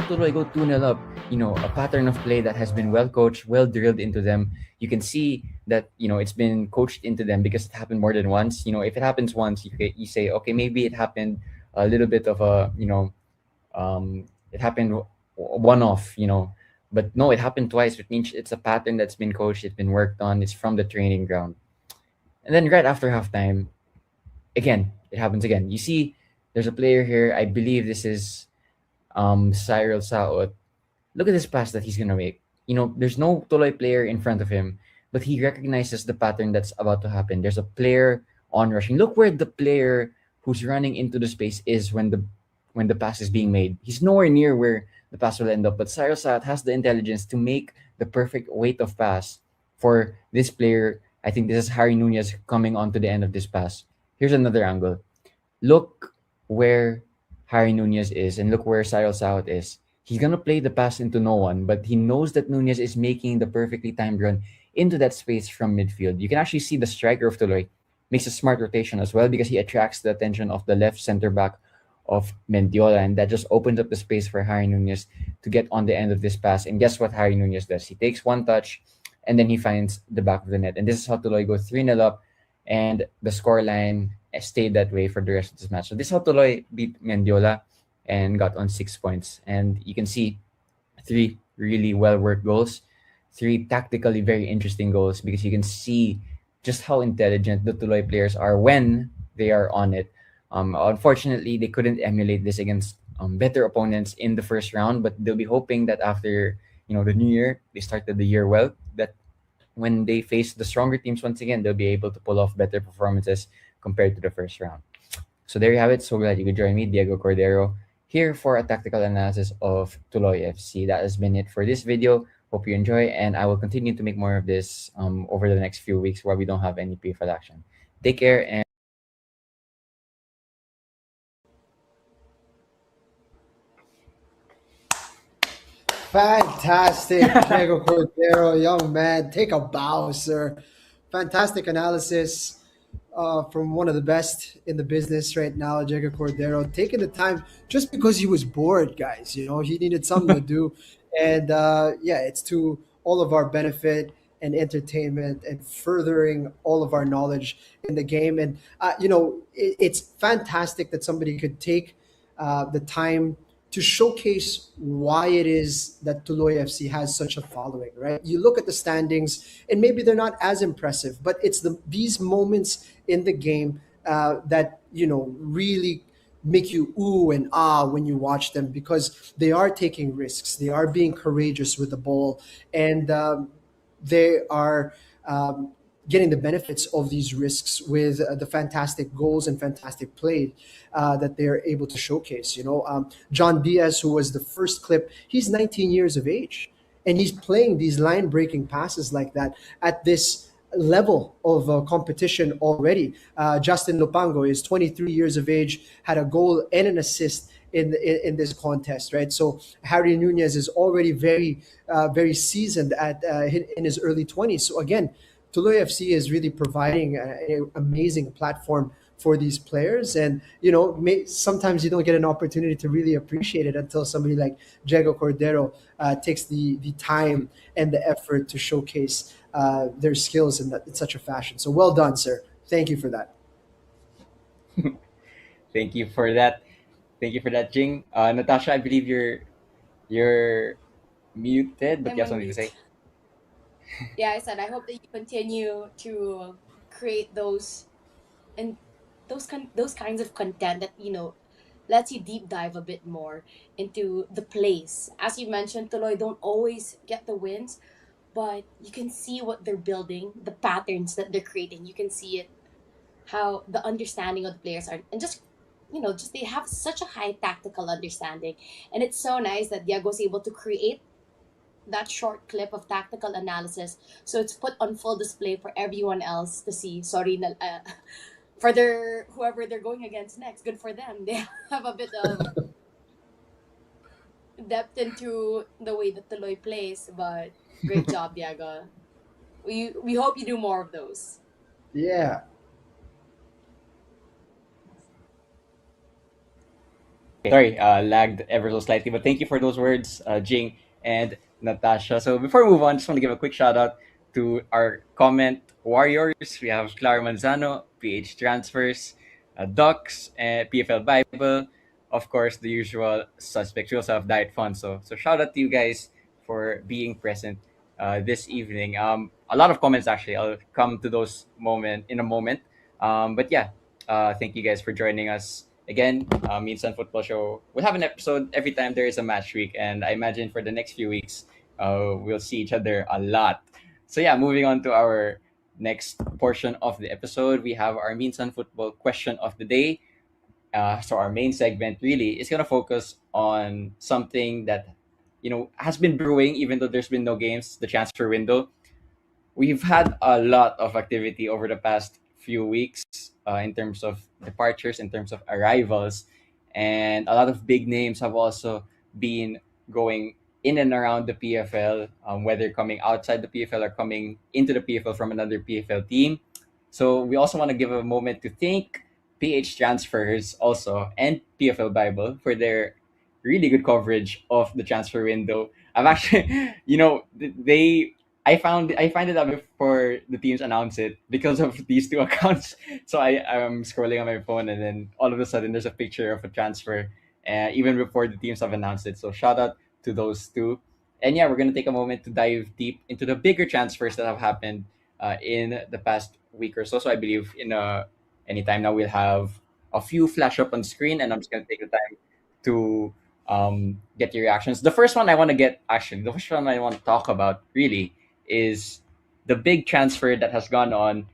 Tuloy go 2-0 up. A pattern of play that has been well coached, well drilled into them. You can see that, it's been coached into them because it happened more than once. If it happens once, you say, okay, maybe it happened a little bit of a, it happened one off, but no, it happened twice, which means it's a pattern that's been coached, it's been worked on, it's from the training ground. And then right after halftime, again, it happens again. You see, there's a player here. I believe this is Cyril Saot. Look at this pass that he's gonna make. There's no Tuloy player in front of him, but he recognizes the pattern that's about to happen. There's a player on rushing. Look where the player who's running into the space is when the pass is being made. He's nowhere near where the pass will end up. But Cyril Saot has the intelligence to make the perfect weight of pass for this player. I think this is Harry Nunez coming onto the end of this pass. Here's another angle. Look where Harry Nunez is and look where Cyril Saot is. He's gonna play the pass into no one, but he knows that Nunez is making the perfectly timed run into that space from midfield. You can actually see the striker of Tuloy makes a smart rotation as well because he attracts the attention of the left center back of Mendiola, and that just opens up the space for Harry Nunez to get on the end of this pass. And guess what Harry Nunez does? He takes one touch and then he finds the back of the net. And this is how Tuloy go 3-0 up, and the scoreline stayed that way for the rest of this match. So this is how Tuloy beat Mendiola and got on 6 points. And you can see 3 really well-worked goals, 3 tactically very interesting goals, because you can see just how intelligent the Tuloy players are when they are on it. Unfortunately, they couldn't emulate this against better opponents in the first round, but they'll be hoping that after the new year, they started the year well, that when they face the stronger teams once again, they'll be able to pull off better performances compared to the first round. So there you have it. So glad you could join me, Diego Cordero, here for a tactical analysis of Tuloy FC. That has been it for this video. Hope you enjoy, and I will continue to make more of this over the next few weeks while we don't have any PFL action. Take care, and Fantastic, Diego Cordero, young man. Take a bow, sir. Fantastic analysis from one of the best in the business right now, Diego Cordero. Taking the time just because he was bored, guys. He needed something to do. And yeah, it's to all of our benefit and entertainment and furthering all of our knowledge in the game. And, it's fantastic that somebody could take the time to showcase why it is that Tuloy FC has such a following, right? You look at the standings, and maybe they're not as impressive, but it's these moments in the game that really make you ooh and ah when you watch them, because they are taking risks, they are being courageous with the ball, and they are getting the benefits of these risks with the fantastic goals and fantastic play that they're able to showcase. John Diaz, who was the first clip, he's 19 years of age, and he's playing these line-breaking passes like that at this level of competition already. Justin Lupango is 23 years of age, had a goal and an assist in this contest, right? So Harry Nunez is already very seasoned at in his early 20s. So again, Tuloy FC is really providing an amazing platform for these players, and sometimes you don't get an opportunity to really appreciate it until somebody like Diego Cordero takes the time and the effort to showcase their skills in such a fashion. So well done, sir. Thank you for that. thank you for that. Thank you for that, Jing. Natasha, I believe you're muted, but I'm you have on something to mute. say. Yeah, I said I hope that you continue to create and those kinds of content that lets you deep dive a bit more into the plays. As you mentioned, Tuloy don't always get the wins, but you can see what they're building, the patterns that they're creating. You can see it, how the understanding of the players are, and just they have such a high tactical understanding, and it's so nice that Diago's able to create that short clip of tactical analysis, so it's put on full display for everyone else to see. Sorry, for their whoever they're going against next. Good for them. They have a bit of depth into the way that Tuloy plays, but great job, Diago. We hope you do more of those. Yeah. Sorry, lagged ever so slightly, but thank you for those words, Jing and Natasha. So before we move on, just want to give a quick shout out to our comment warriors. We have Clara Manzano, PH Transfers, Ducks, and PFL Bible. Of course, the usual suspects. We also have Diet Fun. So shout out to you guys for being present this evening. A lot of comments actually. I'll come to those in a moment. But yeah, thank you guys for joining us again. Minsan Football Show. We'll have an episode every time there is a match week, and I imagine for the next few weeks, we'll see each other a lot. So yeah, moving on to our next portion of the episode, we have our Minsan Football question of the day. So our main segment really is gonna focus on something that has been brewing, even though there's been no games, the transfer window. We've had a lot of activity over the past few weeks in terms of departures, in terms of arrivals, and a lot of big names have also been going in and around the PFL, whether coming outside the PFL or coming into the PFL from another PFL team. So we also want to give a moment to thank PH Transfers also and PFL Bible for their really good coverage of the transfer window. I've actually, they I find it out before the teams announce it because of these two accounts. So I'm scrolling on my phone and then all of a sudden there's a picture of a transfer, even before the teams have announced it. So shout out to those two. And yeah, we're gonna take a moment to dive deep into the bigger transfers that have happened in the past week or so. So I believe in anytime now we'll have a few flash up on screen, and I'm just gonna take the time to get your reactions. The first one I want to talk about really is the big transfer that has gone on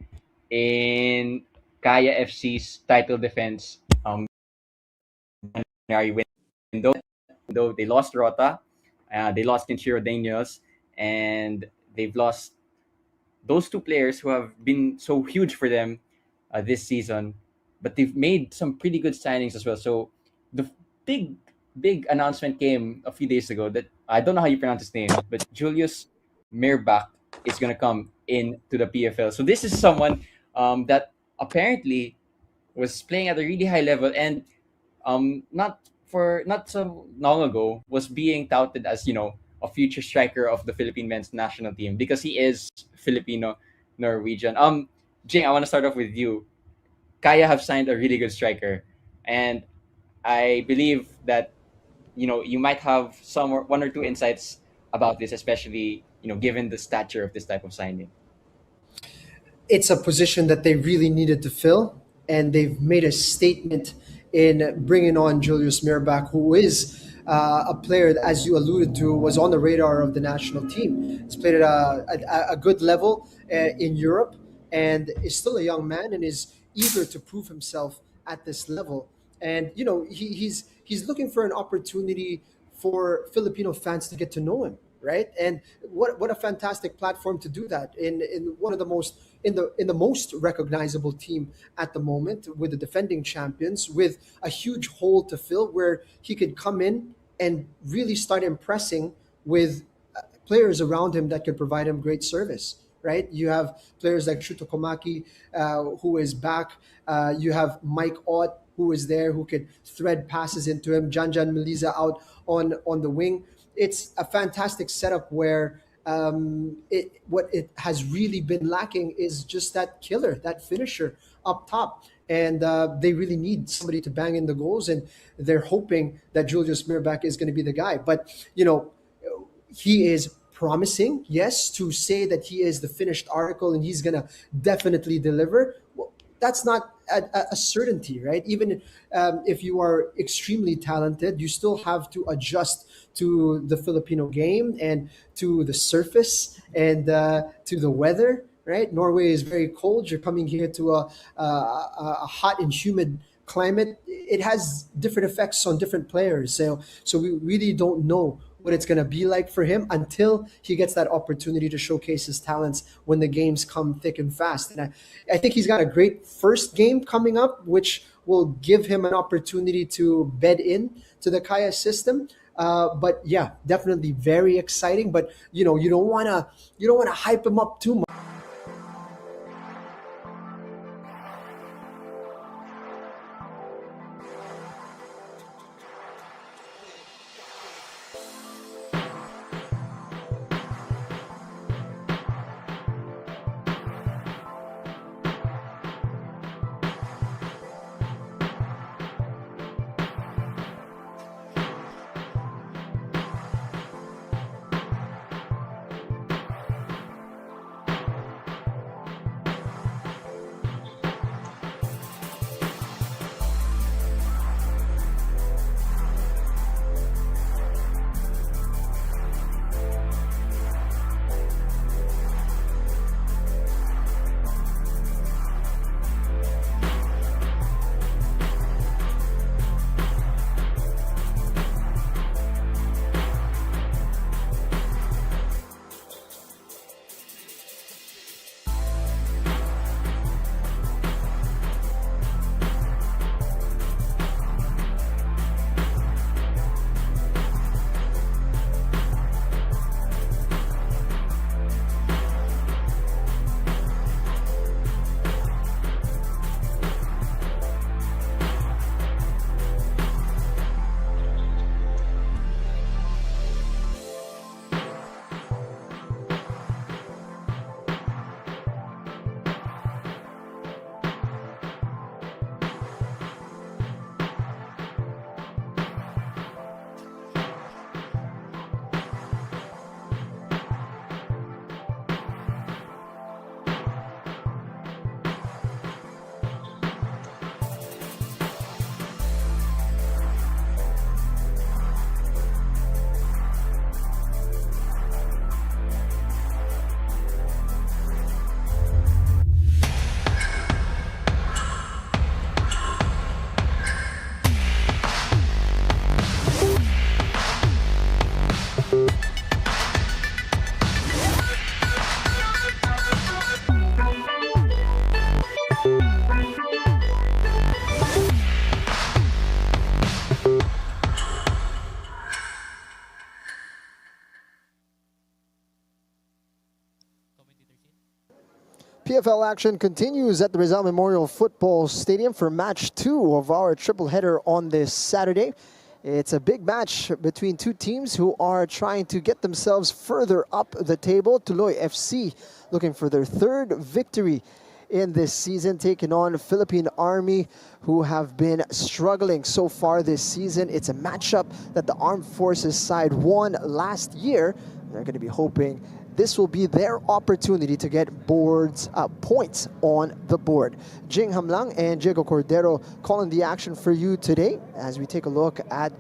in Kaya FC's title defense January window. They lost Rota, they lost Kinshiro Daniels, and they've lost those two players who have been so huge for them this season. But they've made some pretty good signings as well. So the big, big announcement came a few days ago that I don't know how you pronounce his name, but Julius Mirbach is going to come into the PFL. So this is someone that apparently was playing at a really high level and not so long ago was being touted as a future striker of the Philippine men's national team because he is Filipino Norwegian. Jing, I want to start off with you. Kaya have signed a really good striker, and I believe that you might have one or two insights about this, especially given the stature of this type of signing. It's a position that they really needed to fill, and they've made a statement in bringing on Julius Mirbach, who is a player that, as you alluded to, was on the radar of the national team. He's played at a good level in Europe, and is still a young man and is eager to prove himself at this level. And he's looking for an opportunity for Filipino fans to get to know him, right? And what a fantastic platform to do that in one of the most in the most recognizable team at the moment, with the defending champions, with a huge hole to fill, where he could come in and really start impressing with players around him that could provide him great service. Right, you have players like Shuto Komaki, who is back. You have Mike Ott, who is there, who could thread passes into him. Janjan Meliza out on the wing. It's a fantastic setup where what it has really been lacking is just that killer, that finisher up top. And they really need somebody to bang in the goals, and they're hoping that Julius Mirbach is going to be the guy. But he is promising, yes, to say that he is the finished article and he's going to definitely deliver. Well, that's not a certainty, right? Even if you are extremely talented, you still have to adjust to the Filipino game and to the surface and to the weather, right? Norway is very cold. You're coming here to a hot and humid climate. It has different effects on different players. So we really don't know what it's going to be like for him until he gets that opportunity to showcase his talents when the games come thick and fast. And I think he's got a great first game coming up, which will give him an opportunity to bed in to the Kaya system. But yeah, definitely very exciting. But you don't want to hype him up too much. PFL action continues at the Rizal Memorial Football Stadium for match 2 of our triple header on this Saturday. It's a big match between two teams who are trying to get themselves further up the table. Tuloy FC looking for their 3rd victory in this season, taking on Philippine Army, who have been struggling so far this season. It's a matchup that the Armed Forces side won last year. They're going to be hoping this will be their opportunity to get points on the board. Jing Hamlang and Diego Cordero calling the action for you today as we take a look at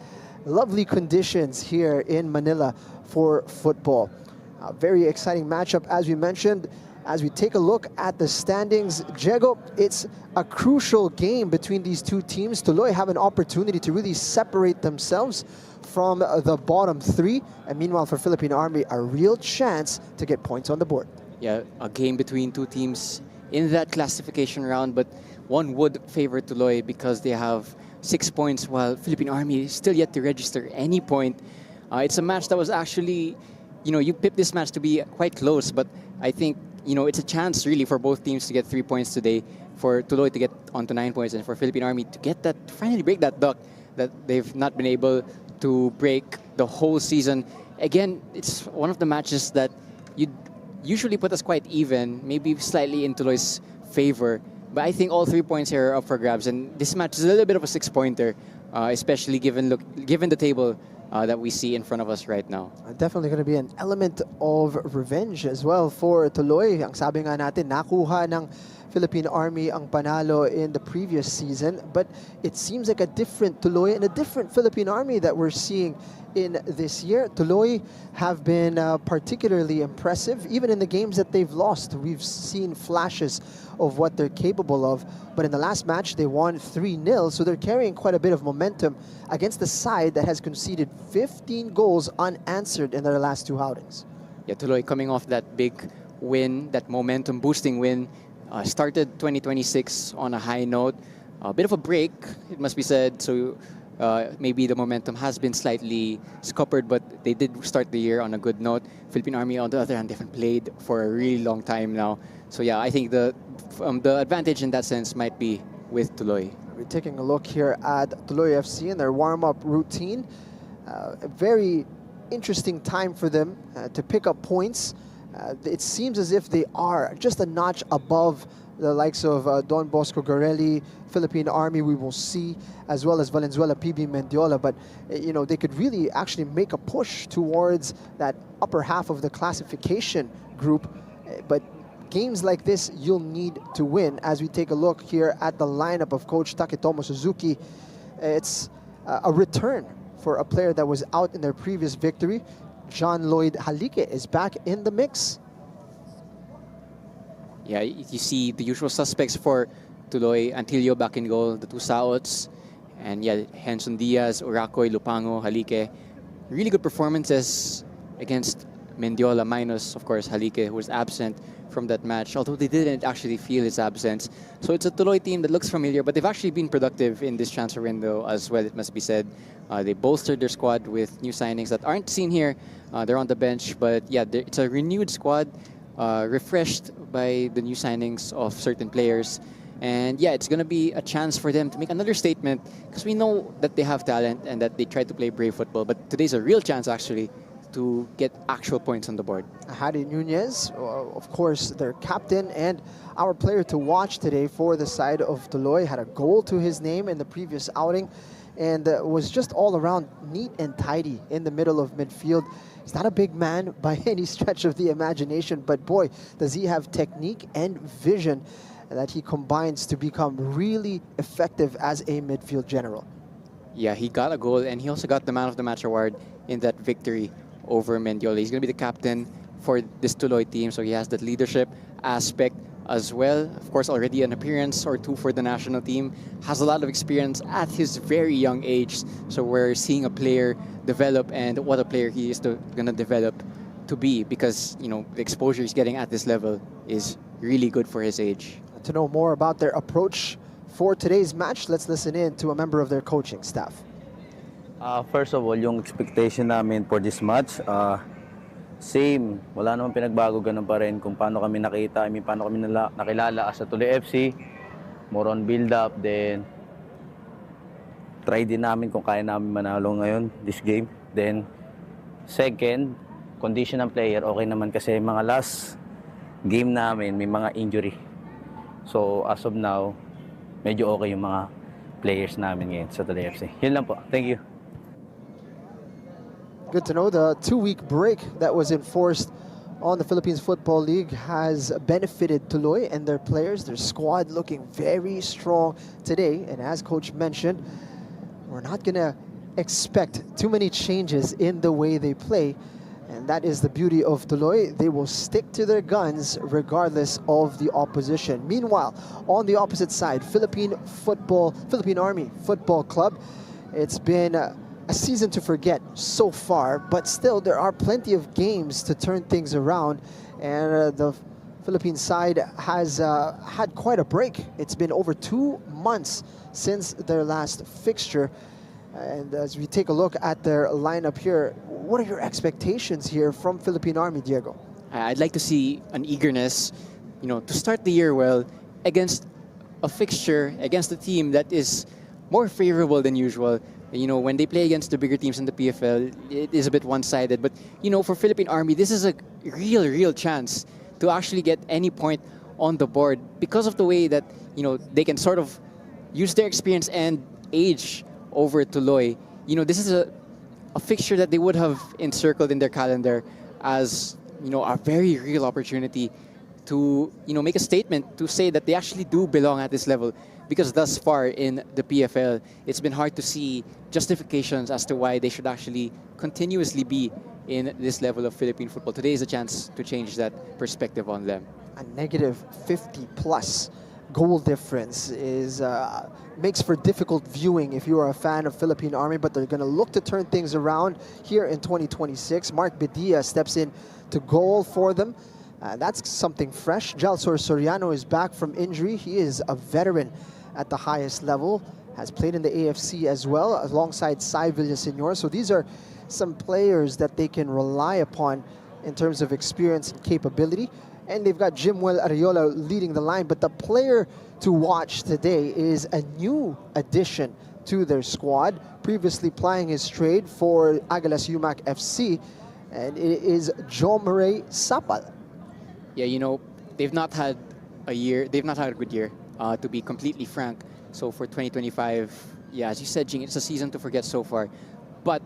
lovely conditions here in Manila for football. A very exciting matchup, as we mentioned. As we take a look at the standings, Diego, it's a crucial game between these two teams. Tuloy have an opportunity to really separate themselves from the bottom 3, and meanwhile for Philippine Army, a real chance to get points on the board. Yeah, a game between two teams in that classification round, but one would favor Tuloy because they have 6 points, while Philippine Army is still yet to register any point. It's a match that was actually, you picked this match to be quite close, but I think, it's a chance really for both teams to get 3 points today, for Tuloy to get onto 9 points, and for Philippine Army to get that, finally break that duck that they've not been able to break the whole season. Again, it's one of the matches that you'd usually put us quite even, maybe slightly in Tuloy's favor. But I think all 3 points here are up for grabs, and this match is a little bit of a 6-pointer, especially given the table that we see in front of us right now. Definitely going to be an element of revenge as well for Tuloy. Ang sabi nga natin, nakuha ng Philippine Army ang panalo in the previous season, but it seems like a different Tuloy and a different Philippine Army that we're seeing in this year. Tuloy have been particularly impressive, even in the games that they've lost. We've seen flashes of what they're capable of, but in the last match they won 3-0, so they're carrying quite a bit of momentum against the side that has conceded 15 goals unanswered in their last 2 outings. Yeah, Tuloy coming off that big win, that momentum boosting win, started 2026 on a high note. A bit of a break, it must be said, so maybe the momentum has been slightly scuppered, but they did start the year on a good note. Philippine Army, on the other hand, they haven't played for a really long time now. So yeah, I think the advantage in that sense might be with Tuloy. We're taking a look here at Tuloy FC and their warm-up routine. A very interesting time for them to pick up points. It seems as if they are just a notch above the likes of Don Bosco Garelli, Philippine Army we will see, as well as Valenzuela, PB Mendiola, but they could really actually make a push towards that upper half of the classification group. But games like this you'll need to win. As we take a look here at the lineup of Coach Taketomo Suzuki, it's a return for a player that was out in their previous victory. John Lloyd Haleik is back in the mix. Yeah, you see the usual suspects for Tuloy. Antilio back in goal, the 2 Saots, and yeah, Henson Diaz, Uracoy, Lupango, Haleik. Really good performances against Mendiola, minus, of course, Haleik, who was absent from that match, although they didn't actually feel his absence. So it's a Tuloy team that looks familiar, but they've actually been productive in this transfer window as well, it must be said. They bolstered their squad with new signings that aren't seen here. They're on the bench, but yeah, it's a renewed squad, refreshed by the new signings of certain players. And yeah, it's going to be a chance for them to make another statement, because we know that they have talent and that they try to play brave football, but today's a real chance actually to get actual points on the board. Hadi Nunez, of course, their captain and our player to watch today for the side of Tuloy, had a goal to his name in the previous outing and was just all around neat and tidy in the middle of midfield. He's not a big man by any stretch of the imagination, but boy, does he have technique and vision that he combines to become really effective as a midfield general. Yeah, he got a goal, and he also got the Man of the Match award in that victory over Mendiola. He's going to be the captain for this Tuloy team, so he has that leadership aspect as well. Of course, already an appearance or 2 for the national team. Has a lot of experience at his very young age, so we're seeing a player develop, and what a player he is going to develop to be, because the exposure he's getting at this level is really good for his age. To know more about their approach for today's match, let's listen in to a member of their coaching staff. First of all, yung expectation namin for this match, Same. Wala namang pinagbago, ganun pa rin kung paano kami nakita, paano kami nakilala as a Tuloy FC. More on build-up, then try din namin kung kaya namin manalo ngayon, this game. Then, second, condition ng player, okay naman kasi mga last game namin, may mga injury. So, as of now, medyo okay yung mga players namin ngayon sa Tuloy FC. Yun lang po. Thank you. Good to know the 2-week break that was enforced on the Philippines Football League has benefited Tuloy and their players. Their squad looking very strong today. And as Coach mentioned, we're not going to expect too many changes in the way they play. And that is the beauty of Tuloy. They will stick to their guns regardless of the opposition. Meanwhile, on the opposite side, Philippine Army Football Club. It's been a season to forget so far, but still there are plenty of games to turn things around, and the Philippine side has had quite a break. It's been over 2 months since their last fixture, and as we take a look at their lineup here, what are your expectations here from Philippine Army, Diego? I'd like to see an eagerness, to start the year well against a fixture, against a team that is more favorable than usual. When they play against the bigger teams in the PFL, it is a bit one-sided. But, for Philippine Army, this is a real chance to actually get any point on the board because of the way that, they can sort of use their experience and age over Tuloy. This is a fixture that they would have encircled in their calendar as, a very real opportunity to, make a statement to say that they actually do belong at this level. Because thus far in the PFL, it's been hard to see justifications as to why they should actually continuously be in this level of Philippine football. Today is a chance to change that perspective on them. A negative 50+ goal difference is makes for difficult viewing if you are a fan of Philippine Army, but they're going to look to turn things around here in 2026. Mark Bedia steps in to goal for them. That's something fresh. Jalsor Soriano is back from injury. He is a veteran at the highest level, has played in the AFC as well, alongside Sai Villaseñor. So these are some players that they can rely upon in terms of experience and capability. And they've got Jimwell Ariola leading the line. But the player to watch today is a new addition to their squad, previously plying his trade for Águilas UMAC FC, and it is Jomare Sapal. Yeah, they've not had a good year, to be completely frank. So for 2025, yeah, as you said, Jing, it's a season to forget so far. But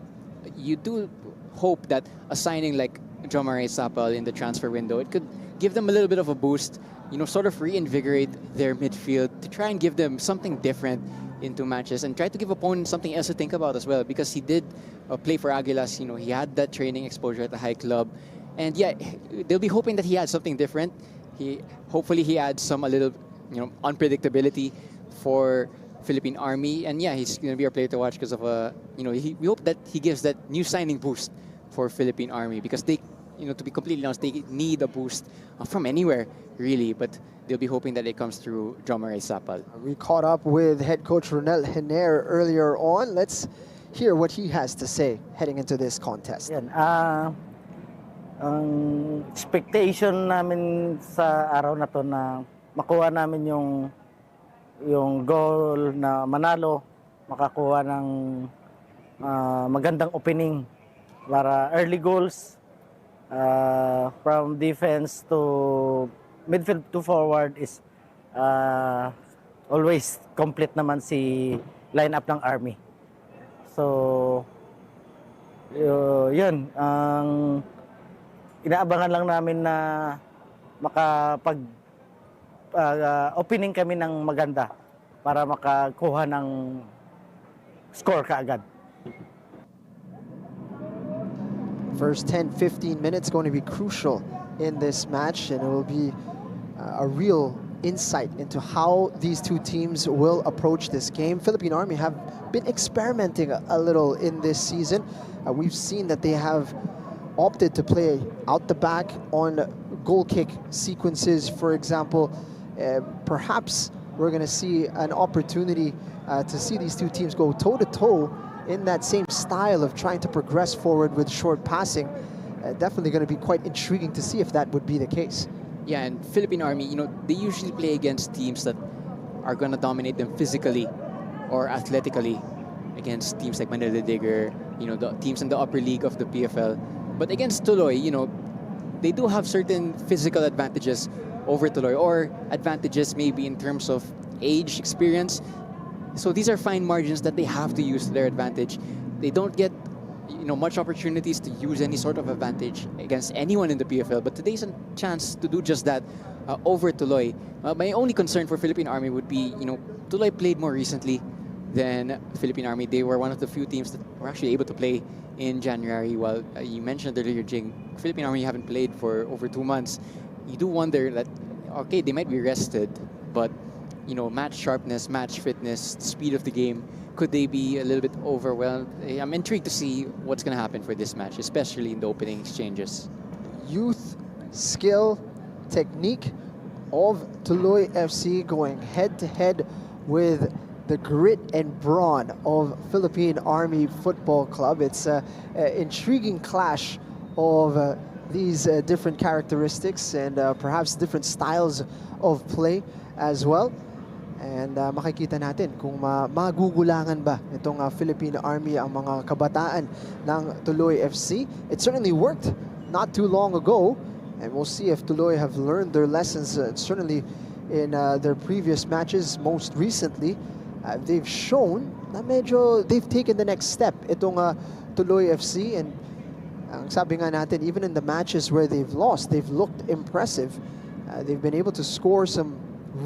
you do hope that a signing like Jomare Sapal in the transfer window, it could give them a little bit of a boost, sort of reinvigorate their midfield to try and give them something different into matches and try to give opponents something else to think about as well, because he did play for Águilas. He had that training exposure at the high club. And yeah, they'll be hoping that he adds something different. Hopefully he adds a little, unpredictability for Philippine Army. And yeah, he's going to be our player to watch because of we hope that he gives that new signing boost for Philippine Army, because they, to be completely honest, they need a boost from anywhere really. But they'll be hoping that it comes through Jomare Sapal. We caught up with head coach Ronel Hiner earlier on. Let's hear what he has to say heading into this contest. Yan, ang expectation namin sa araw na to na makuha namin yung goal na manalo, makakuha ng magandang opening para early goals from defense to midfield to forward is always complete naman si lineup ng Army. So yun ang inaabangan lang namin na makapag opening kami ng maganda para makakuha ng score kaagad. First 10-15 minutes going to be crucial in this match, and it will be a real insight into how these two teams will approach this game. Philippine Army have been experimenting a little in this season. We've seen that they have opted to play out the back on goal kick sequences, for example. Perhaps we're going to see an opportunity to see these two teams go toe-to-toe in that same style of trying to progress forward with short passing. definitely going to be quite intriguing to see if that would be the case. Yeah, and Philippine Army, they usually play against teams that are going to dominate them physically or athletically, against teams like Manila Digger, the teams in the upper league of the PFL. But against Tuloy, they do have certain physical advantages over Tuloy, or advantages maybe in terms of age, experience. So these are fine margins that they have to use to their advantage. They don't get much opportunities to use any sort of advantage against anyone in the PFL, but today's a chance to do just that over Tuloy. My only concern for Philippine Army would be, Tuloy played more recently than Philippine Army. They were one of the few teams that were actually able to play in January, while you mentioned earlier, Jing, Philippine Army haven't played for over 2 months. You do wonder that, okay, they might be rested, but match sharpness, match fitness, speed of the game, could they be a little bit overwhelmed? I'm intrigued to see what's going to happen for this match, especially in the opening exchanges. Youth, skill, technique of Tuloy FC going head-to-head with the grit and brawn of Philippine Army Football Club. It's an intriguing clash of these different characteristics and perhaps different styles of play as well. And makikita natin kung magugulangan ba itong Philippine Army ang mga kabataan ng Tuloy FC. It certainly worked not too long ago, and we'll see if Tuloy have learned their lessons, certainly in their previous matches. Most recently, they've shown na medyo they've taken the next step itong Tuloy FC, and ang sabi nga natin, even in the matches where they've lost, they've looked impressive. They've been able to score some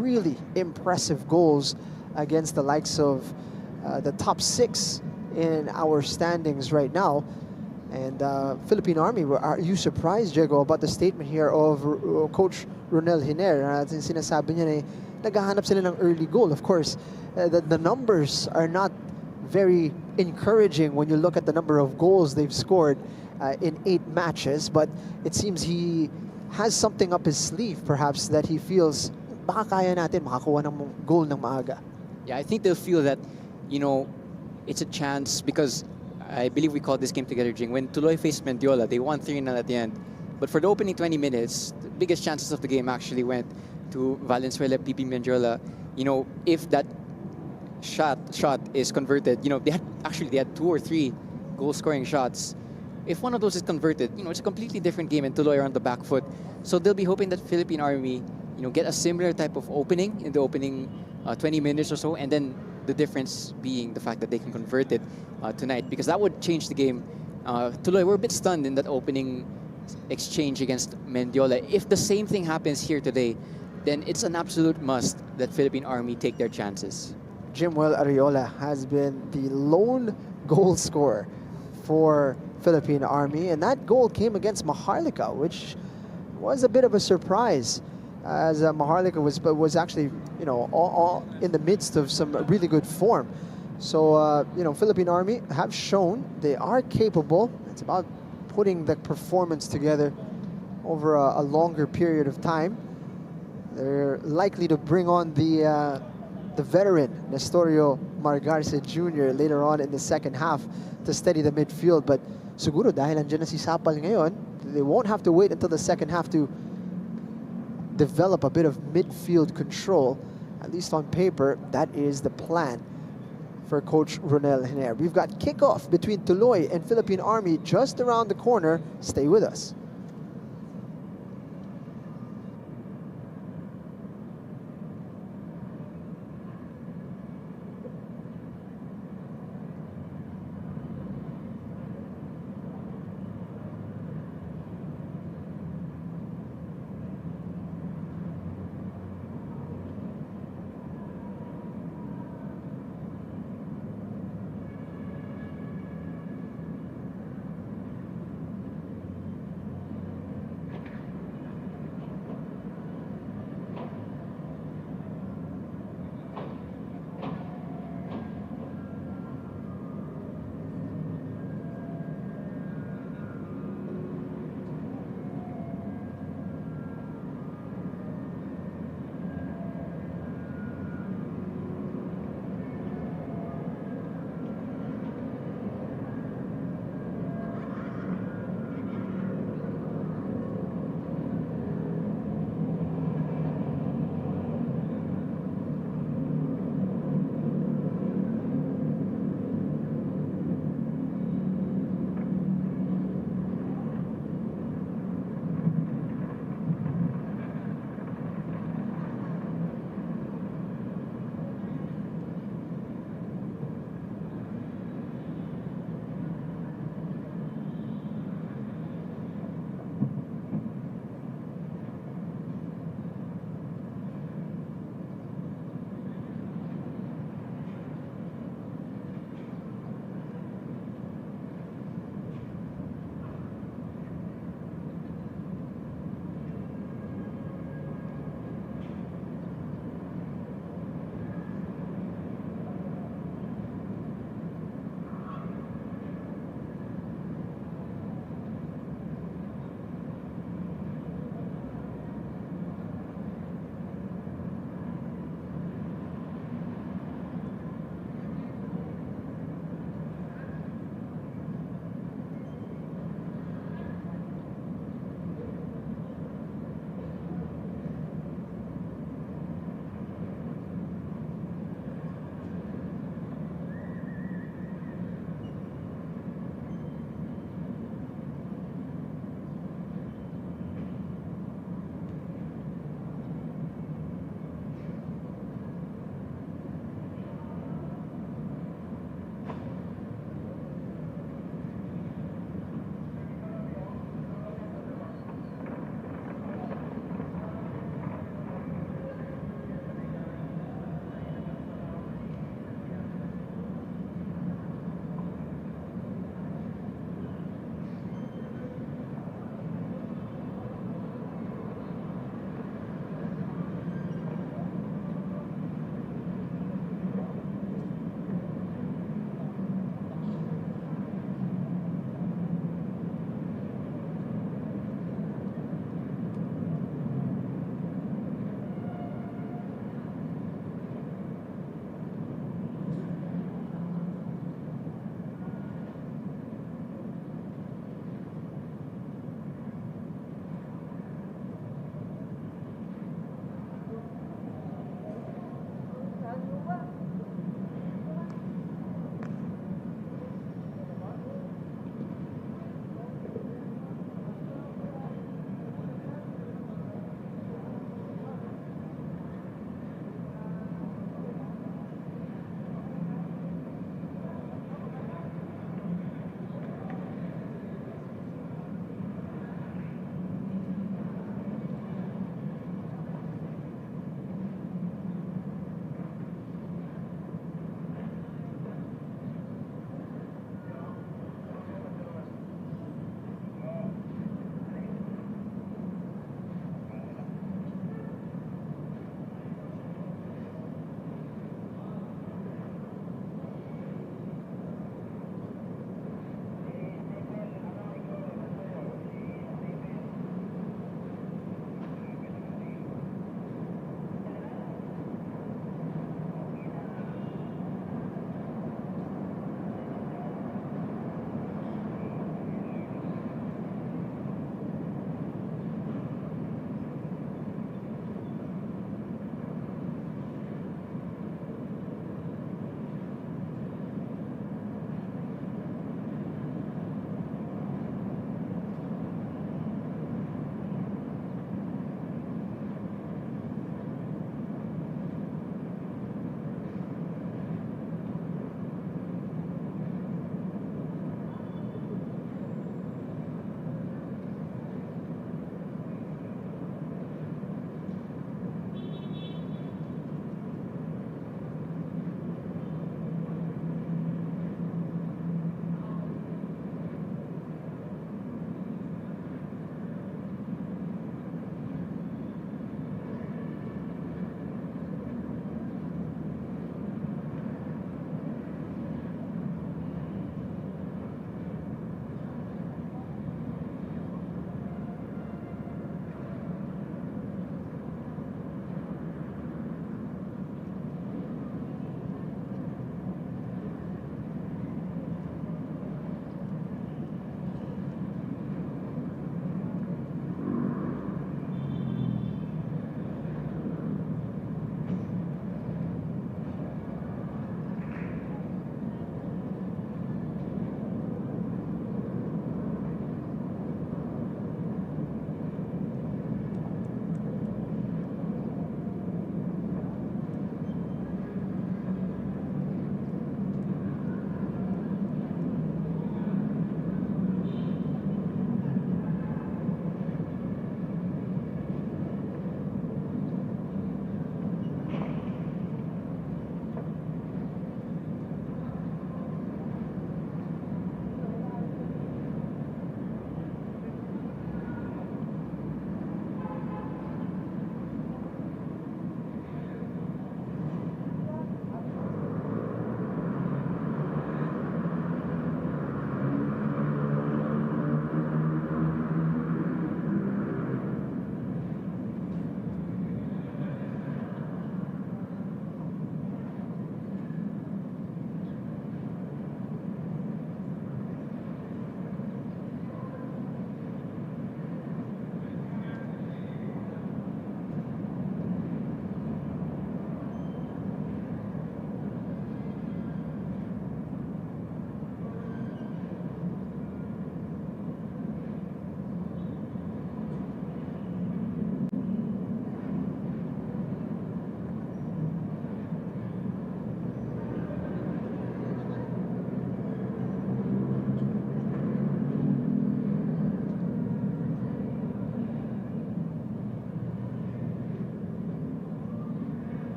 really impressive goals against the likes of the top 6 in our standings right now. And Philippine Army, are you surprised, Diego, about the statement here of Coach Ronel Hiner? Sinasabi niya na naghahanap sila ng early goal. Of course, the numbers are not very encouraging when you look at the number of goals they've scored in 8 matches, but it seems he has something up his sleeve, perhaps, that he feels baka kaya natin makakuha ng goal ng maaga. Yeah, I think they'll feel that, it's a chance, because I believe we called this game together, Jing. When Tuloy faced Mendiola, they won 3-0 at the end. But for the opening 20 minutes, the biggest chances of the game actually went to Valenzuela, PP Mendiola. If that shot is converted, they had 2 or 3 goal-scoring shots. If one of those is converted, it's a completely different game, and Tuloy are on the back foot. So they'll be hoping that Philippine Army, get a similar type of opening in the opening 20 minutes or so, and then the difference being the fact that they can convert it tonight, because that would change the game. Tuloy were a bit stunned in that opening exchange against Mendiola. If the same thing happens here today, then it's an absolute must that Philippine Army take their chances. Jimwell Ariola has been the lone goal scorer for Philippine Army, and that goal came against Maharlika, which was a bit of a surprise, as Maharlika was actually, all in the midst of some really good form. So, Philippine Army have shown they are capable. It's about putting the performance together over a longer period of time. They're likely to bring on the veteran Nestorio Margarce Jr. later on in the second half to steady the midfield. But siguro dahil nandiyan na si Sapal ngayon, they won't have to wait until the second half to develop a bit of midfield control. At least on paper, that is the plan for Coach Ronel Hiner. We've got kickoff between Tuloy and Philippine Army just around the corner. Stay with us.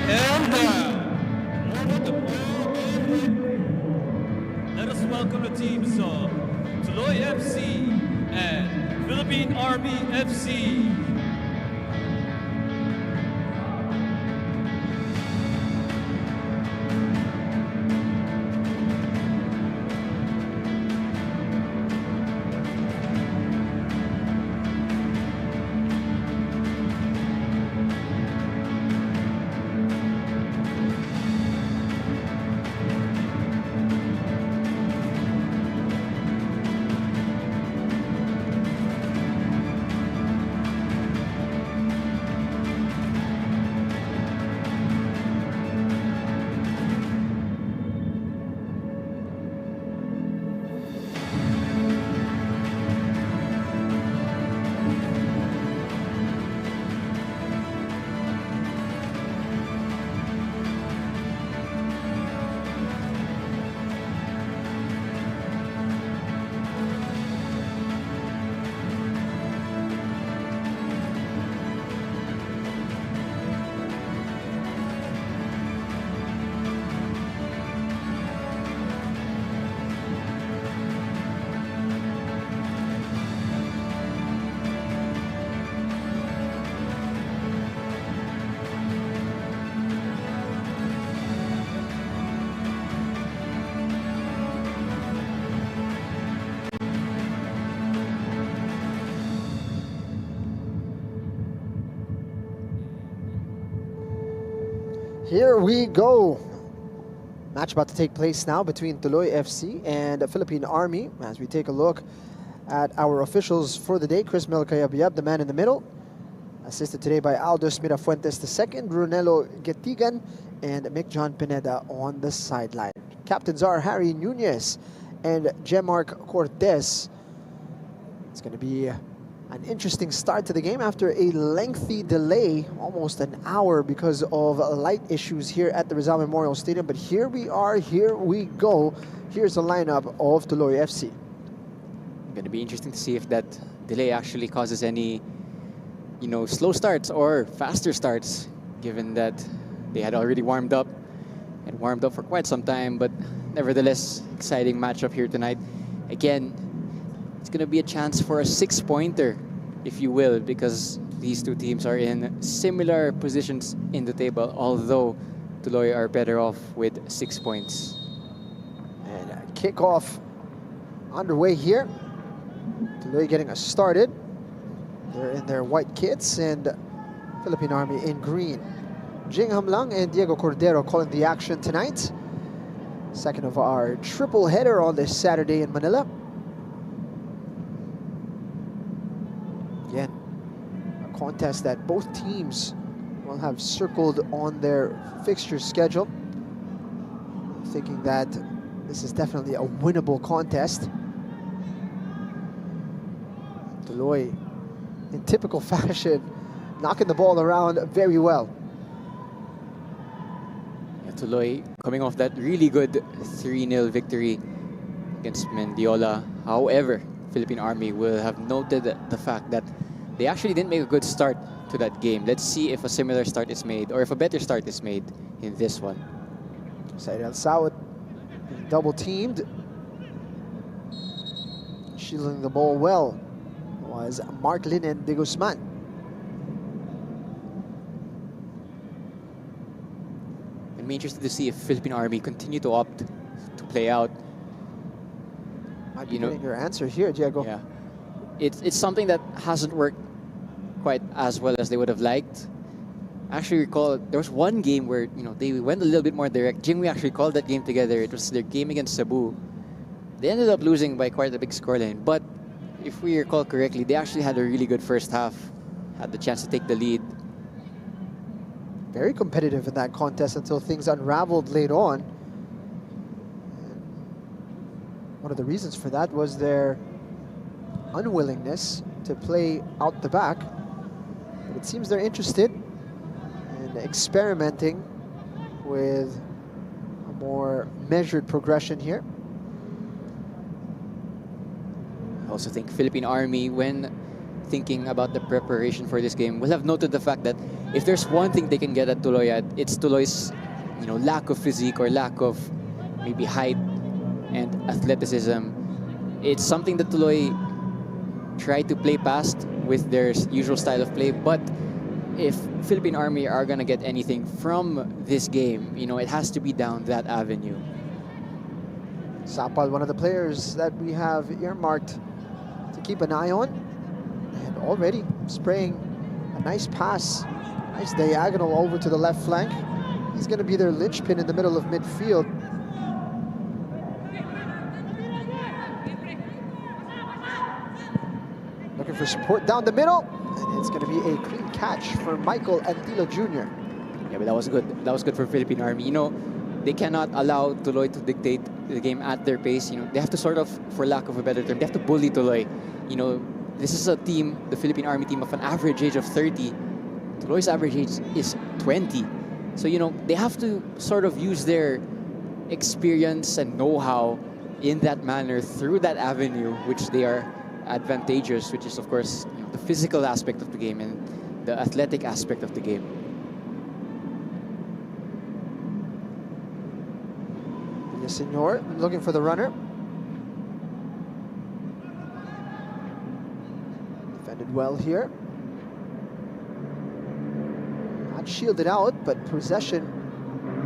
And let us welcome the teams of Tuloy FC and Philippine Army FC. Here we go. Match about to take place now between Tuloy FC and Philippine Army. As we take a look at our officials for the day, Chris Melcayabiab, the man in the middle, assisted today by Aldous Mirafuentes II, Brunello Getigan, and Mick John Pineda on the sideline. Captains are Harry Nunez and Jemark Cortez. It's going to be an interesting start to the game after a lengthy delay, almost an hour, because of light issues here at the Rizal Memorial Stadium. But here we are, here we go. Here's the lineup of Tuloy FC. Going to be interesting to see if that delay actually causes any, slow starts or faster starts, given that they had already warmed up for quite some time. But nevertheless, exciting matchup here tonight. Again, it's going to be a chance for a 6-pointer, if you will, because these two teams are in similar positions in the table, although Tuloy are better off with 6 points. And a kickoff underway here. Tuloy getting us started. They're in their white kits and Philippine Army in green. Jing Hamlang and Diego Cordero calling the action tonight. Second of our triple header on this Saturday in Manila. Again, a contest that both teams will have circled on their fixture schedule, thinking that this is definitely a winnable contest. Tuloy, in typical fashion, knocking the ball around very well. Yeah, Tuloy coming off that really good 3-0 victory against Mendiola. However, Philippine Army will have noted the fact that they actually didn't make a good start to that game. Let's see if a similar start is made, or if a better start is made in this one. Said El Saud double teamed. Shielding the ball well was Mark Linen de Guzman. I'm interested to see if Philippine Army continue to opt to play out. Might be getting your answer here, Diego. Yeah, it's something that hasn't worked quite as well as they would have liked. Actually, recall there was one game where they went a little bit more direct. Jingwei actually called that game together. It was their game against Cebu. They ended up losing by quite a big scoreline, but if we recall correctly, they actually had a really good first half, had the chance to take the lead. Very competitive in that contest until things unraveled late on. One of the reasons for that was their unwillingness to play out the back. But it seems they're interested in experimenting with a more measured progression here. I also think Philippine Army, when thinking about the preparation for this game, will have noted the fact that if there's one thing they can get at Tuloy at, it's Tuloy's lack of physique or lack of maybe height and athleticism. It's something that Tuloy try to play past with their usual style of play, but if Philippine Army are gonna get anything from this game, it has to be down that avenue. Sapal, one of the players that we have earmarked to keep an eye on, and already spraying a nice pass, nice diagonal over to the left flank. He's going to be their linchpin in the middle of midfield. Looking for support down the middle, and it's going to be a clean catch for Michael Antilo Jr. Yeah, but that was good. That was good for Philippine Army. They cannot allow Tuloy to dictate the game at their pace. They have to sort of, for lack of a better term, they have to bully Tuloy. This is a team, the Philippine Army team, of an average age of 30. Tuloy's average age is 20. So, they have to sort of use their experience and know-how in that manner, through that avenue, which they are advantageous, which is, of course, the physical aspect of the game and the athletic aspect of the game. Senor looking for the runner. Defended well here. Not shielded out, but possession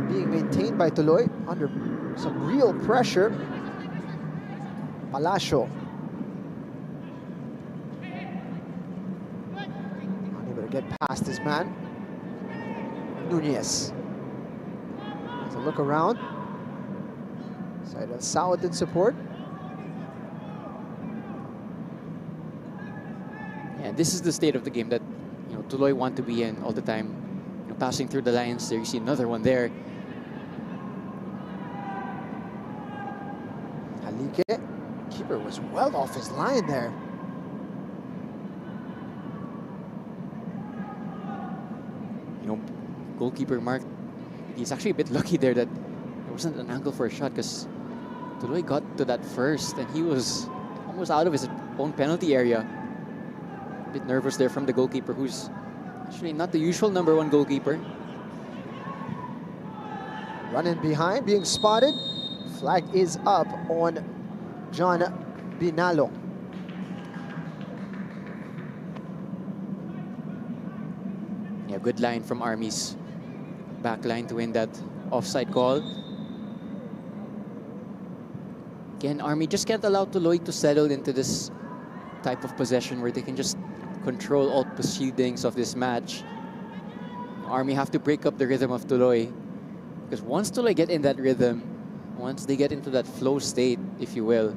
being maintained by Tuloy under some real pressure. Palacio. Unable to get past his man. Nunez. look around. Side of South in support. And this is the state of the game that Tuloy want to be in all the time. Passing through the lines, there you see another one there. Haleik, keeper was well off his line there. Goalkeeper Mark, he's actually a bit lucky there that there wasn't an angle for a shot, because Tuloy got to that first and he was almost out of his own penalty area. A bit nervous there from the goalkeeper, who's actually not the usual #1 goalkeeper. Running behind, being spotted. Flag is up on John Binalo. Yeah, good line from Army's back line to win that offside call. Again, Army just can't allow Tuloy to settle into this type of possession where they can just control all proceedings of this match. Army have to break up the rhythm of Tuloy, because once Tuloy get in that rhythm, once they get into that flow state, if you will,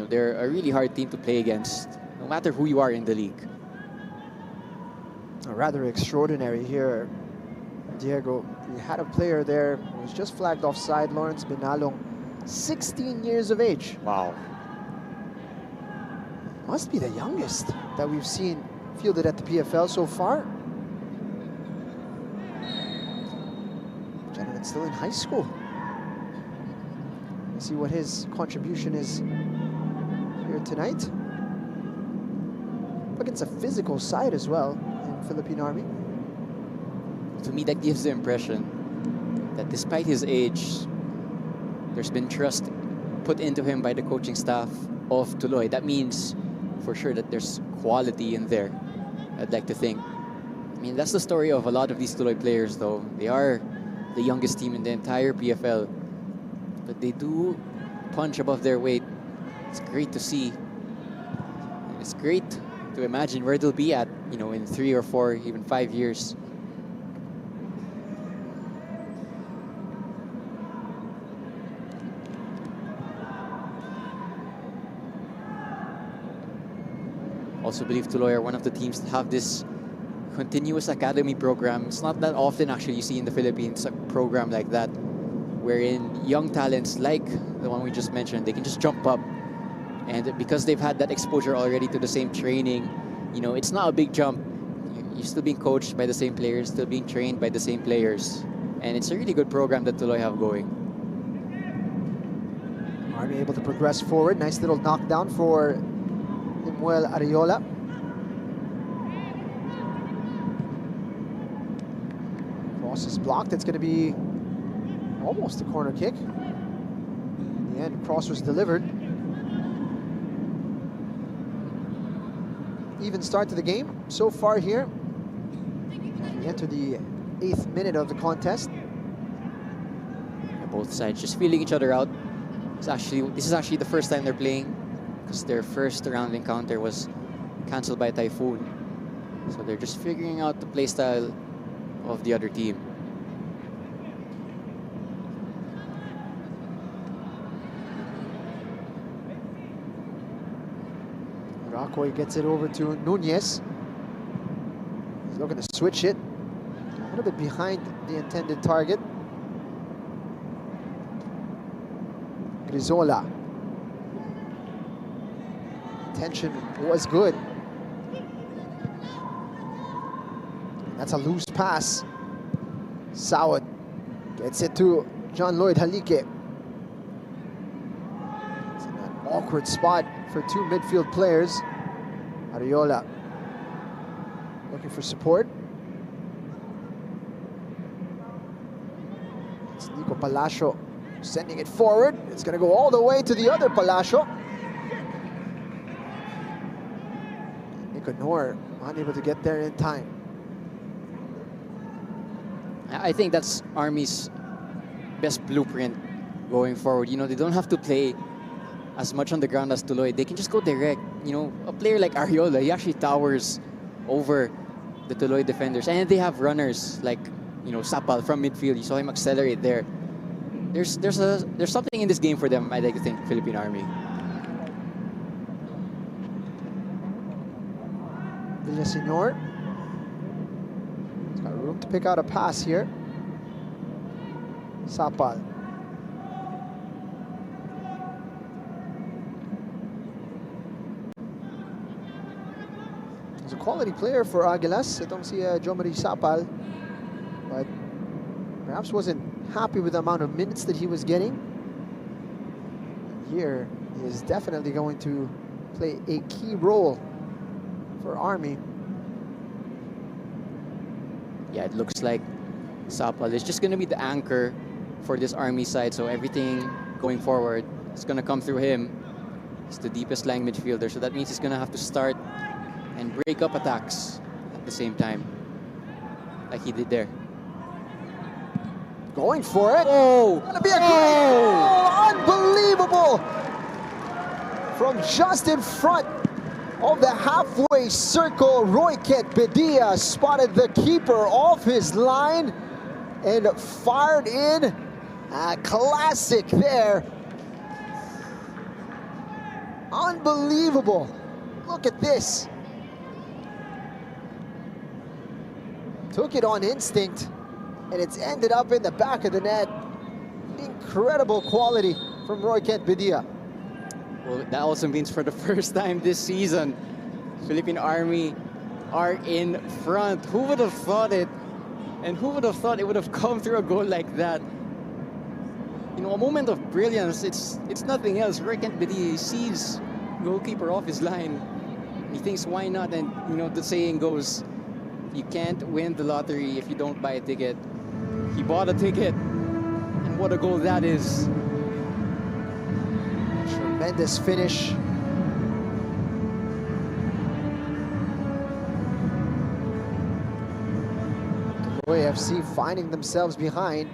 they're a really hard team to play against, no matter who you are in the league. Rather extraordinary here, Diego. We had a player there who was just flagged offside, Lawrence Binalong, 16 years of age. Wow. Must be the youngest that we've seen fielded at the PFL so far. Gentleman still in high school. Let's see what his contribution is here tonight. Against a physical side as well in Philippine Army. To me, that gives the impression that despite his age, there's been trust put into him by the coaching staff of Tuloy. That means for sure that there's quality in there, I'd like to think. I mean, that's the story of a lot of these Tuloy players, though. They are the youngest team in the entire PFL, but they do punch above their weight. It's great to see. And it's great to imagine where they'll be at, in 3 or 4, even 5 years. Also believe Tuloy are one of the teams that have this continuous academy program. It's not that often actually you see in the Philippines a program like that, wherein young talents like the one we just mentioned, they can just jump up. And because they've had that exposure already to the same training, it's not a big jump. You're still being coached by the same players, still being trained by the same players. And it's a really good program that Tuloy have going. Army able to progress forward. Nice little knockdown for Samuel Ariola. Cross is blocked. It's going to be almost a corner kick. In the end, cross was delivered. Even start to the game so far here. We enter the 8th minute of the contest. Both sides just feeling each other out. This is actually the first time they're playing, because their first round encounter was cancelled by Typhoon. So they're just figuring out the play style of the other team. Rakoy gets it over to Nunez. He's looking to switch it. A little bit behind the intended target. Grizola. Tension was good. That's a loose pass. Sawad gets it to John Lloyd Haleik. It's in an awkward spot for two midfield players. Ariola looking for support. It's Nico Palacio sending it forward. It's going to go all the way to the other Palacio. Nico Nor unable to get there in time. I think that's Army's best blueprint going forward. You know, they don't have to play as much on the ground as Tuloy. They can just go direct. You know, a player like Ariola, he actually towers over the Tuloy defenders. And they have runners like, you know, Sapal from midfield. You saw him accelerate there. there's something in this game for them. I like to think Philippine Army. Villaseñor. He's got room to pick out a pass here. Sapal. He's a quality player for Aguilas. Itong si Jomari Sapal. But perhaps wasn't happy with the amount of minutes that he was getting. Here, he is definitely going to play a key role for Army. Yeah, it looks like Sapal is just going to be the anchor for this Army side. So everything going forward is going to come through him. He's the deepest lying midfielder. So that means he's going to have to start and break up attacks at the same time, like he did there. Going for it. Oh! Gonna be a great goal! Unbelievable! From just in front of the halfway circle, Royket Bedia spotted the keeper off his line and fired in a classic there. Unbelievable. Look at this. Took it on instinct, and it's ended up in the back of the net. Incredible quality from Royket Bedia. Well, that also means for the first time this season, Philippine Army are in front. Who would have thought it? And who would have thought it would have come through a goal like that? You know, a moment of brilliance. It's nothing else. Royket Bedia sees goalkeeper off his line. He thinks, why not? And you know, the saying goes, you can't win the lottery if you don't buy a ticket. He bought a ticket, and what a goal that is. Tremendous finish. Tuloy FC finding themselves behind.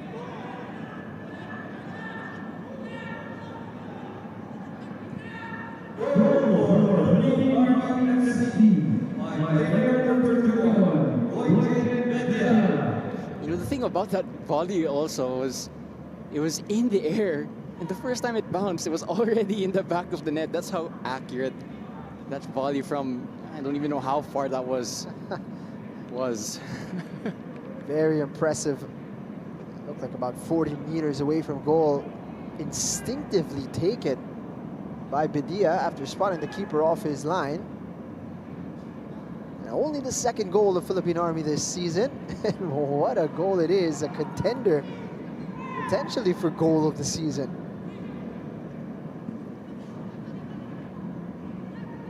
You know, the thing about that volley also was it was in the air, and the first time it bounced, it was already in the back of the net. That's how accurate that volley from, I don't even know how far that was. Very impressive. Looked like about 40 meters away from goal. Instinctively taken by Bedia after spotting the keeper off his line. And only the second goal of Philippine Army this season. And what a goal it is. A contender potentially for goal of the season.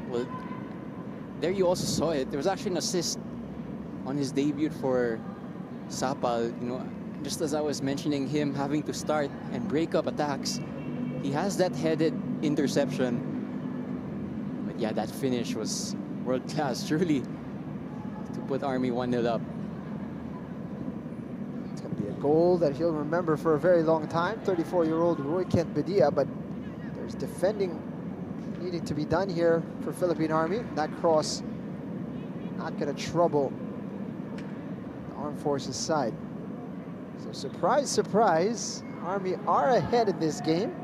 Well, there you also saw it. There was actually an assist on his debut for Sapal. You know, just as I was mentioning him having to start and break up attacks, he has that headed interception. But yeah, that finish was world class, truly, to put Army 1-0 up. It's going to be a goal that he'll remember for a very long time. 34-year-old Royket Bedia, but there's defending needing to be done here for Philippine Army. That cross not going to trouble the Armed Forces side. So surprise, surprise, Army are ahead in this game.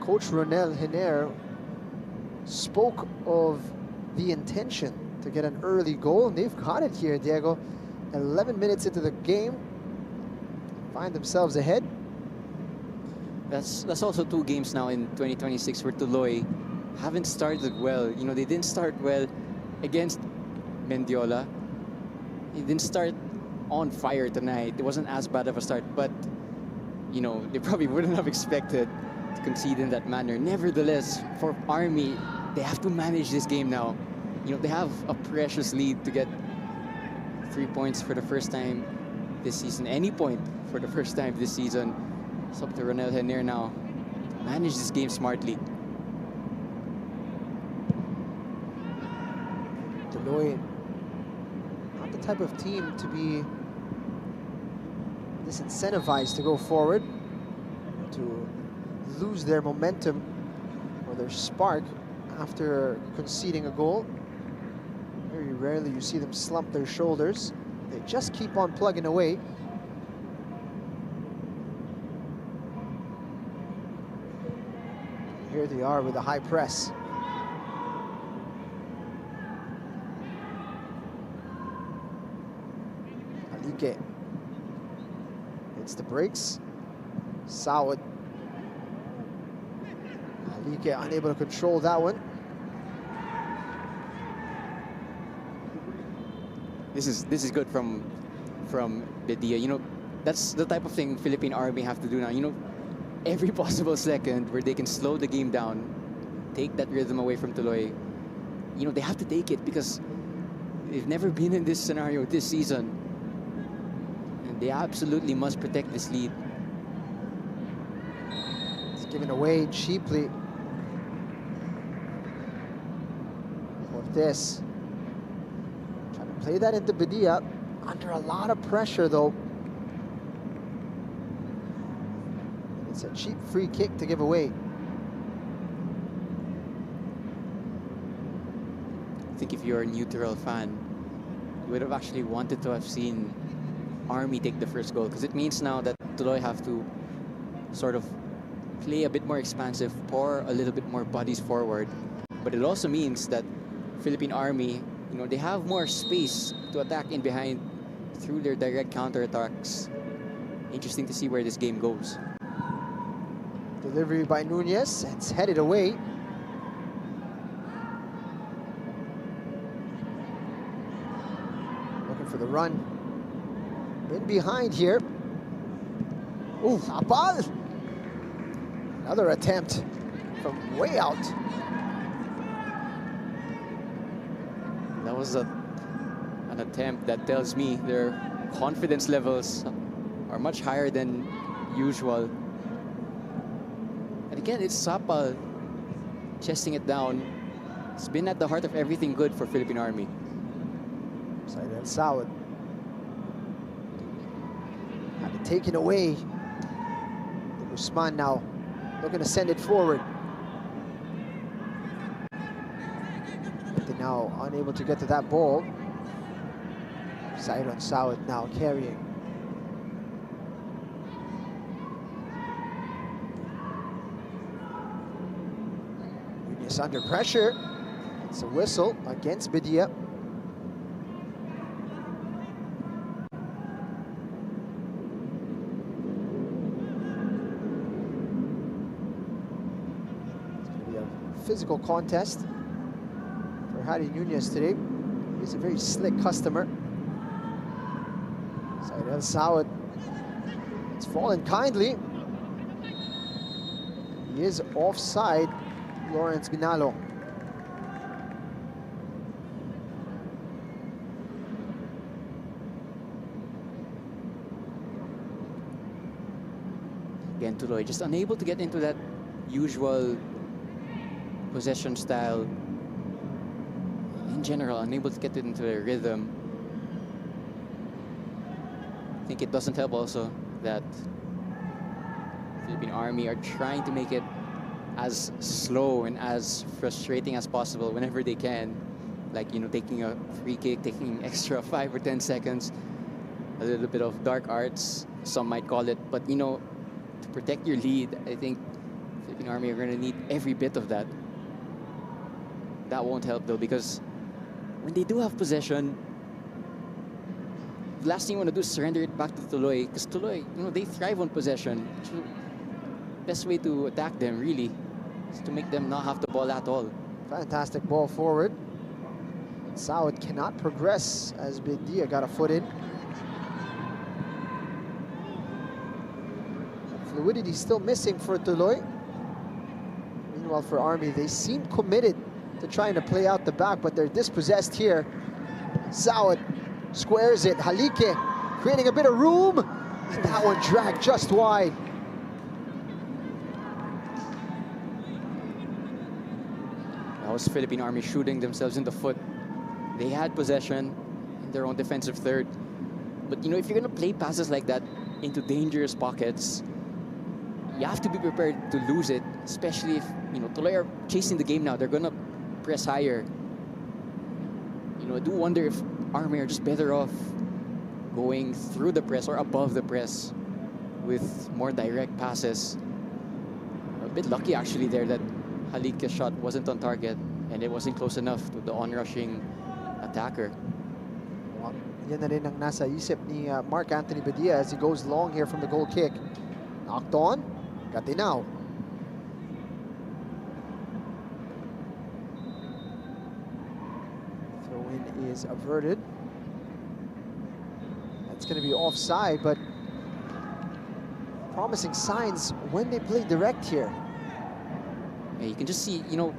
Coach Ronel Hiner spoke of the intention to get an early goal, and they've got it here, Diego. 11 minutes into the game, find themselves ahead. That's also 2 games now in 2026 where Tuloy haven't started well. You know, they didn't start well against Mendiola. They didn't start on fire tonight. It wasn't as bad of a start, but you know, they probably wouldn't have expected to concede in that manner. Nevertheless, for Army, they have to manage this game now. You know, they have a precious lead to get 3 points for the first time this season. Any point for the first time this season. It's up to Ronel Hiner now to manage this game smartly. Tuloy, not the type of team to be disincentivized to go forward, to lose their momentum or their spark after conceding a goal. Very rarely you see them slump their shoulders. They just keep on plugging away. here they are with a high press. Haleik hits the brakes. Saud. Haleik unable to control that one. This is good from Bedia. You know, that's the type of thing Philippine Army have to do now. You know, every possible second where they can slow the game down, take that rhythm away from Tuloy. You know, they have to take it because they've never been in this scenario this season. And they absolutely must protect this lead. It's given away cheaply. Cortes trying to play that into Bedia. Under a lot of pressure though. It's a cheap free kick to give away. I think if you're a neutral fan, you would have actually wanted to have seen Army take the first goal, because it means now that Tuloy have to sort of play a bit more expansive, pour a little bit more bodies forward. But it also means that Philippine Army, you know, they have more space to attack in behind through their direct counterattacks. Interesting to see where this game goes. Delivery by Nunez. It's headed away. Looking for the run. In behind here. Ooh, Apal. Another attempt from way out. That was an attempt that tells me their confidence levels are much higher than usual. And again, it's Sapal chesting it down. It's been at the heart of everything good for Philippine Army. Said Saud. Had it taken away. Usman now looking to send it forward. But they're now unable to get to that ball. Sidon Saud now carrying. Nunez under pressure. It's a whistle against Bedia. Physical contest for Hadi Nunez today. He's a very slick customer. Saidel Saud. It's fallen kindly. He is offside, Lawrence Ginalo. Again, Tuloy just unable to get into that usual possession style. In general, unable to get into the rhythm. I think it doesn't help also that Philippine Army are trying to make it as slow and as frustrating as possible whenever they can. Like, you know, taking a free kick, taking extra 5 or 10 seconds. A little bit of dark arts, some might call it. But, you know, to protect your lead, I think Philippine Army are going to need every bit of that. That won't help though, because when they do have possession, the last thing you want to do is surrender it back to Tuloy, because Tuloy, you know, they thrive on possession. So best way to attack them really is to make them not have the ball at all. Fantastic ball forward. Saud cannot progress as Bedia got a foot in. Fluidity still missing for Tuloy. Meanwhile for Army, they seem committed to trying to play out the back, but they're dispossessed here. Saud squares it. Haleik creating a bit of room, and that one dragged just wide. That was Philippine Army shooting themselves in the foot. They had possession in their own defensive third. But, you know, if you're going to play passes like that into dangerous pockets, you have to be prepared to lose it, especially if, you know, Tuloy are chasing the game now. They're going to press higher. You know, I do wonder if Army are just better off going through the press or above the press with more direct passes. A bit lucky actually there that Halik's shot wasn't on target and it wasn't close enough to the onrushing attacker. Yan na rin ang nasa isip ni Mark Anthony Badia as he goes long here from the goal kick. Knocked on, Gatinaw. Throw-in is averted. That's going to be offside, but promising signs when they play direct here. Yeah, you can just see, you know,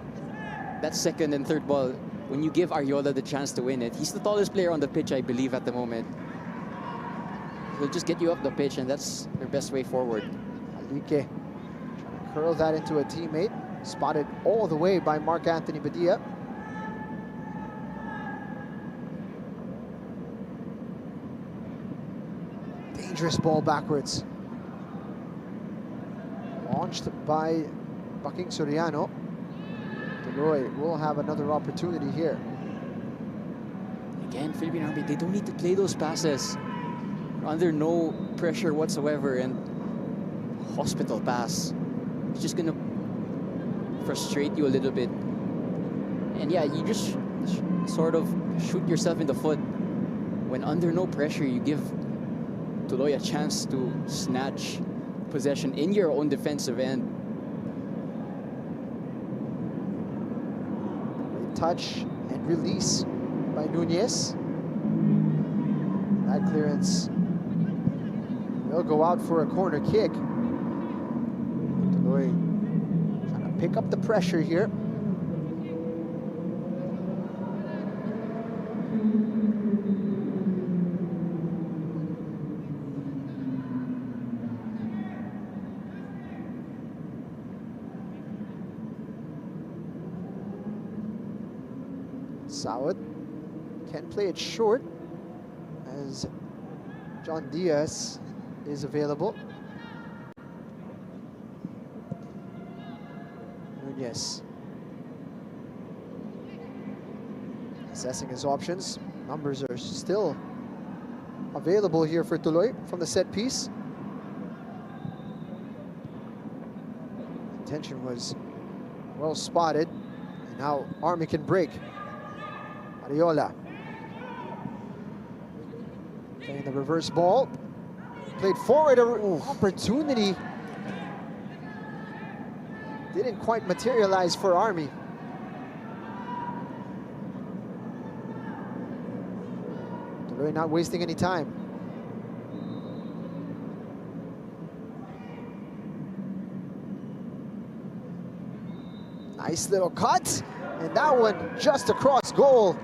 that second and third ball, when you give Ariola the chance to win it, he's the tallest player on the pitch, I believe, at the moment. He'll just get you up the pitch, and that's their best way forward. Haleik trying to curl that into a teammate. Spotted all the way by Mark Anthony Badia. Dangerous ball backwards. Launched by Baking Soriano. Tuloy will have another opportunity here. Again, Philippine Army, they don't need to play those passes. They're under no pressure whatsoever, and hospital pass. It's just gonna frustrate you a little bit. And yeah, you just sort of shoot yourself in the foot. When under no pressure, you give Tuloy a chance to snatch possession in your own defensive end. Great touch and release by Nunez. That clearance will go out for a corner kick. Tuloy trying to pick up the pressure here. Sawat can play it short as John Diaz is available. Nunez assessing his options. Numbers are still available here for Tuloy from the set piece. Intention was well spotted, and now Army can break. Ariola playing the reverse ball, played forward, opportunity didn't quite materialize for Army. Tuloy not wasting any time. Nice little cut, and that one just across goal.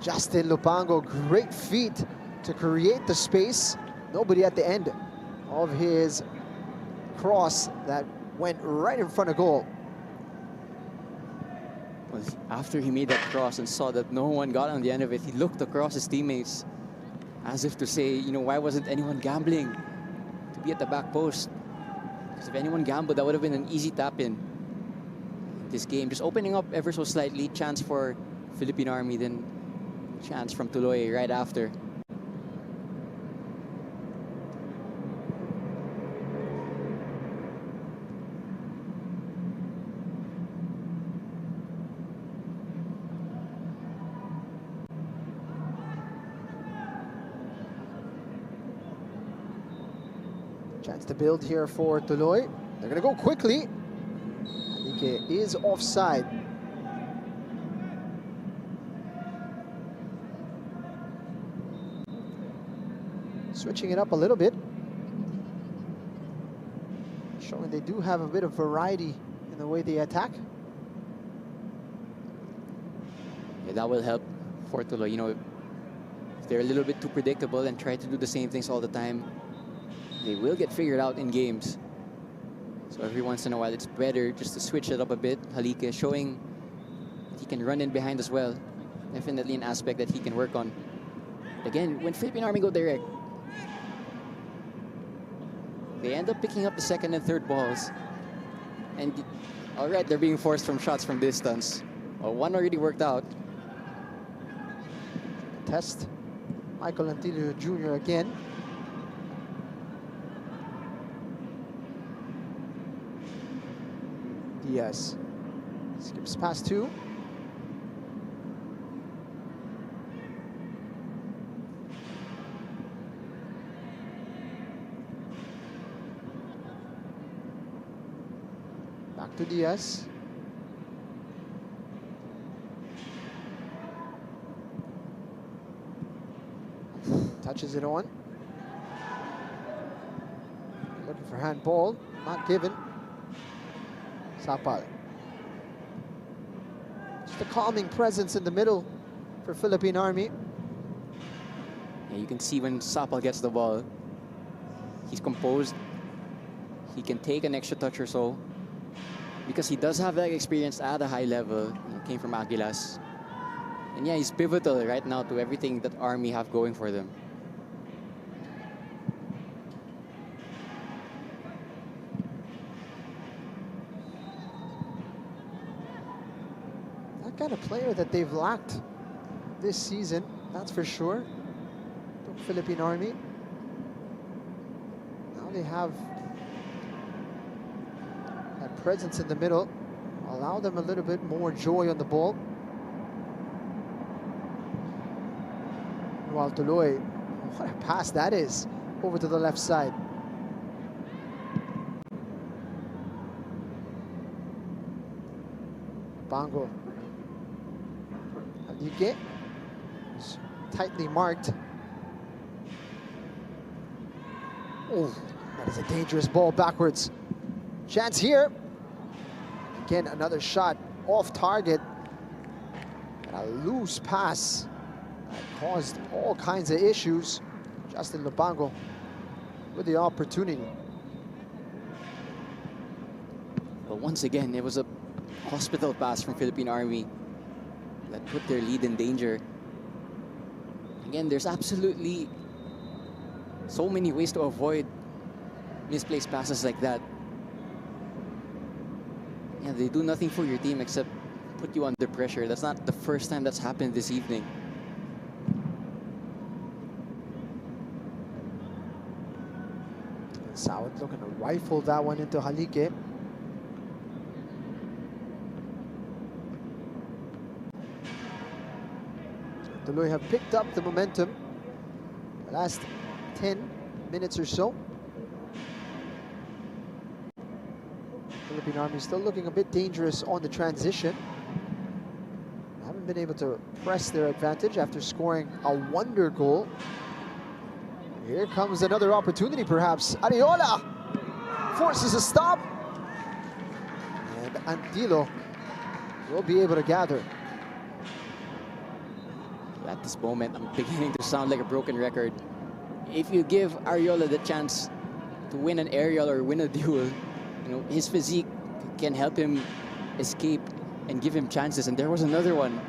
Justin Lupango, great feat to create the space. Nobody at the end of his cross that went right in front of goal. Well, after he made that cross and saw that no one got on the end of it, he looked across his teammates as if to say, you know, why wasn't anyone gambling to be at the back post? Because if anyone gambled, that would have been an easy tap-in. This game just opening up ever so slightly, chance for Philippine Army, then chance from Tuloy right after. Chance to build here for Tuloy. They're gonna go quickly. Haleik is offside. Switching it up a little bit. Showing they do have a bit of variety in the way they attack. Yeah, that will help for Tuloy. You know, if they're a little bit too predictable and try to do the same things all the time, they will get figured out in games. So every once in a while, it's better just to switch it up a bit. Haleik is showing that he can run in behind as well. Definitely an aspect that he can work on. Again, when Philippine Army go direct, they end up picking up the second and third balls. And all right, they're being forced from shots from distance. Well, one already worked out. Test Michael Antilio Jr. again. Diaz Skips past 2. Back to Diaz. Touches it on. Looking for handball. Not given. Sapal. Just a calming presence in the middle for Philippine Army. Yeah, you can see when Sapal gets the ball, he's composed. He can take an extra touch or so because he does have that experience at a high level. He came from Aguilas. And yeah, he's pivotal right now to everything that Army have going for them. That kind of player that they've lacked this season, that's for sure. The Philippine Army. Now they have that presence in the middle. Allow them a little bit more joy on the ball. While Tuloy, what a pass that is, over to the left side. Bango. Haleik is tightly marked. Oh, that is a dangerous ball backwards. Chance here. Again, another shot off target. And a loose pass that caused all kinds of issues. Justin Lupango with the opportunity. But once again, it was a hospital pass from Philippine Army that put their lead in danger. Again, there's absolutely so many ways to avoid misplaced passes like that. Yeah, they do nothing for your team except put you under pressure. That's not the first time that's happened this evening. Sawat looking to rifle that one into Haleik. Tuloy have picked up the momentum the last 10 minutes or so. Philippine Army still looking a bit dangerous on the transition. Haven't been able to press their advantage after scoring a wonder goal. Here comes another opportunity, perhaps. Ariola forces a stop. And Antilo will be able to gather. At this moment, I'm beginning to sound like a broken record. If you give Ariola the chance to win an aerial or win a duel, you know, his physique can help him escape and give him chances. And there was another one.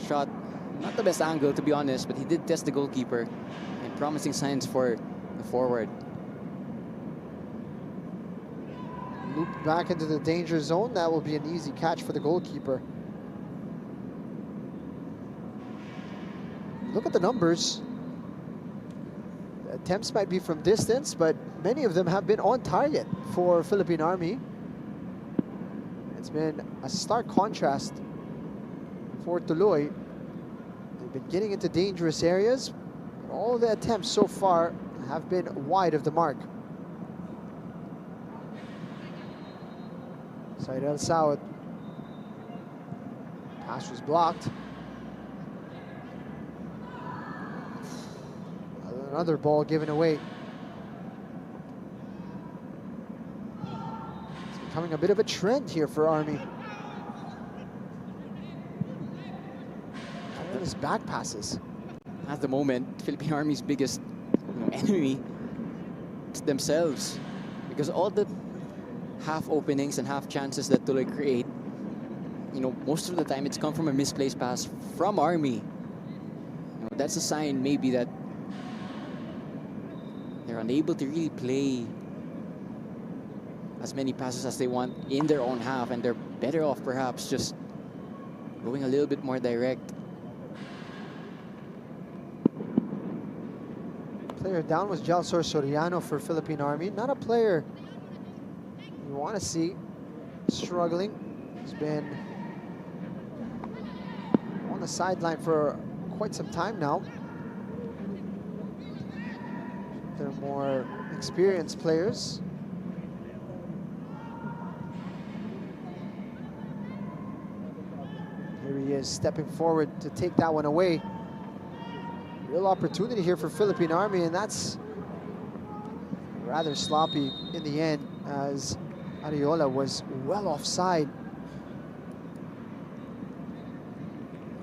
Shot, not the best angle, to be honest, but he did test the goalkeeper. And promising signs for the forward. Loop back into the danger zone. That will be an easy catch for the goalkeeper. Look at the numbers. The attempts might be from distance, but many of them have been on target for Philippine Army. It's been a stark contrast for Tuloy. They've been getting into dangerous areas. All the attempts so far have been wide of the mark. Saidel Sawat. Pass was blocked. Another ball given away. It's becoming a bit of a trend here for Army. All his back passes. At the moment, Philippine Army's biggest enemy is themselves. Because all the half openings and half chances that Tuloy create, you know, most of the time it's come from a misplaced pass from Army. You know, that's a sign maybe that they're unable to really play as many passes as they want in their own half, and they're better off perhaps just going a little bit more direct. Player down was Jalsor Soriano for Philippine Army. Not a player you want to see struggling He's been on the sideline for quite some time now. They're more experienced players. Here he is stepping forward to take that one away. Real opportunity here for Philippine Army, and that's rather sloppy in the end as Ariola was well offside.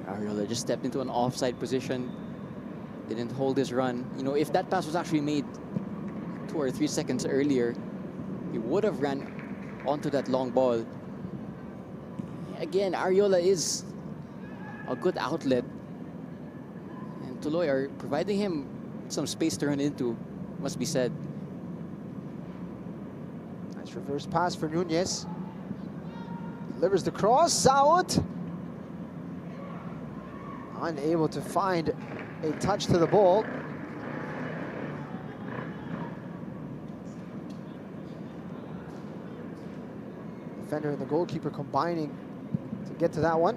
Ariola just stepped into an offside position, didn't hold his run. You know, if that pass was actually made 2 or 3 seconds earlier, he would have ran onto that long ball. Again, Ariola is a good outlet, and Tuloy are providing him some space to run into, must be said. Nice reverse pass for Nunez. Delivers the cross out. Unable to find a touch to the ball. Defender and the goalkeeper combining to get to that one.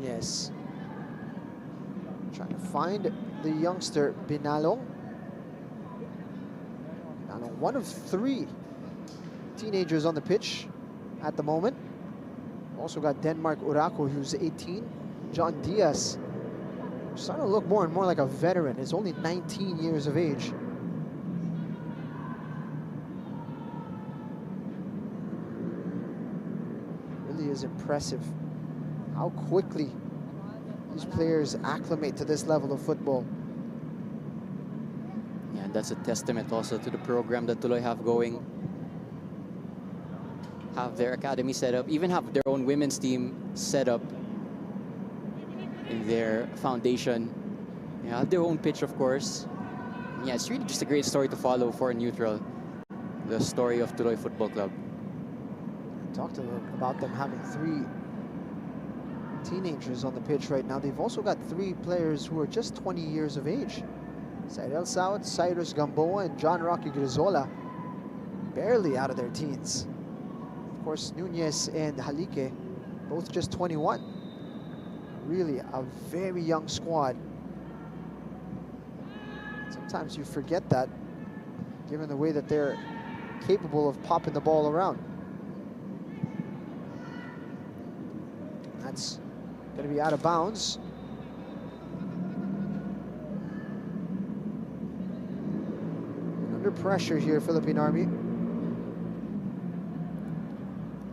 Nunez trying to find the youngster Binalong. Binalong, one of 3 teenagers on the pitch at the moment. Also got Denmark Urako, who's 18. John Diaz, starting to look more and more like a veteran. He's only 19 years of age. Really is impressive how quickly these players acclimate to this level of football. Yeah, and that's a testament also to the program that Tuloy have going. Have their academy set up, even have their own women's team set up in their foundation. Yeah, have their own pitch, of course. Yeah, it's really just a great story to follow for a neutral. The story of Tuloy Football Club. Talked about them having 3 teenagers on the pitch right now. They've also got 3 players who are just 20 years of age. Cyril Saud, Cyrus Gamboa, and John Rocky Grizola, barely out of their teens. Of course, Nunez and Haleik, both just 21. Really a very young squad. Sometimes you forget that, given the way that they're capable of popping the ball around. That's going to be out of bounds. Under pressure here, Philippine Army.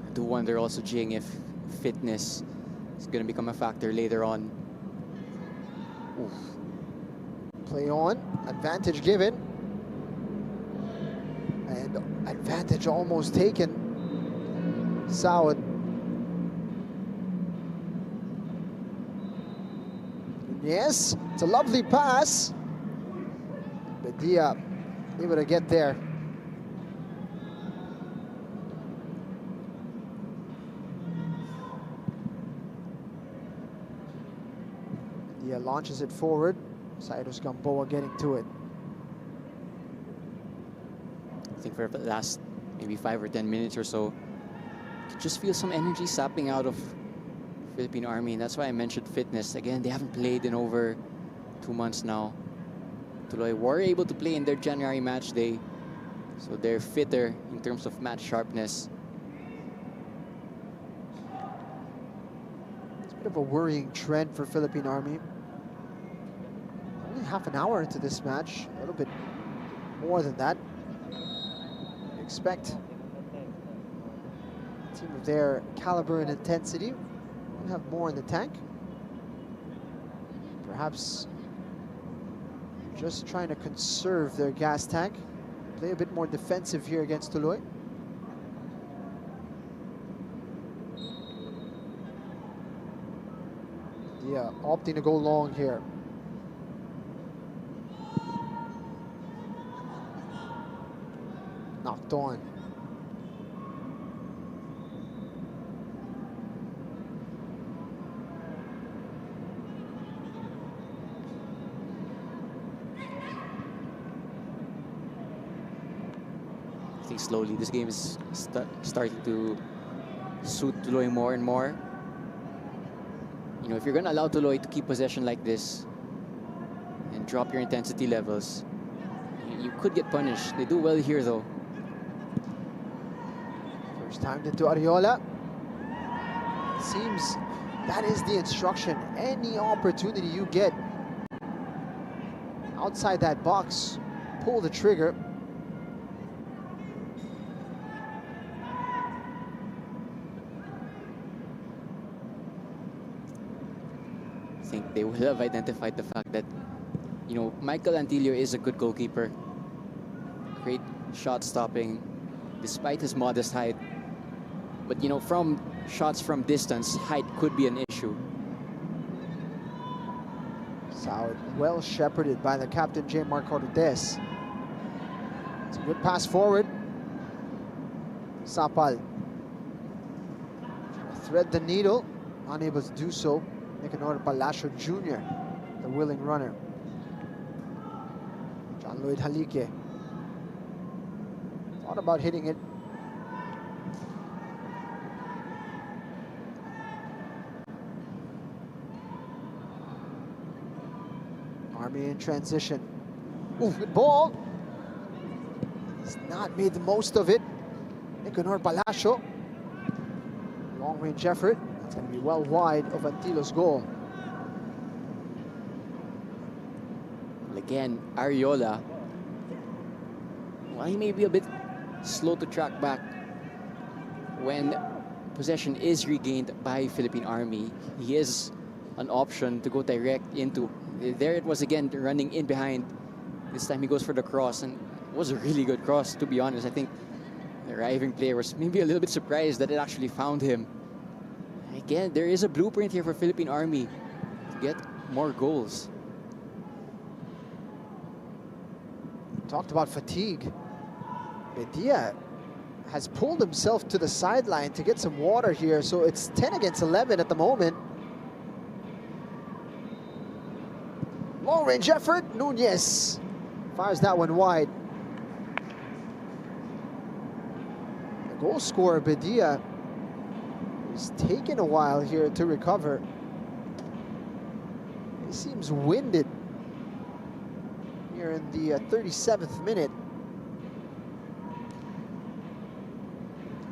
I do wonder also, Jing, if fitness is going to become a factor later on. Oof. Play on, advantage given. And advantage almost taken. Saud. Yes, it's a lovely pass. Badia able to get there. Badia launches it forward. Cyrus Gamboa getting to it. I think for the last maybe 5 or 10 minutes or so, you could just feel some energy sapping out of Philippine Army, and that's why I mentioned fitness. Again, they haven't played in over 2 months now. Tuloy were able to play in their January match day, so they're fitter in terms of match sharpness. It's a bit of a worrying trend for Philippine Army. Only half an hour into this match, a little bit more than that. You'd expect a team of their caliber and intensity would have more in the tank. Perhaps just trying to conserve their gas tank. Play a bit more defensive here against Tuloy. Yeah, opting to go long here. Knocked on. slowly. This game is starting to suit Tuloy more and more. You know, if you're going to allow Tuloy to keep possession like this and drop your intensity levels, you could get punished. They do well here, though. First time to Ariola. Seems that is the instruction. Any opportunity you get outside that box, pull the trigger. I think they will have identified the fact that, you know, Michael Antilio is a good goalkeeper. Great shot stopping despite his modest height. But, you know, from shots from distance, height could be an issue. So well shepherded by the captain, J. Mark Cortez. It's a good pass forward. Sapal. Trying to thread the needle. Unable to do so. Nicanor Palacio Jr., the willing runner. John Lloyd Haleik. Thought about hitting it. Army in transition. Ooh, good ball. He's not made the most of it. Nicanor Palacio. Long range effort. It's going to be well wide of Antilo's goal. Again, Ariola, while he may be a bit slow to track back, when possession is regained by Philippine Army, he is an option to go direct into. There it was again, running in behind. This time he goes for the cross, and it was a really good cross, to be honest. I think the arriving player was maybe a little bit surprised that it actually found him. Again, there is a blueprint here for Philippine Army to get more goals. Talked about fatigue. Bedia has pulled himself to the sideline to get some water here, so it's 10 against 11 at the moment. Long range effort, Nunez fires that one wide. The goal scorer, Bedia, is taking a while here to recover. He seems winded here in the 37th minute.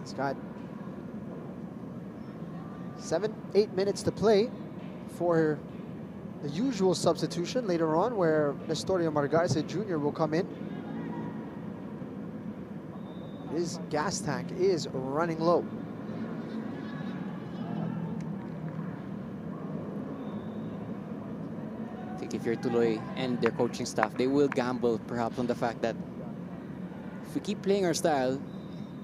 He's got 7-8 minutes to play for the usual substitution later on, where Nestorio Margarza Jr. will come in. His gas tank is running low. I think if you're Tuloy and their coaching staff, they will gamble perhaps on the fact that if we keep playing our style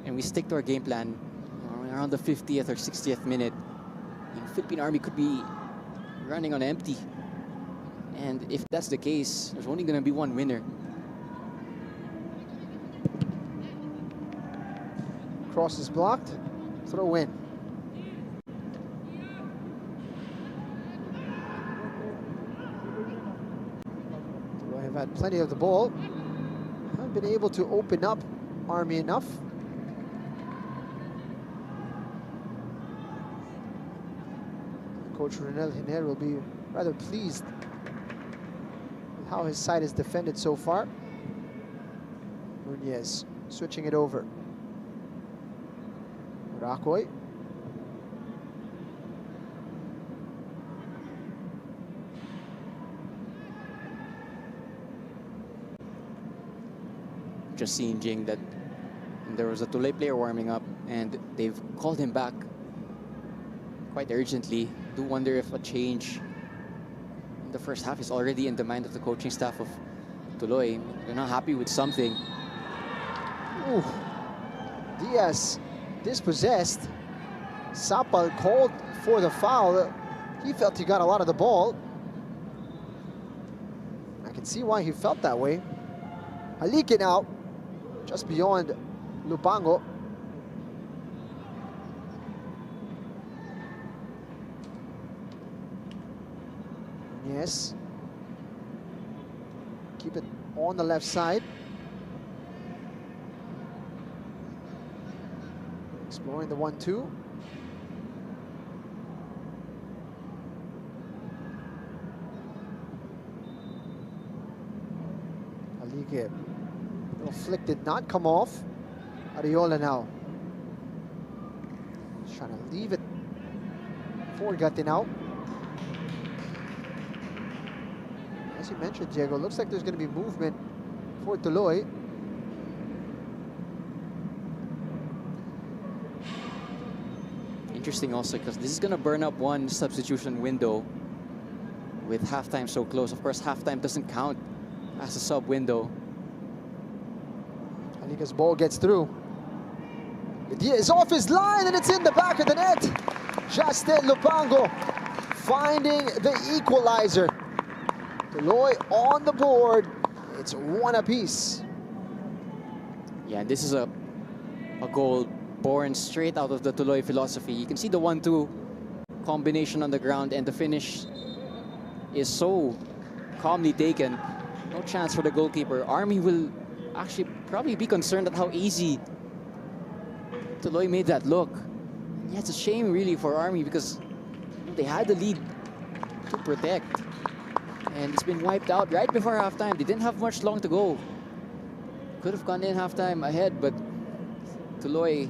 and we stick to our game plan around the 50th or 60th minute, the Philippine Army could be running on empty. And if that's the case, there's only going to be one winner. Cross is blocked. Throw in. Tuloy have had plenty of the ball. Haven't been able to open up Army enough. Coach Ronel Hiner will be rather pleased with how his side is defended so far. Nunez switching it over. Rakoy. Just seeing Jing that there was a Tuloy player warming up and they've called him back quite urgently. Do wonder if a change in the first half is already in the mind of the coaching staff of Tuloy. They're not happy with something. Ooh. Diaz dispossessed. Sapal called for the foul. He felt he got a lot of the ball. I can see why he felt that way. Haleik now, just beyond Lupango. Yes. Keep it on the left side. Exploring the 1-2. Haleik. Little flick did not come off. Ariola now. He's trying to leave it for Gattinao. As you mentioned, Diego, looks like there's going to be movement for Tuloy. Interesting also because this is going to burn up one substitution window with halftime so close. Of course, halftime doesn't count as a sub window. Haleik's ball gets through. Medina is off his line and it's in the back of the net. Justin Lupango finding the equalizer. Tuloy on the board. It's 1 apiece. Yeah, and this is a goal born straight out of the Tuloy philosophy. You can see the 1-2 combination on the ground, and the finish is so calmly taken. No chance for the goalkeeper. Army will actually probably be concerned at how easy Tuloy made that look. Yeah, it's a shame really for Army because they had the lead to protect. And it's been wiped out right before halftime. They didn't have much long to go. Could have gone in halftime ahead, but Tuloy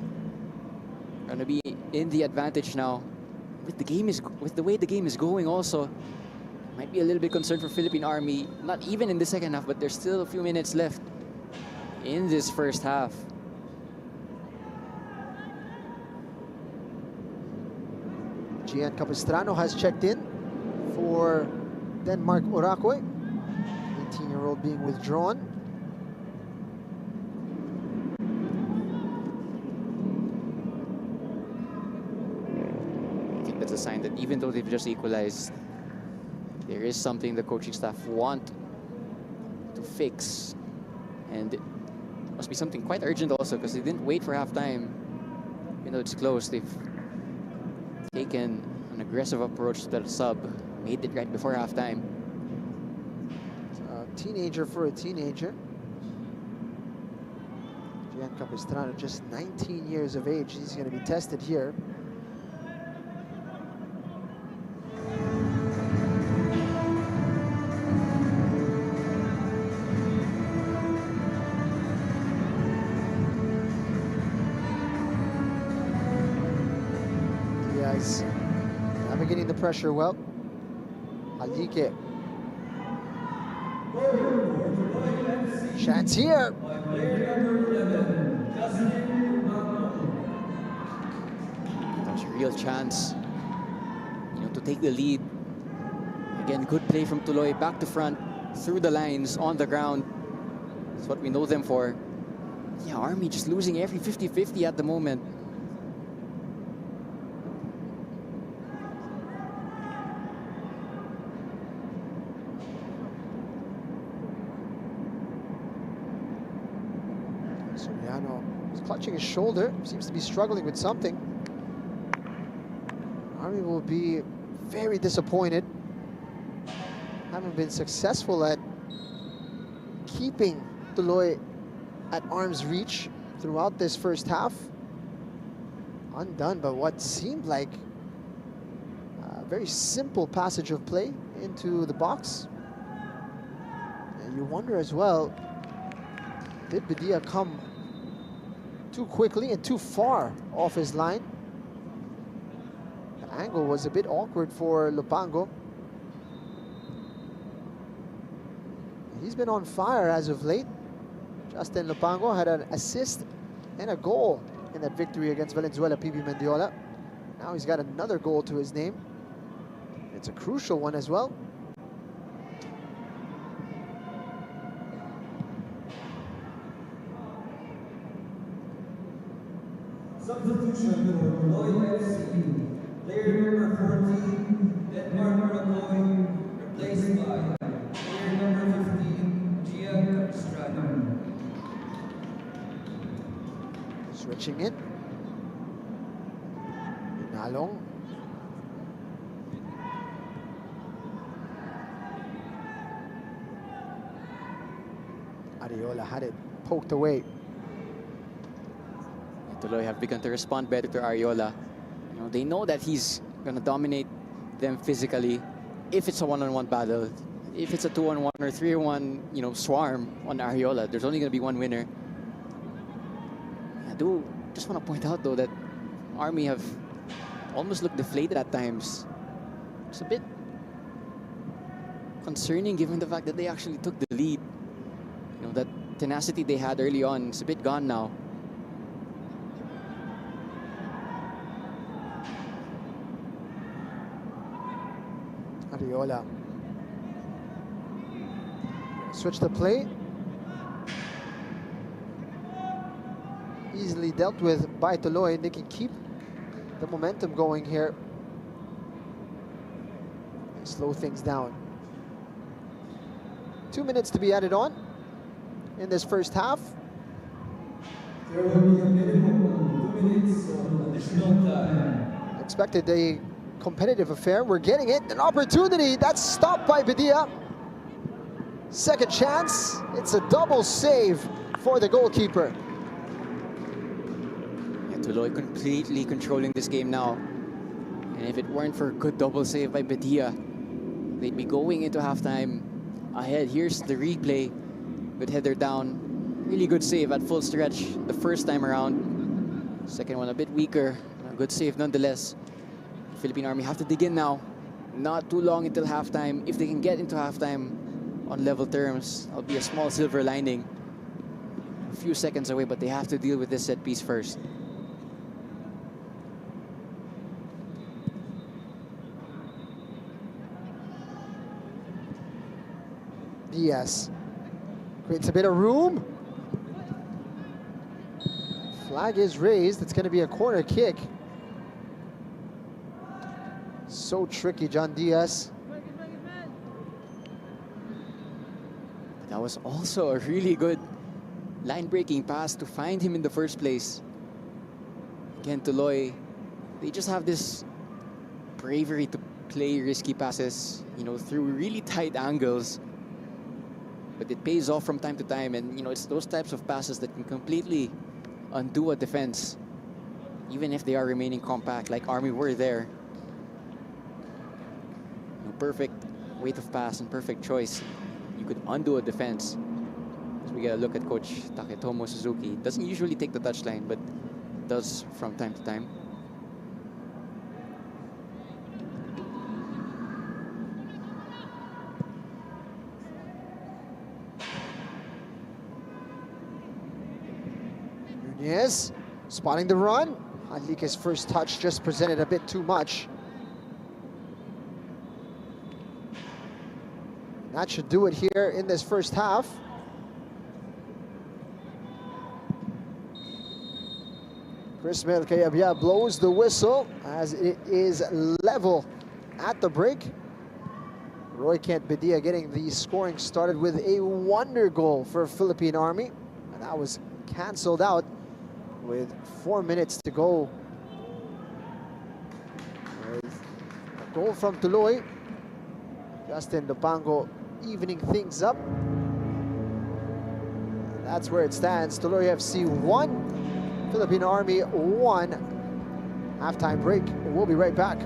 going to be in the advantage now. With the way the game is going also, might be a little bit concerned for Philippine Army. Not even in the second half, but there's still a few minutes left in this first half. Gian Capistrano has checked in for Denmark Orakoy. 18-year-old being withdrawn. I think that's a sign that even though they've just equalized, there is something the coaching staff want to fix. And it must be something quite urgent also because they didn't wait for halftime. Even though it's close, they've taken an aggressive approach to the sub. Made it right before halftime. A teenager for a teenager. Gian Capistrano, just 19 years of age. He's going to be tested here. Diaz navigating the pressure well. Haleik. Chance here. That's a real chance, to take the lead. Again, good play from Tuloy, back to front, through the lines, on the ground. That's what we know them for. Yeah, Army just losing every 50-50 at the moment. Soriano is clutching his shoulder, seems to be struggling with something. Army will be very disappointed. Haven't been successful at keeping Tuloy at arm's reach throughout this first half. Undone by what seemed like a very simple passage of play into the box. And you wonder as well, did Badia come too quickly and too far off his line? The angle was a bit awkward for Lupango. He's been on fire as of late. Justin Lupango had an assist and a goal in that victory against Valenzuela PB Mendiola. Now he's got another goal to his name. It's a crucial one as well. Substitution for Tuloy FC. Player number 14, Denmark Orakoy, replaced by player number 15, Gian Capistrano. Switching in. Nalong. Ariola had it poked away. Tuloy have begun to respond better to Ariola. You know, they know that he's gonna dominate them physically if it's a one-on-one battle. If it's a 2-on-1 or 3-on-1, you know, swarm on Ariola, there's only gonna be one winner. I do just want to point out though that Army have almost looked deflated at times. It's a bit concerning given the fact that they actually took the lead. You know, that tenacity they had early on is a bit gone now. Ariola. Switch the play. Easily dealt with by Tuloy. They can keep the momentum going here. Slow things down. 2 minutes to be added on in this first half. There will be a minimum of 2 minutes of additional time. Expected a competitive affair. We're getting it. An opportunity. That's stopped by Bedia. Second chance. It's a double save for the goalkeeper. Yeah, Tuloy completely controlling this game now. And if it weren't for a good double save by Bedia, they'd be going into halftime ahead. Here's the replay. Good header down. Really good save at full stretch the first time around. Second one a bit weaker. A good save nonetheless. Philippine Army have to dig in now. Not too long until halftime. If they can get into halftime on level terms, that'll be a small silver lining. A few seconds away, but they have to deal with this set piece first. Diaz creates a bit of room. Flag is raised. It's going to be a corner kick. So tricky, John Diaz. That was also a really good line-breaking pass to find him in the first place. Again, Tuloy, they just have this bravery to play risky passes, you know, through really tight angles. But it pays off from time to time, and you know, it's those types of passes that can completely undo a defense, even if they are remaining compact, like Army were there. You know, perfect weight of pass and perfect choice. You could undo a defense. As we get a look at Coach Taketomo Suzuki. Doesn't usually take the touchline, but does from time to time. Yes, spotting the run. Haleik's first touch just presented a bit too much. That should do it here in this first half. Chris Melcayabia blows the whistle as it is level at the break. Roy Kent Bedia getting the scoring started with a wonder goal for Philippine Army. And that was canceled out with 4 minutes to go. With a goal from Tuloy. Justin Lopango evening things up. That's where it stands. Tuloy FC 1, Philippine Army 1. Halftime break. We'll be right back.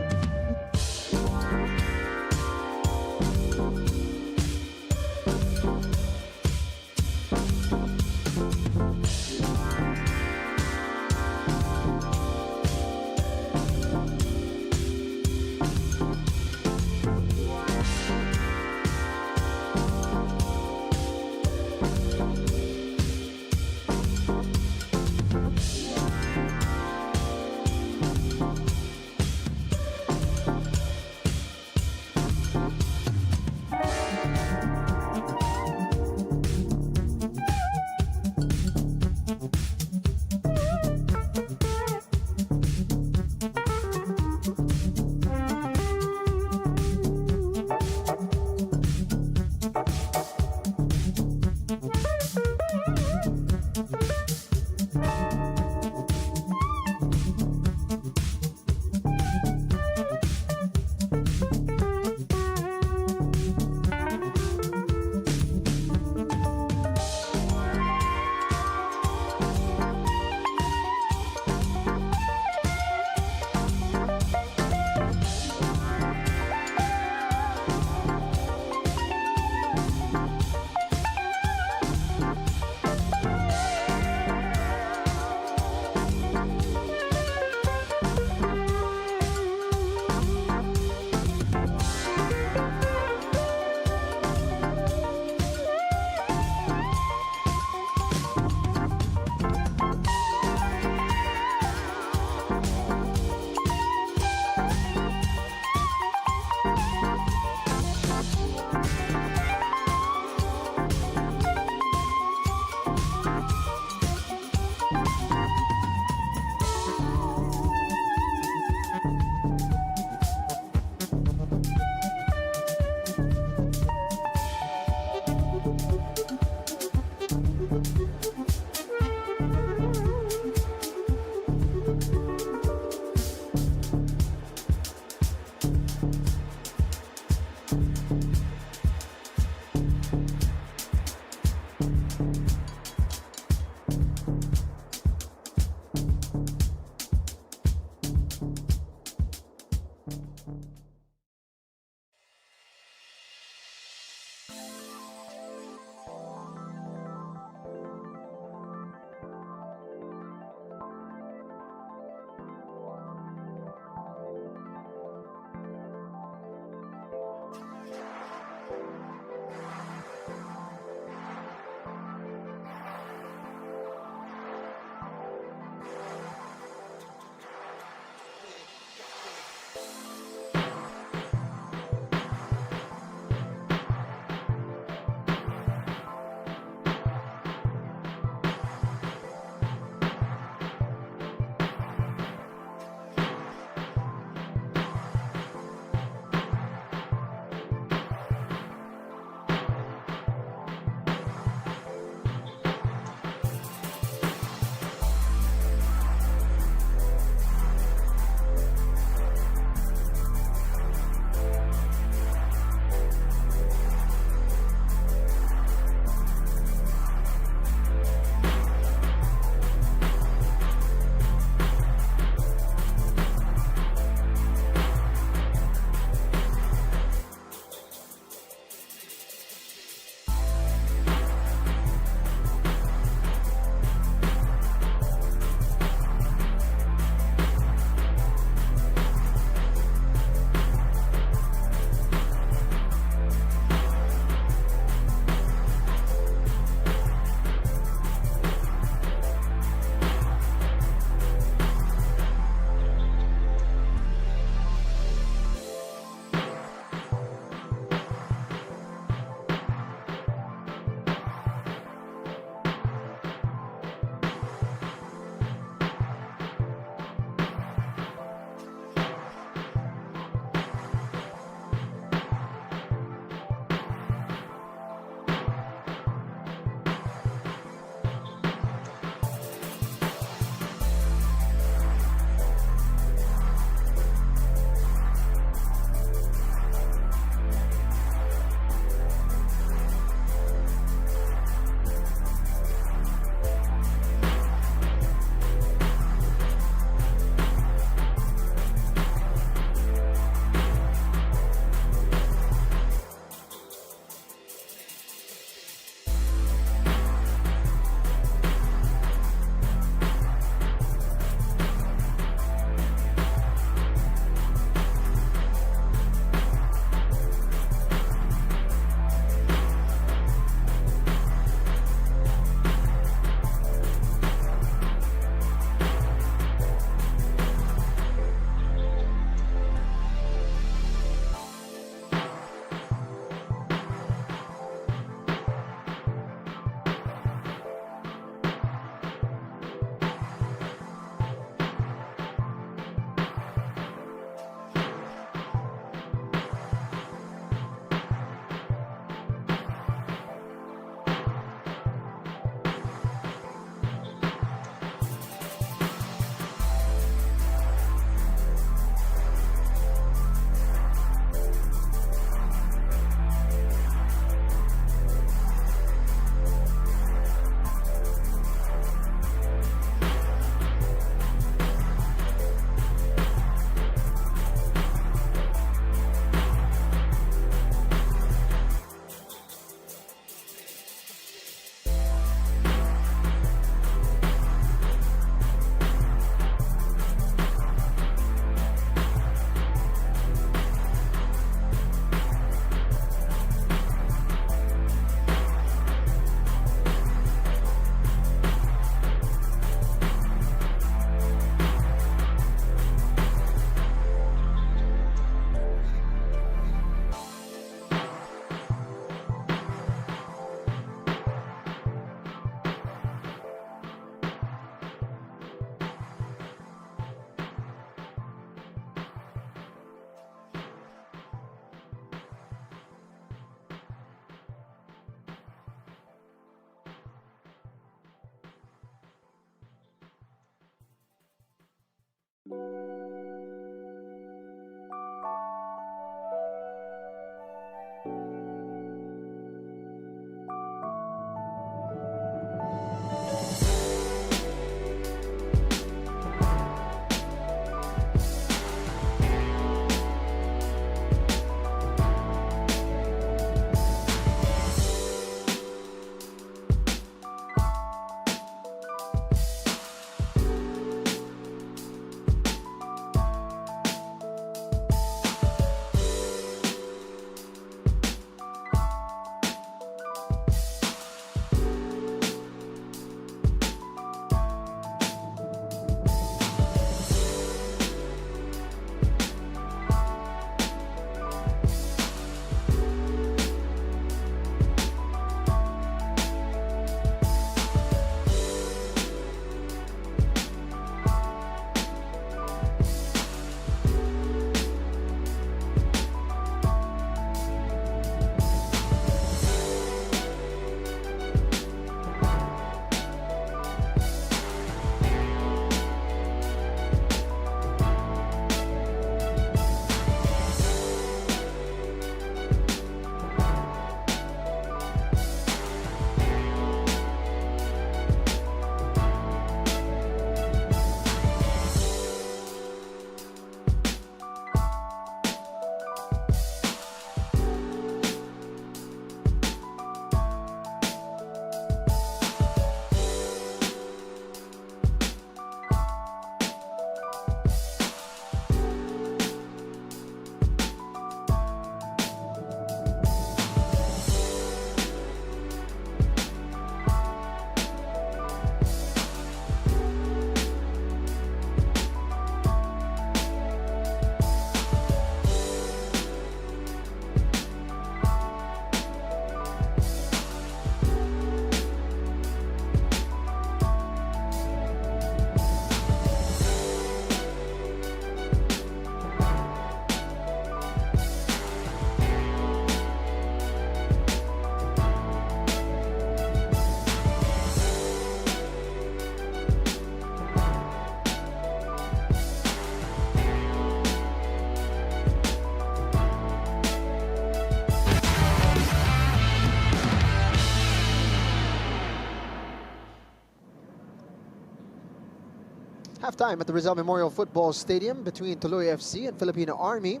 Halftime at the Rizal Memorial Football Stadium between Tuloy FC and Filipino Army.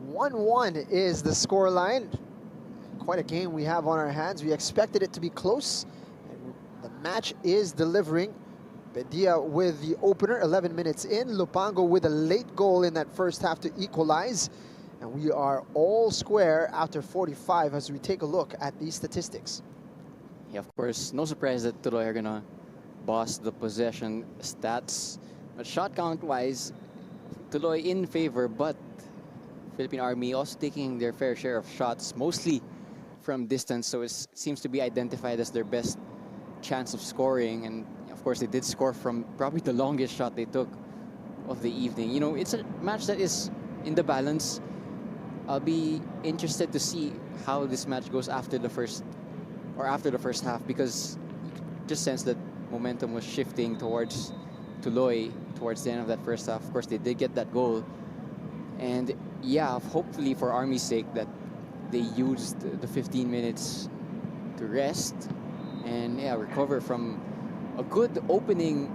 1-1 is the scoreline. Quite a game we have on our hands. We expected it to be close. And the match is delivering. Bedia with the opener 11 minutes in. Lupango with a late goal in that first half to equalize. And we are all square after 45 as we take a look at these statistics. Yeah, of course, no surprise that Tuloy are gonna boss the possession stats. But shot count-wise, Tuloy in favor, but Philippine Army also taking their fair share of shots, mostly from distance, so it seems to be identified as their best chance of scoring. And of course, they did score from probably the longest shot they took of the evening. You know, it's a match that is in the balance. I'll be interested to see how this match goes after the first half, because you could just sense that momentum was shifting towards Tuloy towards the end of that first half. Of course, they did get that goal. And yeah, hopefully for Army's sake that they used the 15 minutes to rest and yeah, recover from a good opening,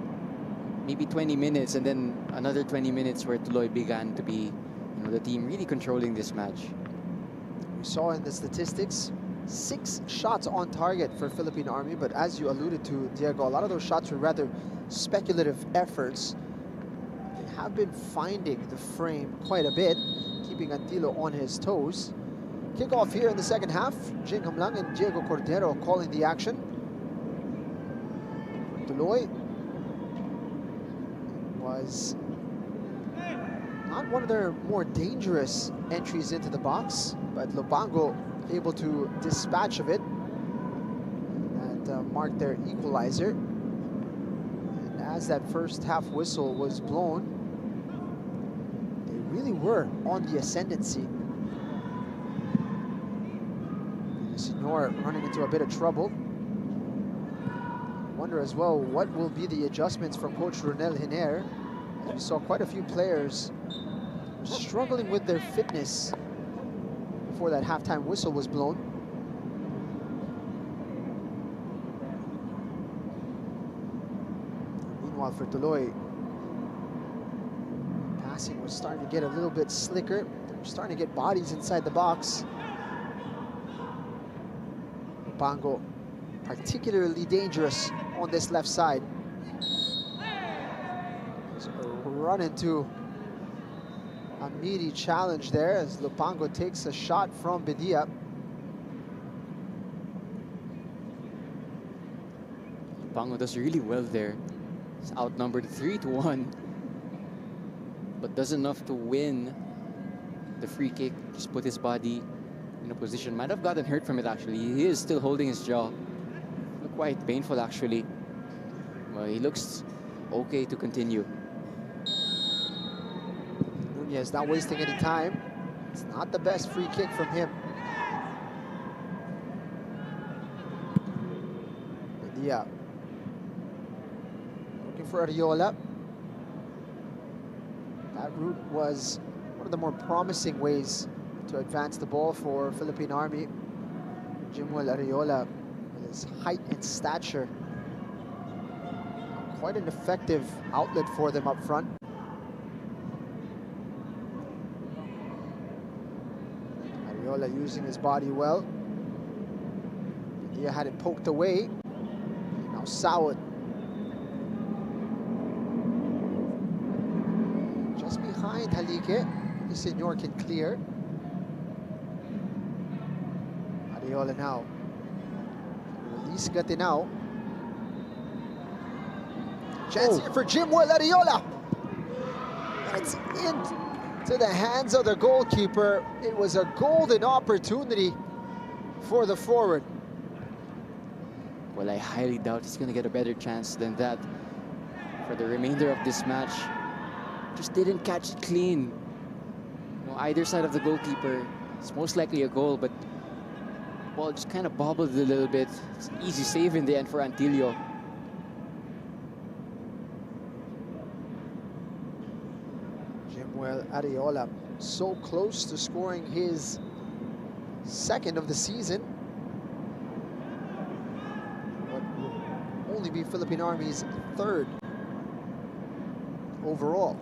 maybe 20 minutes, and then another 20 minutes where Tuloy began to be, you know, the team really controlling this match. We saw in the statistics 6 shots on target for Philippine Army, but as you alluded to, Diego, a lot of those shots were rather speculative efforts. They have been finding the frame quite a bit, keeping Antilo on his toes. Kickoff here in the second half. Jing Hamlang and Diego Cordero calling the action. Tuloy was not one of their more dangerous entries into the box, but Lupango able to dispatch of it and mark their equalizer. And as that first half whistle was blown, they really were on the ascendancy. Senor running into a bit of trouble. Wonder as well what will be the adjustments from Coach Ronel Hiner, as we saw quite a few players struggling with their fitness before that halftime whistle was blown. Meanwhile for Tuloy, passing was starting to get a little bit slicker. They're starting to get bodies inside the box. Lupango particularly dangerous on this left side. Just run into a meaty challenge there as Lupango takes a shot from Bedia. Lupango does really well there. It's outnumbered 3-1, but does enough to win the free kick. Just put his body in a position. Might have gotten hurt from it actually. He is still holding his jaw. Look quite painful actually. Well, he looks okay to continue. Nunez not wasting any time. It's not the best free kick from him. Bedia looking for Ariola. That route was one of the more promising ways to advance the ball for Philippine Army. Jimuel Ariola, with his height and stature, quite an effective outlet for them up front. Ariola using his body well. Bedia had it poked away. Now Sawat just behind Haleik. The Senor can clear. Ariola now. Release Gatinao. Chance here for Jimuel Ariola. And it's into the hands of the goalkeeper. It was a golden opportunity for the forward. Well, I highly doubt he's going to get a better chance than that for the remainder of this match. Just didn't catch it clean. You know, either side of the goalkeeper, it's most likely a goal, but the ball just kind of bobbled a little bit. It's an easy save in the end for Antilio. Jimuel Ariola so close to scoring his second of the season. What will only be Philippine Army's third. overall.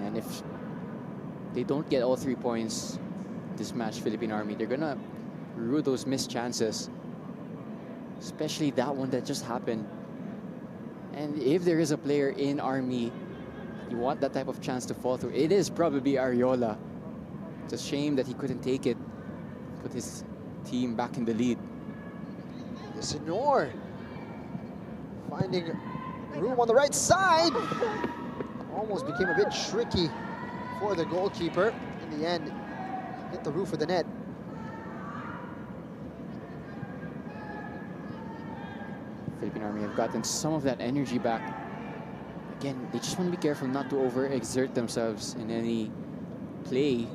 And if they don't get all 3 points this match, Philippine Army, they're gonna rue those missed chances, especially that one that just happened. And if there is a player in Army you want that type of chance to fall through, it is probably Ariola. It's a shame that he couldn't take it, put his team back in the lead. The Senor finding room on the right side. Almost became a bit tricky for the goalkeeper. In the end, hit the roof of the net. Philippine Army have gotten some of that energy back. Again, they just want to be careful not to overexert themselves in any play.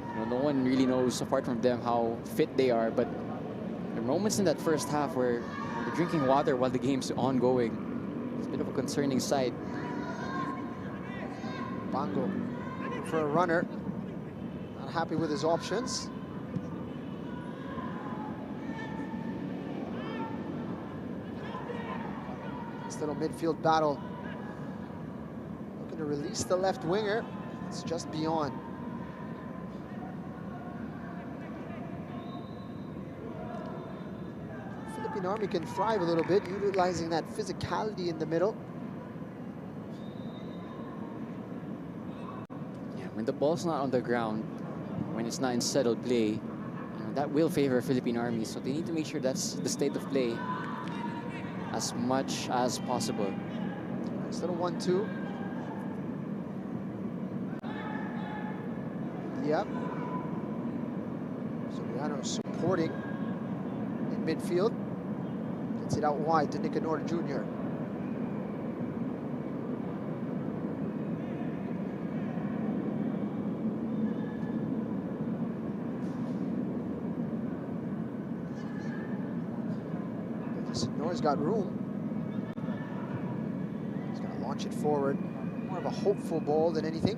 You know, no one really knows, apart from them, how fit they are, but there are moments in that first half where they're drinking water while the game's ongoing. It's a bit of a concerning sight. Bango looking for a runner. Not happy with his options. This little midfield battle. Looking to release the left winger. It's just beyond. Philippine Army can thrive a little bit, utilizing that physicality in the middle. Yeah, when the ball's not on the ground, when it's not in settled play, you know, that will favor Philippine Army. So they need to make sure that's the state of play as much as possible. Nice little 1-2. Yep. Soriano supporting in midfield. Gets it out wide to Nicanor Jr. Senor's got room. He's going to launch it forward. More of a hopeful ball than anything.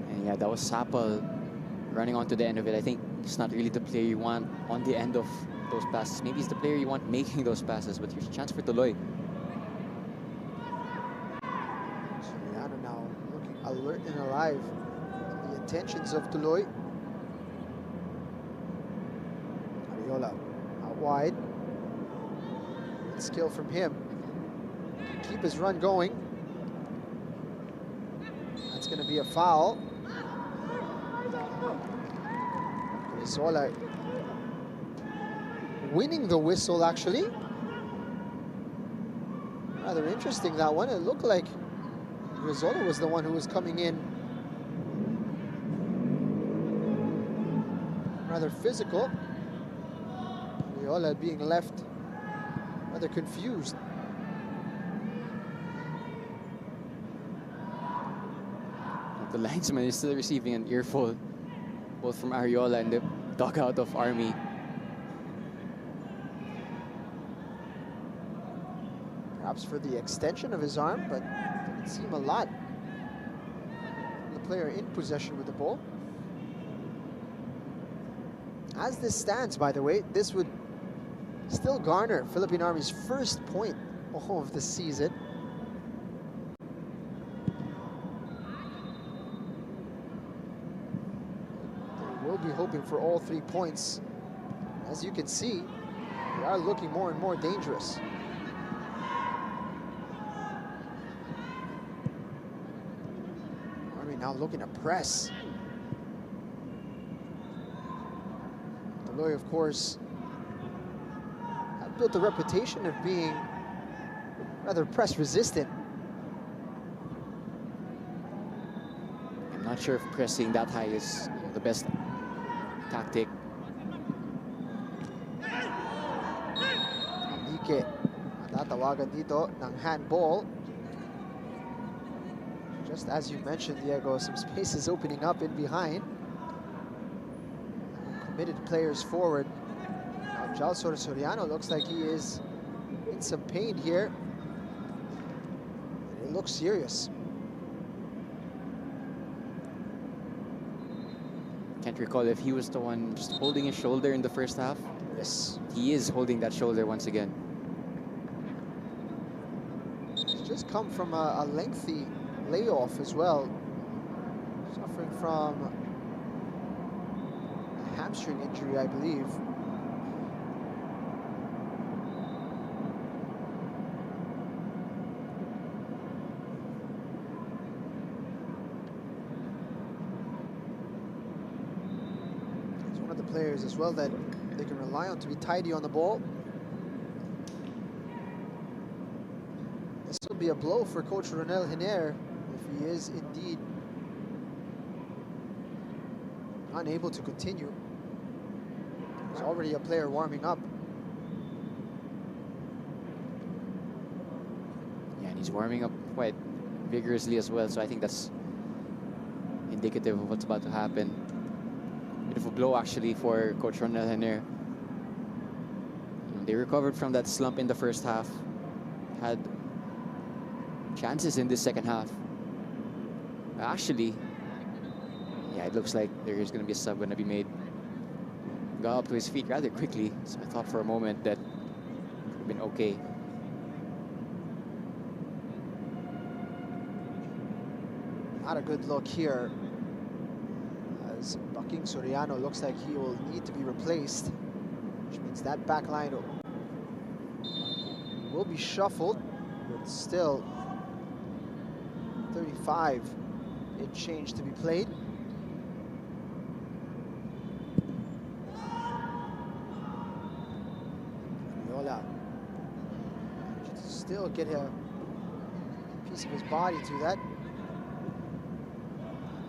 And yeah, that was Sapal running onto the end of it. I think it's not really the player you want on the end of those passes. Maybe it's the player you want making those passes, but here's a chance for Tuloy. Soriano now looking alert and alive to the intentions of Tuloy. Ariola out wide. Good skill from him. Keep his run going. That's going to be a foul. Zola winning the whistle, actually. Rather interesting, that one. It looked like Grizola was the one who was coming in rather physical. Viola being left rather confused. The linesman is still receiving an earful, both from Ariola and the dugout of Army. Perhaps for the extension of his arm, but it didn't seem a lot. The player in possession with the ball. As this stands, by the way, this would still garner Philippine Army's first point of the season. They will be hoping for all 3 points. As you can see, they are looking more and more dangerous. Army now looking to press. Tuloy, of course, have built a reputation of being rather press resistant. I'm not sure if pressing that high is the best tactic. Haleik, natatawagan dito ng handball. Just as you mentioned, Diego, some spaces opening up in behind. Committed players forward. Now Jalsor Soriano looks like he is in some pain here. It looks serious. Can't can't recall if he was the one just holding his shoulder in the first half. Yes. He is holding that shoulder once again. He's just come from a lengthy layoff as well. Suffering from a hamstring injury, I believe. He's one of the players as well that they can rely on to be tidy on the ball. This will be a blow for Coach Ronel Hiner if he is indeed unable to continue. There's already a player warming up. Yeah, and he's warming up quite vigorously as well, so I think that's indicative of what's about to happen. Bit of a blow actually for Coach Ronel Hiner. They recovered from that slump in the first half, had chances in this second half. Actually, yeah, it looks like there is going to be a sub going to be made. Got up to his feet rather quickly, so I thought for a moment that it would have been okay. Not a good look here, as Bucking Soriano looks like he will need to be replaced, which means that back line will be shuffled, but still 35 it changed to be played. Viola still get a piece of his body to that.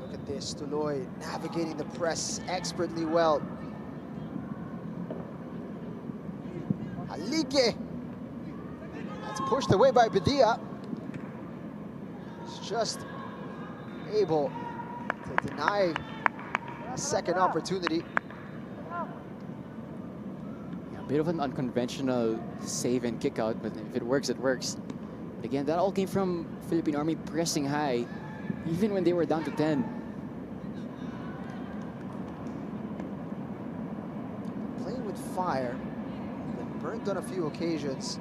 Look at this, Tuloy navigating the press expertly well. Haleik, that's pushed away by Badia. He's just able to deny a second opportunity. Yeah, a bit of an unconventional save and kick out, but if it works, it works. But again, that all came from Philippine Army pressing high, even when they were down to 10. Playing with fire, been burnt on a few occasions.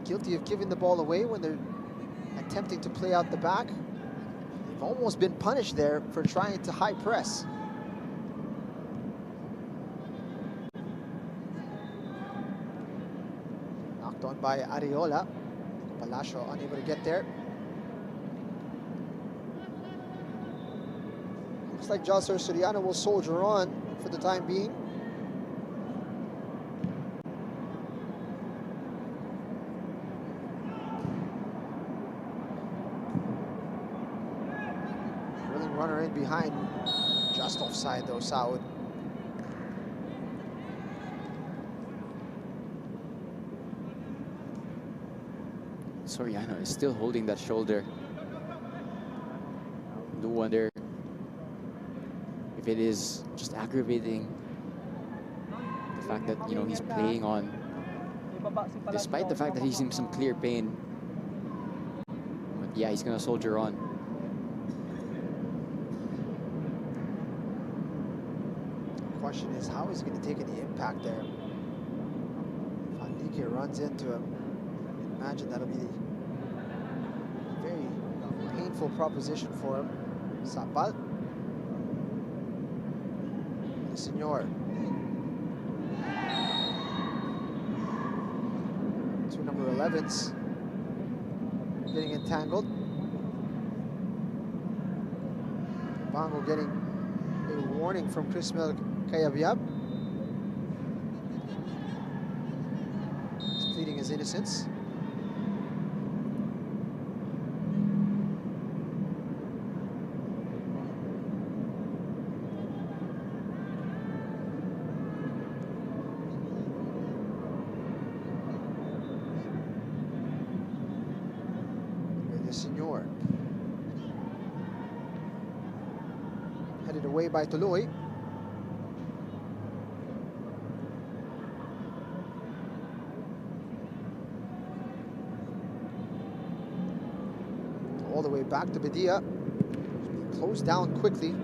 Guilty of giving the ball away when they're attempting to play out the back. They've almost been punished there for trying to high press. Knocked on by Ariola. Palacio unable to get there. Looks like Jocelyn Soriano will soldier on for the time being. Runner in behind, just offside though, Saud. Soriano is still holding that shoulder. No wonder if it is just aggravating the fact that, you know, he's playing on, despite the fact that he's in some clear pain. But yeah, he's gonna soldier on. Question is, how is he going to take any impact there? If Haleik runs into him, imagine that'll be a very painful proposition for him. Sapal. The Senor. Two number 11s getting entangled. Bongo getting a warning from Chris Mel Kayabyab. He's pleading his innocence. The Senor. Headed away by Tuloy. All the way back to Badia. Closed down quickly.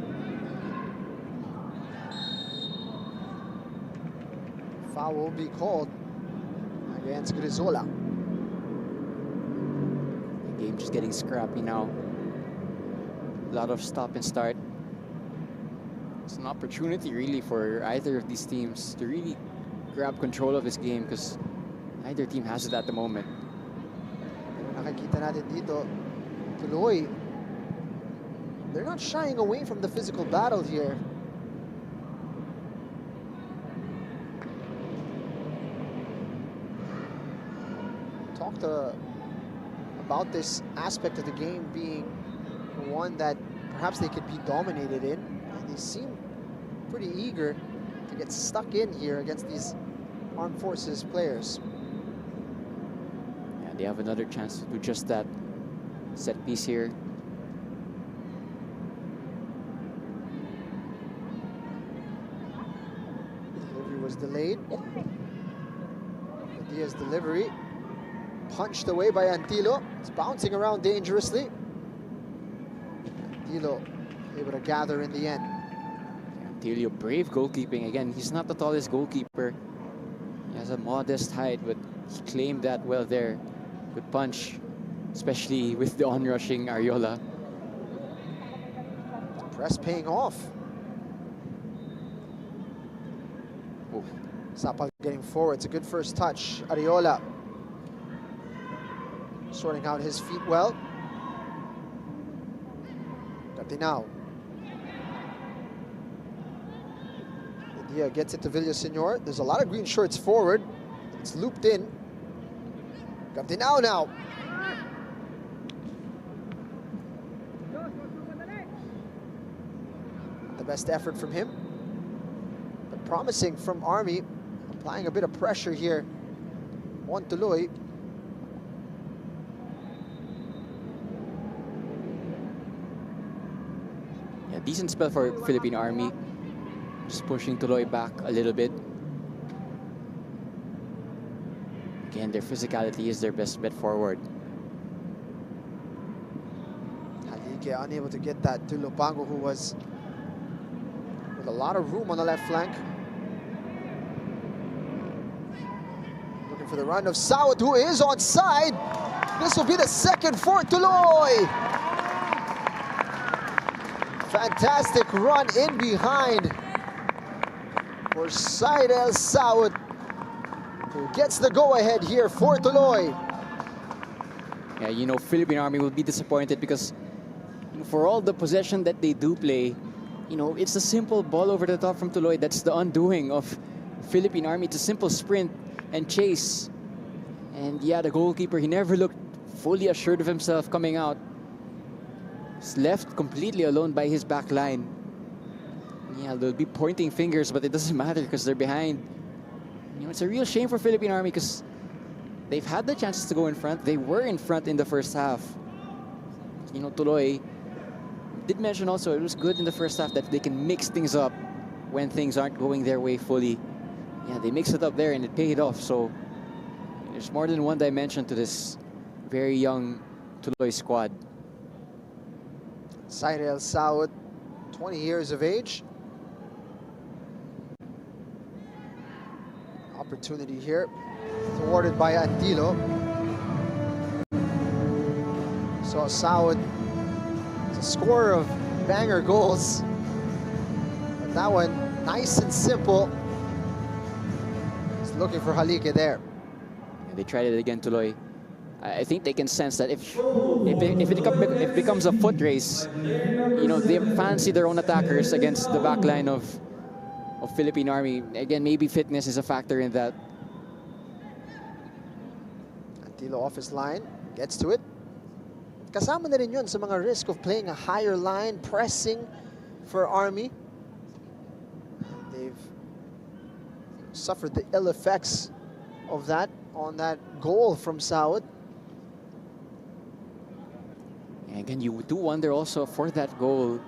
foul will be called against Grizola. The game just getting scrappy now. A lot of stop and start. It's an opportunity really for either of these teams to really grab control of this game because neither team has it at the moment. Nakikita natin dito, Tuloy, they're not shying away from the physical battle here. Talked about this aspect of the game being one that perhaps they could be dominated in. They seem pretty eager to get stuck in here against these armed forces players. Yeah, they have another chance to do just that. Set piece here. Delivery was delayed. Diaz delivery punched away by Antilo. It's bouncing around dangerously. Antilo able to gather in the end. Antilio, brave goalkeeping. Again, he's not the tallest goalkeeper. He has a modest height, but he claimed that well there. Good punch, especially with the onrushing Ariola. Press paying off. Oof. Sapal getting forward. It's a good first touch. Ariola sorting out his feet well. Gatinao. Dia gets it to Villaseñor. There's a lot of green shirts forward. It's looped in. Gatinao now. The best effort from him, but promising from Army, applying a bit of pressure here on Tuloy. Yeah, decent spell for Philippine Army. Just pushing Tuloy back a little bit. Again, their physicality is their best bet forward. Haleik unable to get that to Lupango, who was with a lot of room on the left flank. Looking for the run of Sawat, who is onside. This will be the second for Tuloy. Fantastic run in behind for Saidel Sawat, who gets the go-ahead here for Tuloy. Yeah, you know, Philippine Army will be disappointed because for all the possession that they do play, you know, it's a simple ball over the top from Tuloy. That's the undoing of Philippine Army. It's a simple sprint and chase. And yeah, the goalkeeper, he never looked fully assured of himself coming out. He's left completely alone by his back line. Yeah, they'll be pointing fingers, but it doesn't matter because they're behind. You know, it's a real shame for Philippine Army because they've had the chances to go in front. They were in front in the first half. You know, Tuloy did mention also it was good in the first half that they can mix things up when things aren't going their way fully. Yeah, they mixed it up there and it paid off. So there's more than one dimension to this very young Tuloy squad. Saidel Sawat, 20 years of age. Opportunity here, thwarted by Antilo. So Sawat is a scorer of banger goals. But that one, nice and simple. He's looking for Haleik there. Yeah, they tried it again, Tuloy. I think they can sense that if it becomes a foot race, you know, they fancy their own attackers against the back line of Philippine Army. Again, maybe fitness is a factor in that. Antilo off his line, gets to it. Kasama na rin yun sa mga risk of playing a higher line, pressing for Army. They've suffered the ill effects of that on that goal from Sawat. And again, you do wonder also for that goal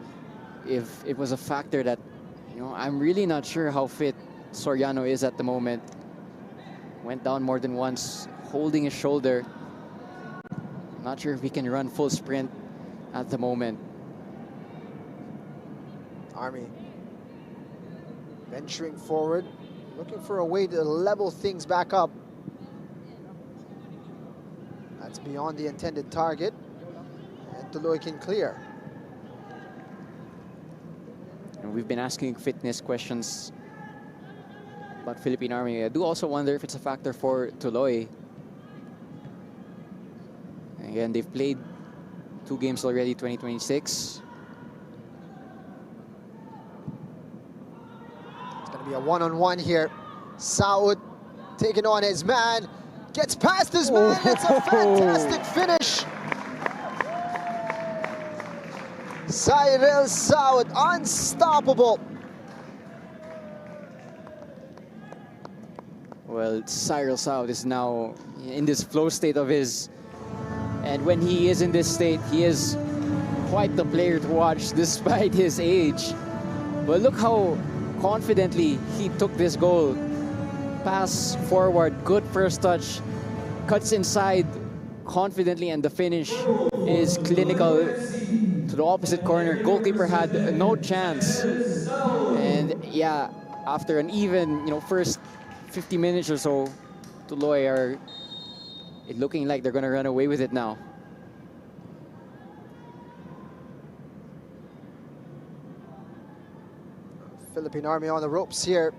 if it was a factor that, you know, I'm really not sure how fit Soriano is at the moment. Went down more than once, holding his shoulder. Not sure if he can run full sprint at the moment. Army venturing forward, looking for a way to level things back up. That's beyond the intended target. And Tuloy can clear. And we've been asking fitness questions about Philippine Army. I do also wonder if it's a factor for Tuloy. Again, they've played 2 games already, 2026. It's going to be a one-on-one here. Saud taking on his man. Gets past his man. It's a fantastic finish. Cyril Saud, unstoppable. Well, Cyril Saud is now in this flow state of his. And when he is in this state, he is quite the player to watch despite his age. But look how confidently he took this goal. Pass forward, good first touch, cuts inside confidently, and the finish is clinical to the opposite corner. Goalkeeper had no chance. And yeah, after an even, first 50 minutes or so, Tuloy are looking like they're gonna run away with it now. Philippine Army on the ropes here.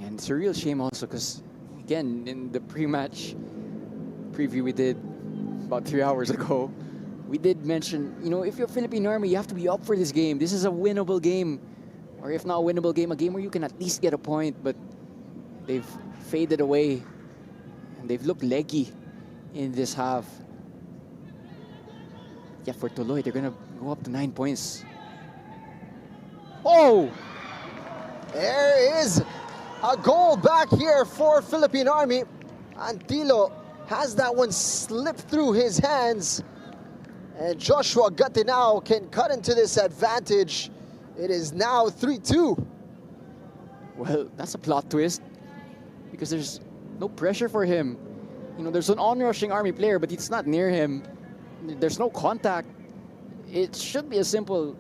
And it's a real shame also because, again, in the pre-match preview we did about 3 hours ago, we did mention, if you're Philippine Army, you have to be up for this game. This is a winnable game. Or if not a winnable game, a game where you can at least get a point. But they've faded away. And they've looked leggy in this half. Yeah, for Tuloy, they're going to go up to 9 points. Oh! There is a goal back here for Philippine Army. Antilo has that one slip through his hands. And Joshua Gatinao can cut into this advantage. It is now 3-2. Well, that's a plot twist because there's no pressure for him. There's an on-rushing Army player, but it's not near him. There's no contact. It should be a simple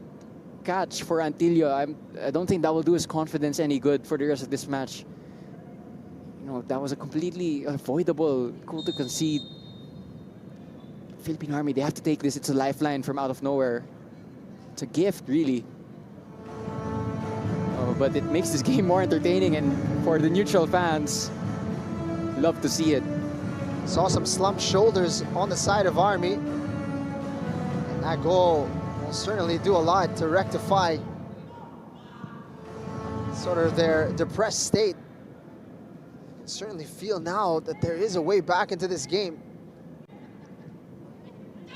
catch for Antillo. I don't think that will do his confidence any good for the rest of this match. That was a completely avoidable goal to concede. Philippine Army, they have to take this. It's a lifeline from out of nowhere. It's a gift, really. But it makes this game more entertaining, and for the neutral fans, love to see it. Saw some slumped shoulders on the side of Army. And that goal will certainly do a lot to rectify sort of their depressed state. You can certainly feel now that there is a way back into this game.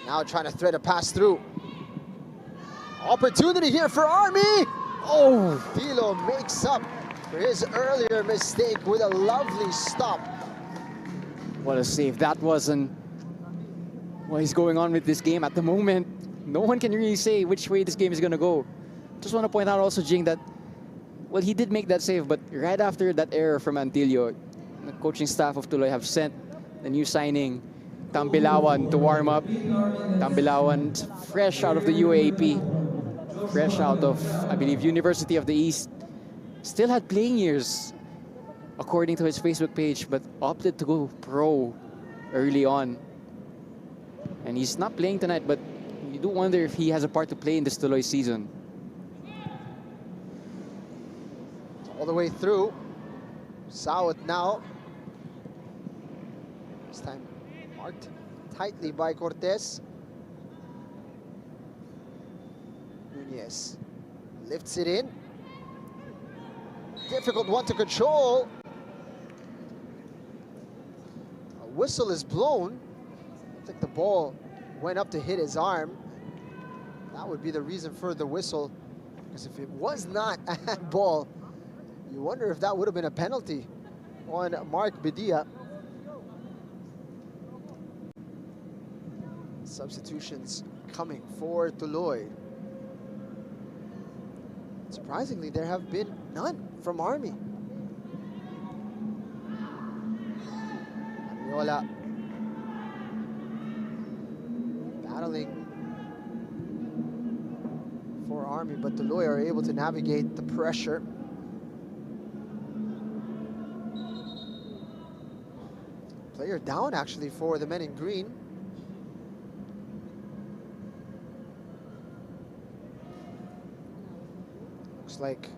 Now trying to thread a pass through. Opportunity here for Army. Oh, Tilo makes up for his earlier mistake with a lovely stop. What a save. That wasn't what is going on with this game at the moment. No one can really say which way this game is going to go. Just want to point out also, Jing, that, well, he did make that save, but right after that error from Antillo, the coaching staff of Tuloy have sent the new signing, Tambilawan, to warm up. Tambilawan, fresh out of the UAAP, fresh out of, I believe, University of the East. Still had playing years, according to his Facebook page, but opted to go pro early on. And he's not playing tonight, but you do wonder if he has a part to play in this Tuloy season. All the way through. Saud now. This time marked tightly by Cortez. Nunez lifts it in. Difficult one to control. A whistle is blown. I think the ball went up to hit his arm. That would be the reason for the whistle. Because if it was not a handball, you wonder if that would have been a penalty on Mark Bedia. Substitutions coming for Tuloy. Surprisingly, there have been none from Army. Ariola battling Army, but Tuloy are able to navigate the pressure. Player down actually for the men in green. Looks like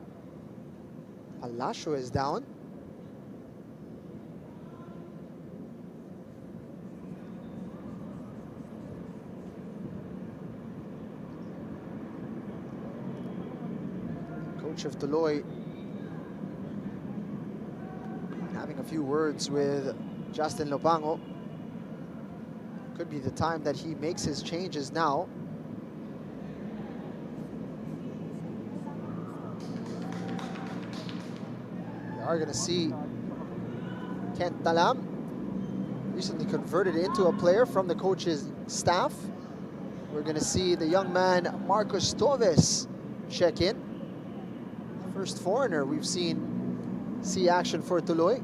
Alasho is down. Coach of Tuloy having a few words with Justin Lopango. Could be the time that he makes his changes now. We are going to see Kent Talam, recently converted into a player from the coach's staff. We're going to see the young man Marcos Toves check in. First foreigner we've seen see action for Tuloy.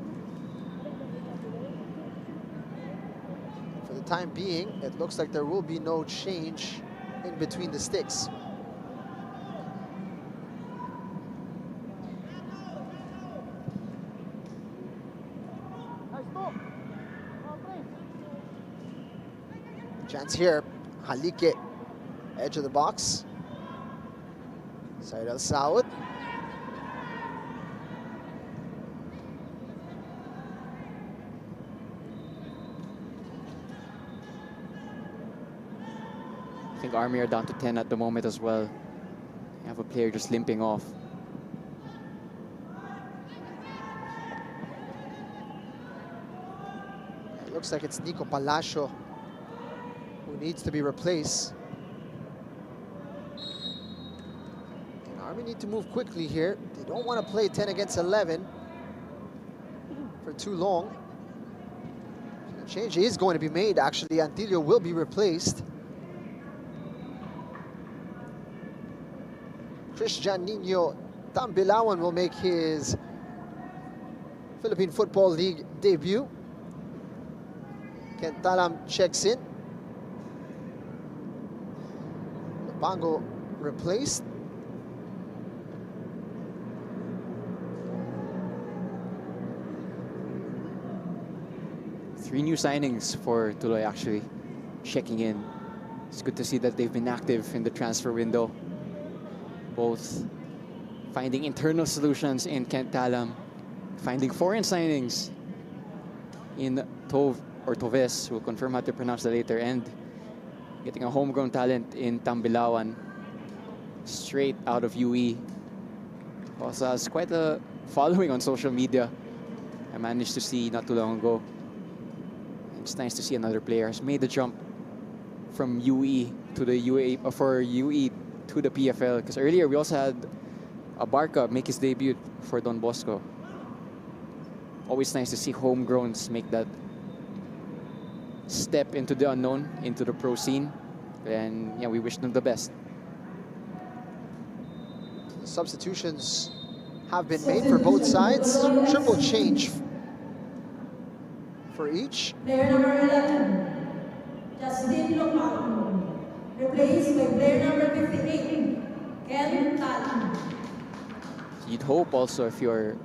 For the time being, it looks like there will be no change in between the sticks. Chance here, Haleik, edge of the box. Said Al Saud. I think Army are down to 10 at the moment as well. You have a player just limping off. It looks like it's Nico Palacio who needs to be replaced. And Army need to move quickly here. They don't want to play 10 against 11 for too long. A change is going to be made, actually. Antilio will be replaced. Christian Nino Tambilawan will make his Philippine Football League debut. Kent Talam checks in. Lopango replaced. Three new signings for Tuloy actually checking in. It's good to see that they've been active in the transfer window. Both finding internal solutions in Kent Talam, finding foreign signings in Toves, we'll confirm how to pronounce that later, and getting a homegrown talent in Tambilawan, straight out of UE. Also has quite a following on social media. I managed to see not too long ago. It's nice to see another player has made the jump from UE to the UE to the PFL, because earlier we also had Abarca make his debut for Don Bosco. Always nice to see homegrowns make that step into the unknown, into the pro scene, and yeah, we wish them the best. The substitutions have been made for both sides. Triple change for each. Player number 11, Justin Lopango, replaced by player number 58, Ken Talam. You'd hope also if you're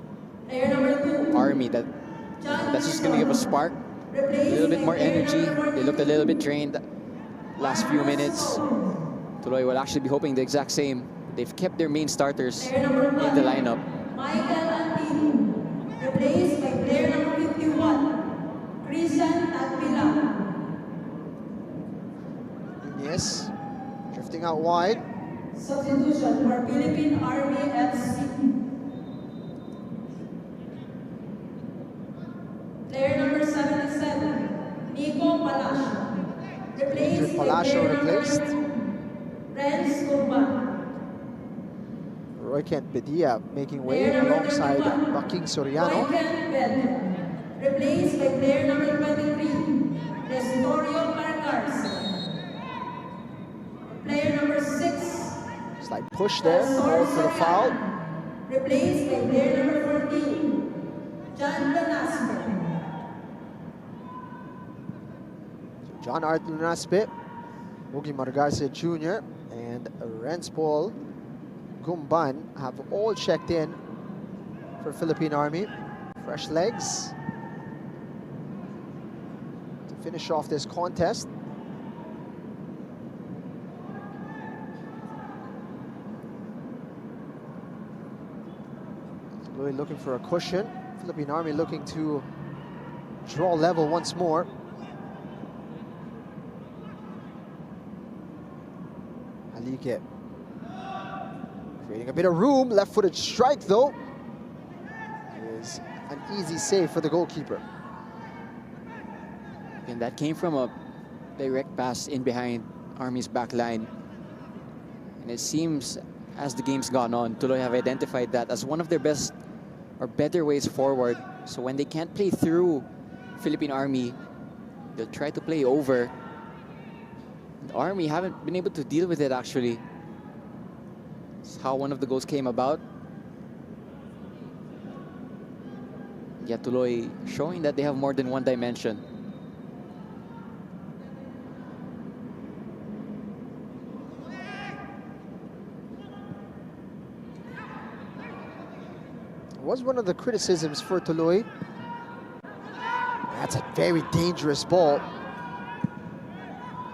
Player number 2, Army that's just going to give a spark, a little bit more energy. They looked a little bit drained last few minutes. Tuloy will actually be hoping the exact same. They've kept their main starters in the lineup. Michael Antino, replaced by player number 51, Christian Tagpila. Yes, drifting out wide. Substitution for Philippine Army FC. Player number 77, Nico Palacio, replaced by Palacio player number replaced. 2, Renz Guzman. Roy Kent Bedia making way alongside Baking Soriano. Michael Bell, replaced by player number 23, Restorio Carcarce. Player number 6, Slight push there, called for the foul. replaced by player number 14, John Lanasper. John Art Lunaspe, Mugi Margarce Jr., and Renz Paul Gumban have all checked in for Philippine Army. Fresh legs to finish off this contest. Tuloy looking for a cushion. Philippine Army looking to draw level once more. Haleik creating a bit of room. Left-footed strike though is an easy save for the goalkeeper. And that came from a direct pass in behind Army's back line. And it seems as the game's gone on, Tuloy have identified that as one of their best or better ways forward. So when they can't play through Philippine Army, they'll try to play over. The Army haven't been able to deal with it actually. That's how one of the goals came about. Yet Tuloy showing that they have more than one dimension. Was one of the criticisms for Tuloy. That's a very dangerous ball.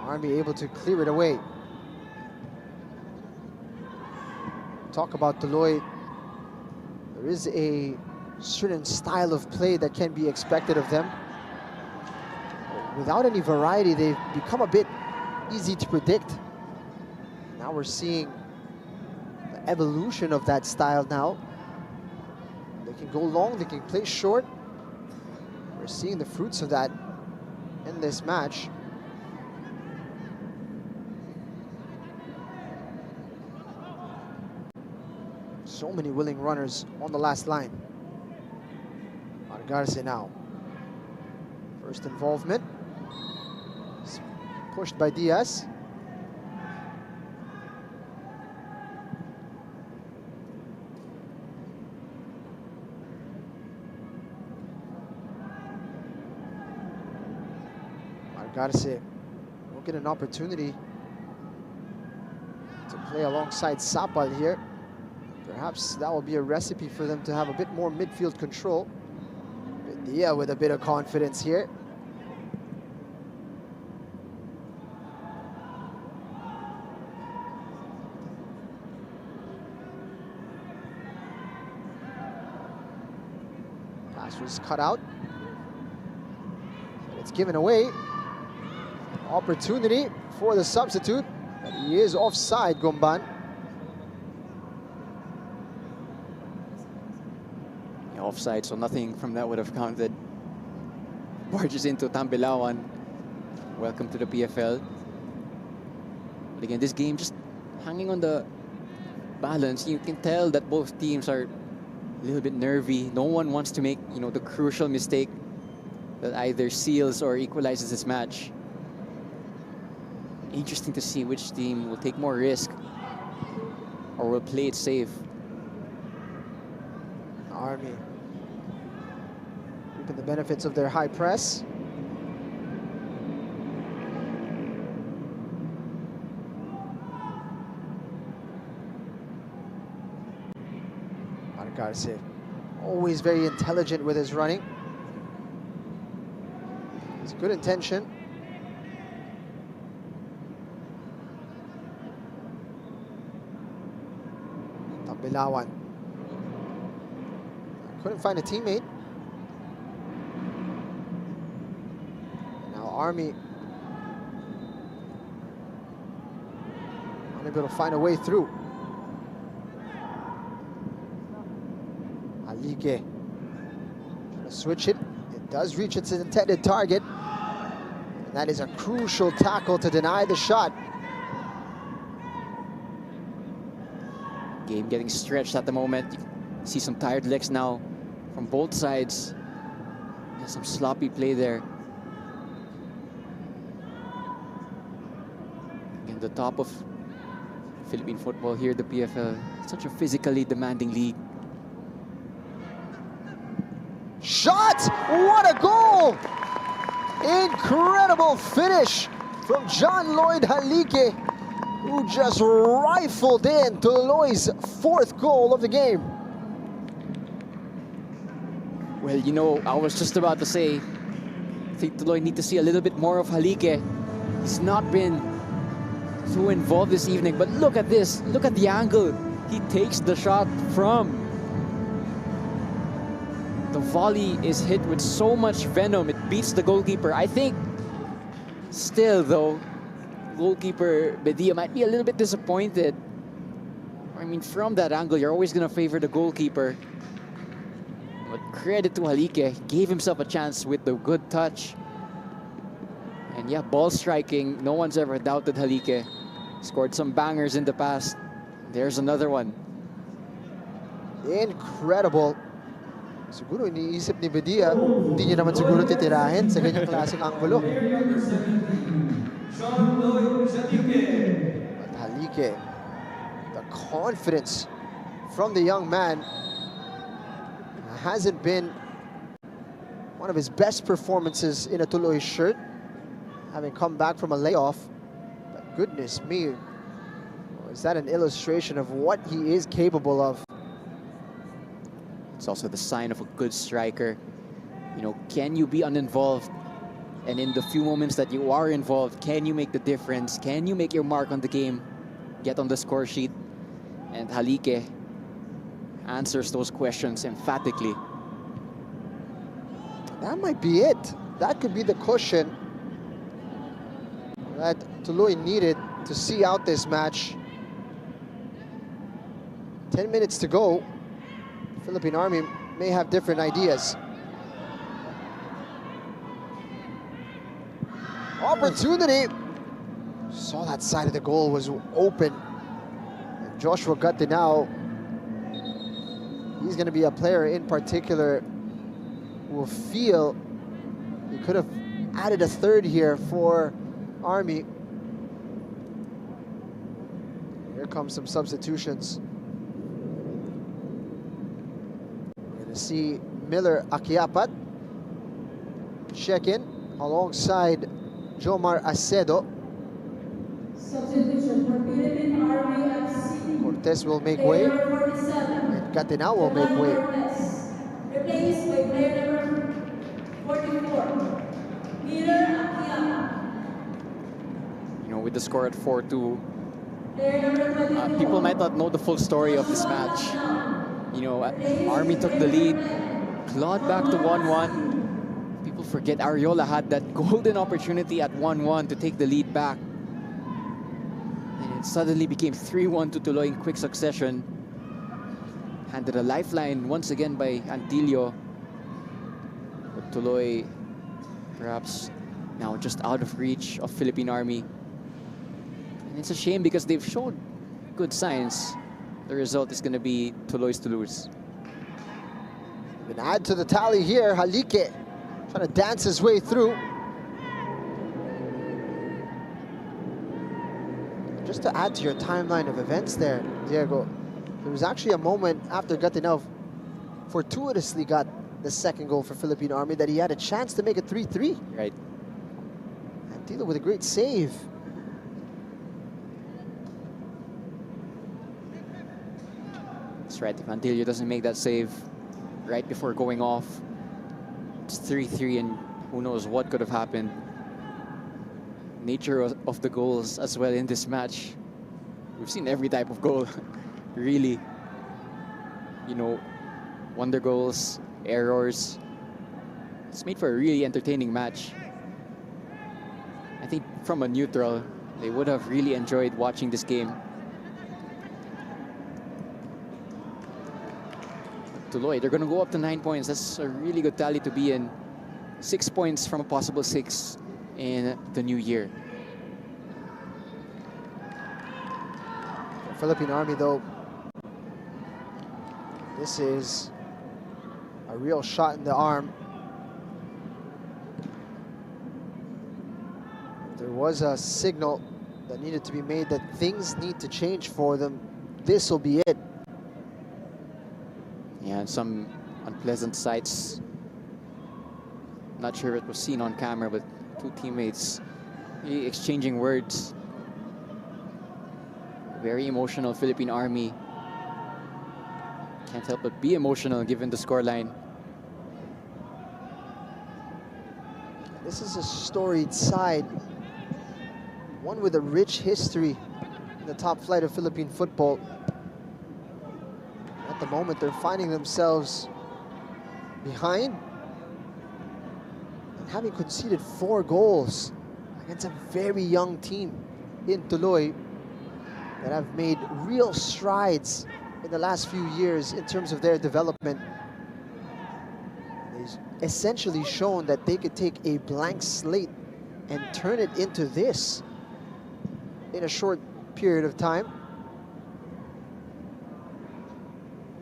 Army able to clear it away. Talk about Tuloy. There is a certain style of play that can be expected of them. Without any variety, they've become a bit easy to predict. Now we're seeing the evolution of that style now. They can go long, they can play short. We're seeing the fruits of that in this match. So many willing runners on the last line. Argarce now. First involvement. Pushed by Diaz. Argarce will get an opportunity to play alongside Sapal here. Perhaps that will be a recipe for them to have a bit more midfield control. Dia with a bit of confidence here. Pass was cut out. But it's given away. Opportunity for the substitute. But he is offside, Gumban. Offside, so nothing from that would have counted. Barges into Tambilawan. Welcome to the PFL. But again, this game just hanging on the balance. You can tell that both teams are a little bit nervy. No one wants to make, you know, the crucial mistake that either seals or equalizes this match. Interesting to see which team will take more risk or will play it safe. Army reaping the benefits of their high press. Argarce, always very intelligent with his running. It's good intention. Tambilawan. Couldn't find a teammate. Now Army unable to find a way through. Haleik trying to switch it. It does reach its intended target. And that is a crucial tackle to deny the shot. Game getting stretched at the moment. You can see some tired legs now from both sides. There's some sloppy play there. Again, the top of Philippine football here, the PFL. Such a physically demanding league. Shot! What a goal! Incredible finish from John Lloyd Haleik. who just rifled in Tuloy's 4th goal of the game. Well, you know, I was just about to say, I think Tuloy need to see a little bit more of Haleik. He's not been so involved this evening, but look at this. Look at the angle. He takes the shot from. The volley is hit with so much venom, it beats the goalkeeper. I think still, though, goalkeeper Bedia might be a little bit disappointed. I mean, from that angle, you're always going to favor the goalkeeper. But credit to Haleik, he gave himself a chance with the good touch. And yeah, ball striking, no one's ever doubted Haleik. Scored some bangers in the past. There's another one. Incredible. Siguro iniisip ni Bedia, hindi niya naman siguro titirahin sa ganyang klaseng anggulo. But Haleik, the confidence from the young man hasn't been one of his best performances in a Tuloy shirt, having come back from a layoff. But goodness me, is that an illustration of what he is capable of? It's also the sign of a good striker. You know, can you be uninvolved? And in the few moments that you are involved, can you make the difference? Can you make your mark on the game? Get on the score sheet? And Haleik answers those questions emphatically. That might be it. That could be the cushion that Tuloy needed to see out this match. 10 minutes to go. Philippine Army may have different ideas. Opportunity. Saw that side of the goal was open. And Joshua Gattinao, he's going to be a player in particular who will feel he could have added a third here for Army. Here comes some substitutions. We're going to see Miller Akiapat check in alongside Jomar Acedo. Substitution for Philippine Army FC. Cortez will make way, and Gattinao will make way. Replaced by player number 44, Miller Akiapat. You know, with the score at 4-2, Player number 24. people might not know the full story of this match. You know, Army took the lead, clawed back to 1-1. People forget Ariola had that golden opportunity at 1-1 to take the lead back. And it suddenly became 3-1 to Tuloy in quick succession. Handed a lifeline once again by Antilio. But Tuloy perhaps now just out of reach of Philippine Army. And it's a shame because they've showed good signs. The result is going to be Tuloy's to lose. An add to the tally here, Haleik trying to dance his way through. Just to add to your timeline of events there, Diego, there was actually a moment after Gattinao fortuitously got the second goal for Philippine Army that he had a chance to make it 3-3. Right. Antilo with a great save. That's right. If Antilio doesn't make that save right before going off, it's 3-3 and who knows what could have happened. Nature of the goals as well in this match. We've seen every type of goal, really. You know, wonder goals, errors. It's made for a really entertaining match. I think from a neutral, they would have really enjoyed watching this game. Tuloy, they're going to go up to 9 points. That's a really good tally to be in. 6 points from a possible 6 in the new year. For Philippine Army, though, this is a real shot in the arm. There was a signal that needed to be made that things need to change for them. This will be it. Yeah, and some unpleasant sights. Not sure if it was seen on camera, but two teammates exchanging words. Very emotional Philippine Army. Can't help but be emotional given the scoreline. This is a storied side, one with a rich history in the top flight of Philippine football. At the moment, they're finding themselves behind and having conceded 4 goals against a very young team in Tuloy that have made real strides in the last few years in terms of their development. They've essentially shown that they could take a blank slate and turn it into this in a short period of time.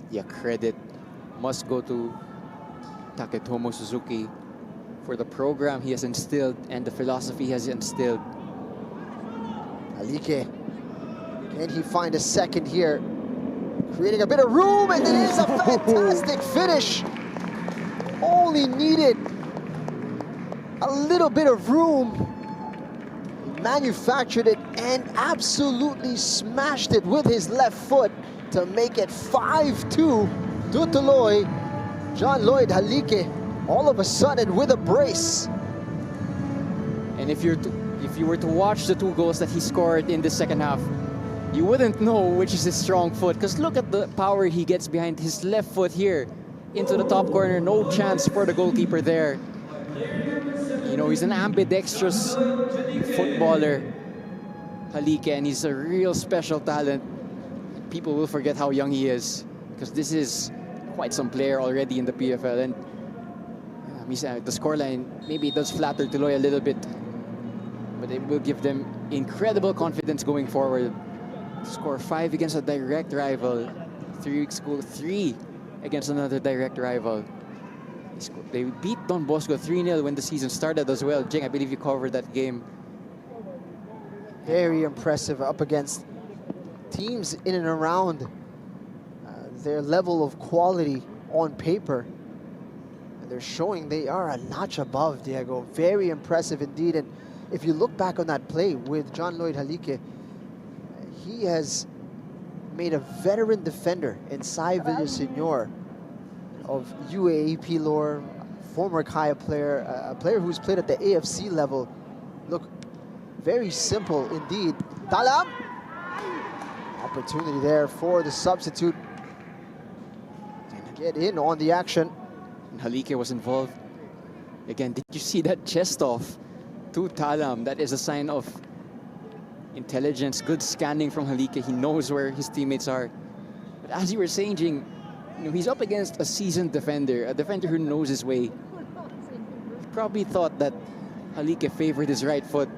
Yeah, credit must go to Taketomo Suzuki for the program he has instilled and the philosophy he has instilled. Haleik, can he find a second here? Creating a bit of room, and it is a fantastic finish. Only needed a little bit of room. He manufactured it and absolutely smashed it with his left foot to make it 5-2 to Tuloy. John Lloyd Haleik, all of a sudden with a brace. And if you were to watch the 2 goals that he scored in the second half, you wouldn't know which is his strong foot, because look at the power he gets behind his left foot here into the top corner. No chance for the goalkeeper there. You know, he's an ambidextrous footballer, Haleik, and he's a real special talent. People will forget how young he is, because this is quite some player already in the PFL. And the scoreline, maybe it does flatter Tuloy a little bit, but it will give them incredible confidence going forward. Score 5 against a direct rival, 3 weeks ago 3 against another direct rival. They beat Don Bosco 3-0 when the season started as well. Jing, I believe you covered that game. Very impressive up against teams in and around their level of quality on paper. And they're showing they are a notch above, Diego. Very impressive indeed. And if you look back on that play with John Lloyd Haleik, he has made a veteran defender in Sai Villaseñor of UAAP lore, former Kaya player, a player who's played at the AFC level. Look, very simple indeed. Talam! Opportunity there for the substitute to get in on the action. And Haleik was involved. Again, did you see that chest off to Talam? That is a sign of intelligence, good scanning from Haleik. He knows where his teammates are. But as you were saying, Jing, you know, he's up against a seasoned defender, a defender who knows his way. He probably thought that Haleik favored his right foot.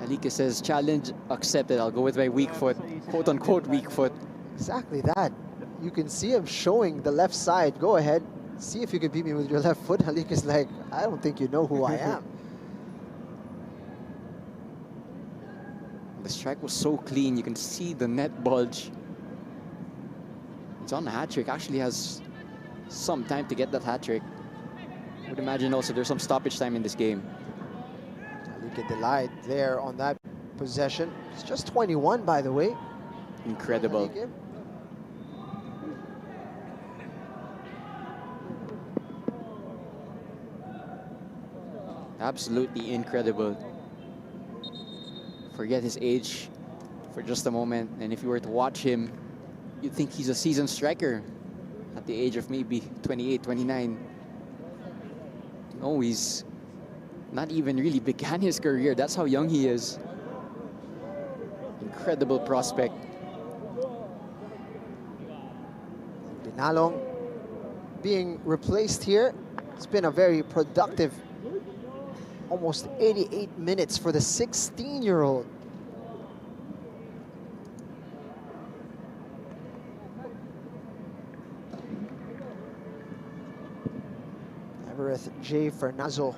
Haleik says, challenge accepted. I'll go with my weak foot, quote unquote weak foot. Exactly that. You can see him showing the left side. Go ahead, see if you can beat me with your left foot. Haleik is like, I don't think you know who I am. The strike was so clean, you can see the net bulge. It's on the hat-trick, actually has some time to get that hat-trick. I would imagine also there's some stoppage time in this game. Haleik delight there on that possession. It's just 21, by the way. Incredible. Haleik. Absolutely incredible. Forget his age for just a moment, and if you were to watch him, you'd think he's a seasoned striker at the age of maybe 28, 29. No, he's not even really began his career. That's how young he is. Incredible prospect. Dinalong being replaced here. It's been a very productive almost 88 minutes for the 16-year-old. Everett J. Fernazo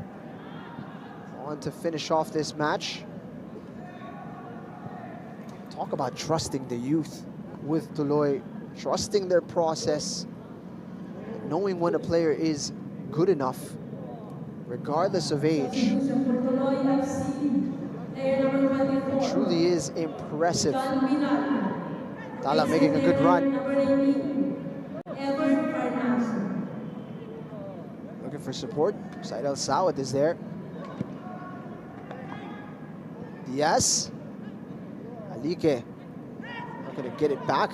on to finish off this match. Talk about trusting the youth with Tuloy, trusting their process, knowing when a player is good enough regardless of age. It truly is impressive Tala making a good run. Looking for support. Saidal Sawat is there. Diaz. Haleik. Not going to get it back.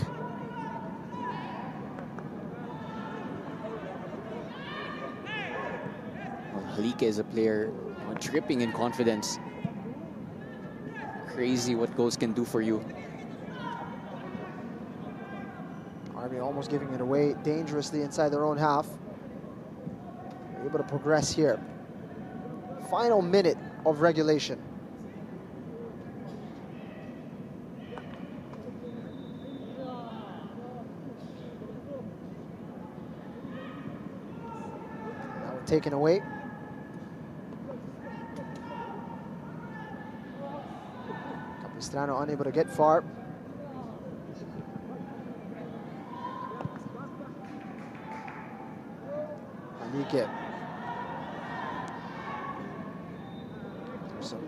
Well, Haleik is a player dripping in confidence. Crazy what goals can do for you. Army almost giving it away dangerously inside their own half. They're able to progress here. Final minute of regulation. Now we're taken away. Capistrano unable to get far. Haleik. There's some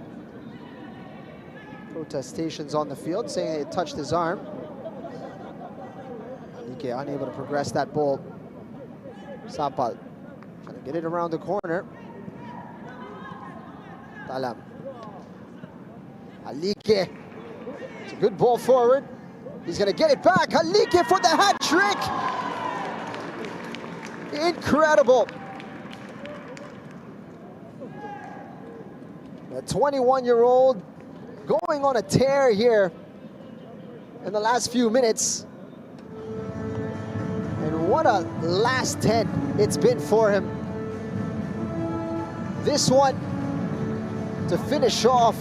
protestations on the field saying it touched his arm. Haleik unable to progress that ball. Sapal trying to get it around the corner. Talam. Haleik. It's a good ball forward. He's going to get it back. Haleik for the hat trick. Incredible. The 21-year-old going on a tear here in the last few minutes. And what a last 10 it's been for him. This one to finish off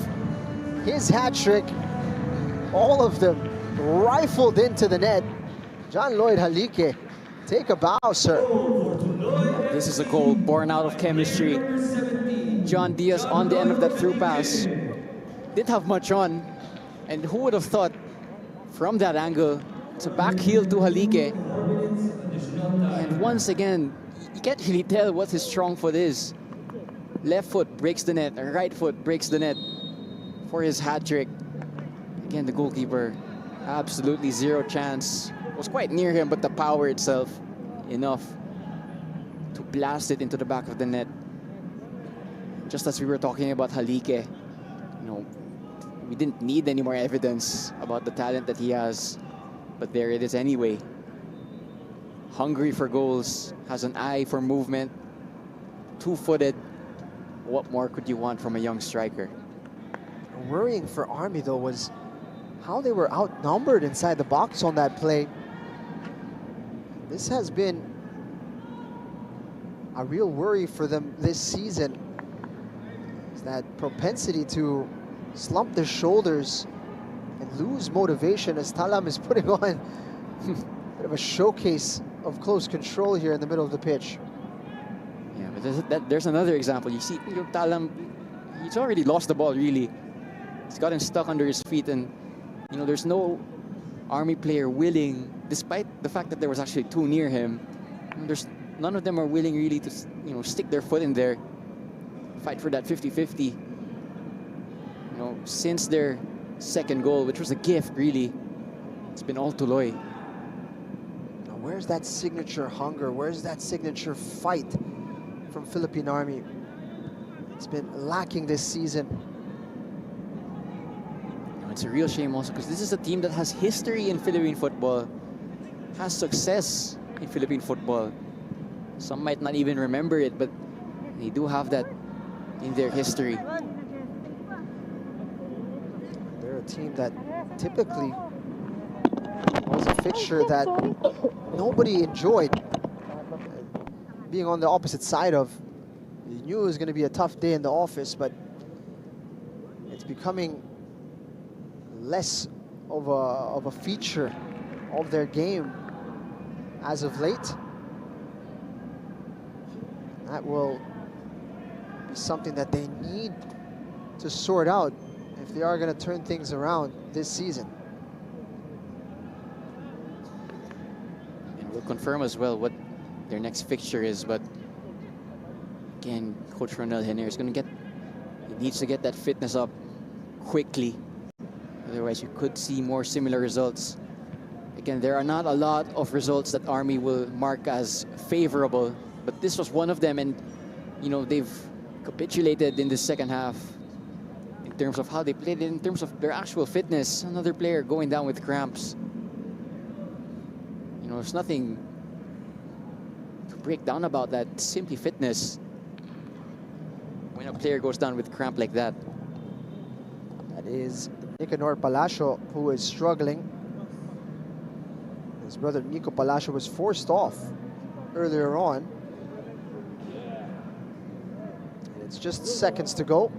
his hat trick. All of them rifled into the net. John Lloyd Haleik, take a bow, sir. This is a goal born out of chemistry. John Diaz on the end of that through pass. Didn't have much on. And who would have thought from that angle to back heel to Haleik. And once again, you can't really tell what his strong foot is. Left foot breaks the net, right foot breaks the net for his hat trick. Again, the goalkeeper, absolutely zero chance. Was quite near him, but the power itself, enough to blast it into the back of the net. Just as we were talking about Haleik, you know, we didn't need any more evidence about the talent that he has, but there it is anyway. Hungry for goals, has an eye for movement, two-footed. What more could you want from a young striker? Worrying for Army, though, was how they were outnumbered inside the box on that play. This has been a real worry for them this season. It's that propensity to slump their shoulders and lose motivation, as Talam is putting on a bit of a showcase of close control here in the middle of the pitch. Yeah, but there's another example. You see, Talam, he's already lost the ball, really. He's gotten stuck under his feet, and you know, there's no Army player willing, despite the fact that there was actually two near him. None of them are willing really to, you know, stick their foot in there, fight for that 50-50. You know, since their second goal, which was a gift, really, it's been all Tuloy. Now, where's that signature hunger? Where's that signature fight from Philippine Army? It's been lacking this season. It's a real shame also, because this is a team that has history in Philippine football, has success in Philippine football. Some might not even remember it, but they do have that in their history. They're a team that typically was a fixture that nobody enjoyed being on the opposite side of. You knew it was going to be a tough day in the office, but it's becoming less of a feature of their game as of late. That will be something that they need to sort out if they are going to turn things around this season. And we'll confirm as well what their next fixture is, but again, Coach Ronel Henner is going to he needs to get that fitness up quickly. Otherwise, you could see more similar results Again, there are not a lot of results that Army will mark as favorable, but this was one of them, and they've capitulated in the second half in terms of how they played, in terms of their actual fitness. Another player going down with cramps. There's nothing to break down about that. Simply fitness. When a player goes down with cramp like that. That is Nicanor Palacio, who is struggling. His brother Nico Palacio was forced off earlier on. And it's just seconds to go.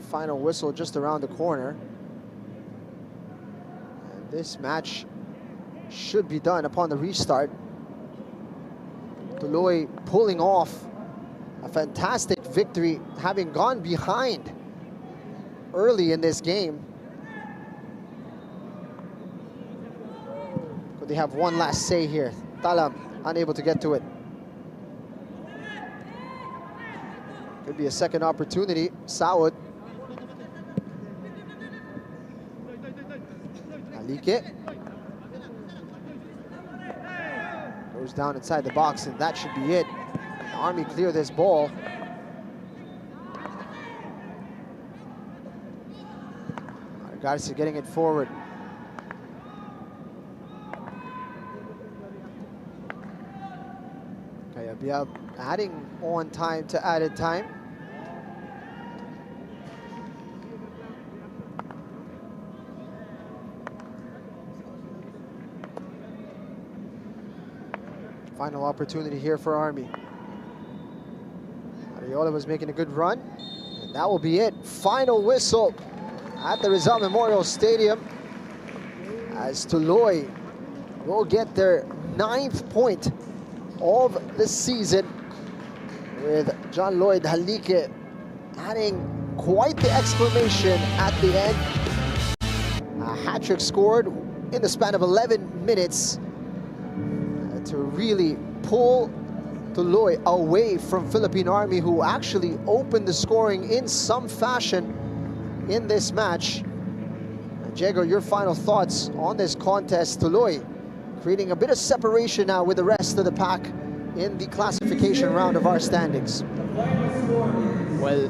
Final whistle just around the corner. And this match should be done upon the restart. Tuloy pulling off a fantastic victory, having gone behind early in this game. Could they have one last say here? Talam unable to get to it. Could be a second opportunity. Saud. Haleik. Goes down inside the box, and that should be it. Army clear this ball. Garcia getting it forward. Kayabia adding on time to added time. Final opportunity here for Army. Ariola was making a good run, and that will be it. Final whistle at the Rizal Memorial Stadium as Tuloy will get their 9th point of the season, with John Lloyd Haleik adding quite the exclamation at the end. A hat-trick scored in the span of 11 minutes to really pull Tuloy away from Philippine Army, who actually opened the scoring in some fashion in this match. Diego, your final thoughts on this contest. Tuloy creating a bit of separation now with the rest of the pack in the classification round of our standings. Well,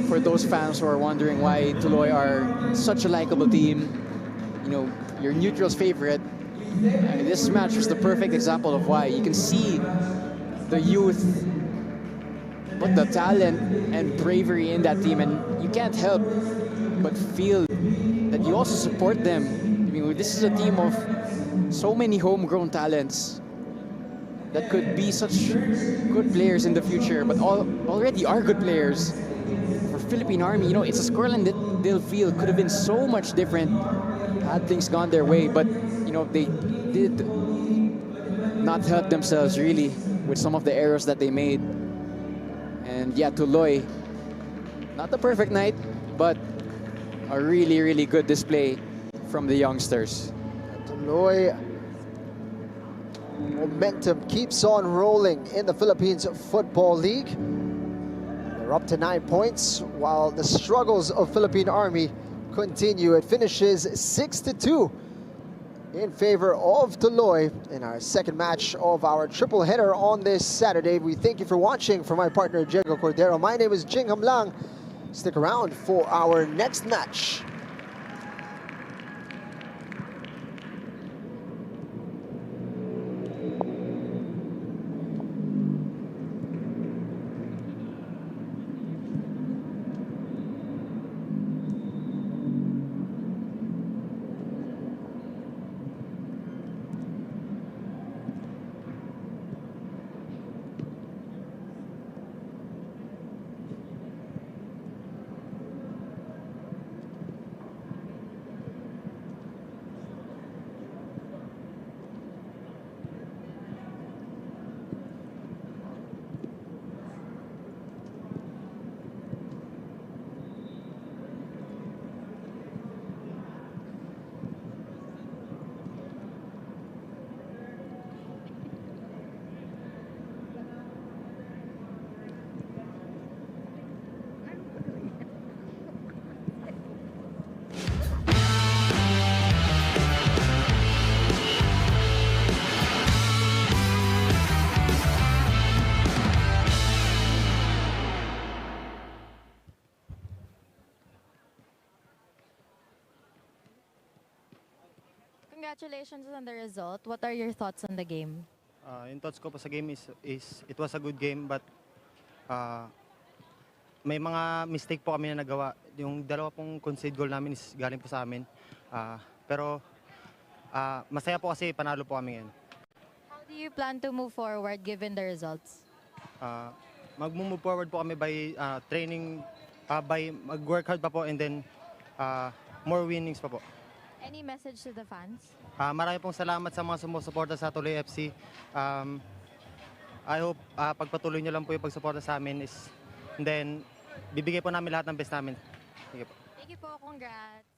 for those fans who are wondering why Tuloy are such a likable team, your neutral's favorite, this match was the perfect example of why. You can see the youth, but the talent and bravery in that team, and you can't help but feel that you also support them. This is a team of so many homegrown talents that could be such good players in the future, but already are good players. For Philippine Army, it's a scoreline that they'll feel could have been so much different had things gone their way, but they did not help themselves really with some of the errors that they made. And yeah, Tuloy, not the perfect night, but a really, really good display from the youngsters. Tuloy, momentum keeps on rolling in the Philippines Football League. They're up to 9 points, while the struggles of Philippine Army continue. It finishes 6-2 in favor of Tuloy in our second match of our triple header on this Saturday. We thank you for watching. For my partner Diego Cordero, my name is Jing Hamlang. Stick around for our next match. congratulations on the result. What are your thoughts on the game? Yung thoughts ko po sa game is it was a good game but may mga mistake po kami na nagawa. Yung dalawa pong concede goal namin is galing po sa amin. Pero masaya po kasi panalo po kami ngayon. How do you plan to move forward given the results? Mag-move forward po kami by training, by mag-work hard pa po and then more winnings pa po. Any message to the fans? Marami pong salamat sa mga sumusuporta sa Tuloy FC. I hope pagpatuloy nyo lang po yung pagsuporta sa amin and then bibigay po namin lahat ng best namin. Sige po. Thank you po, congrats.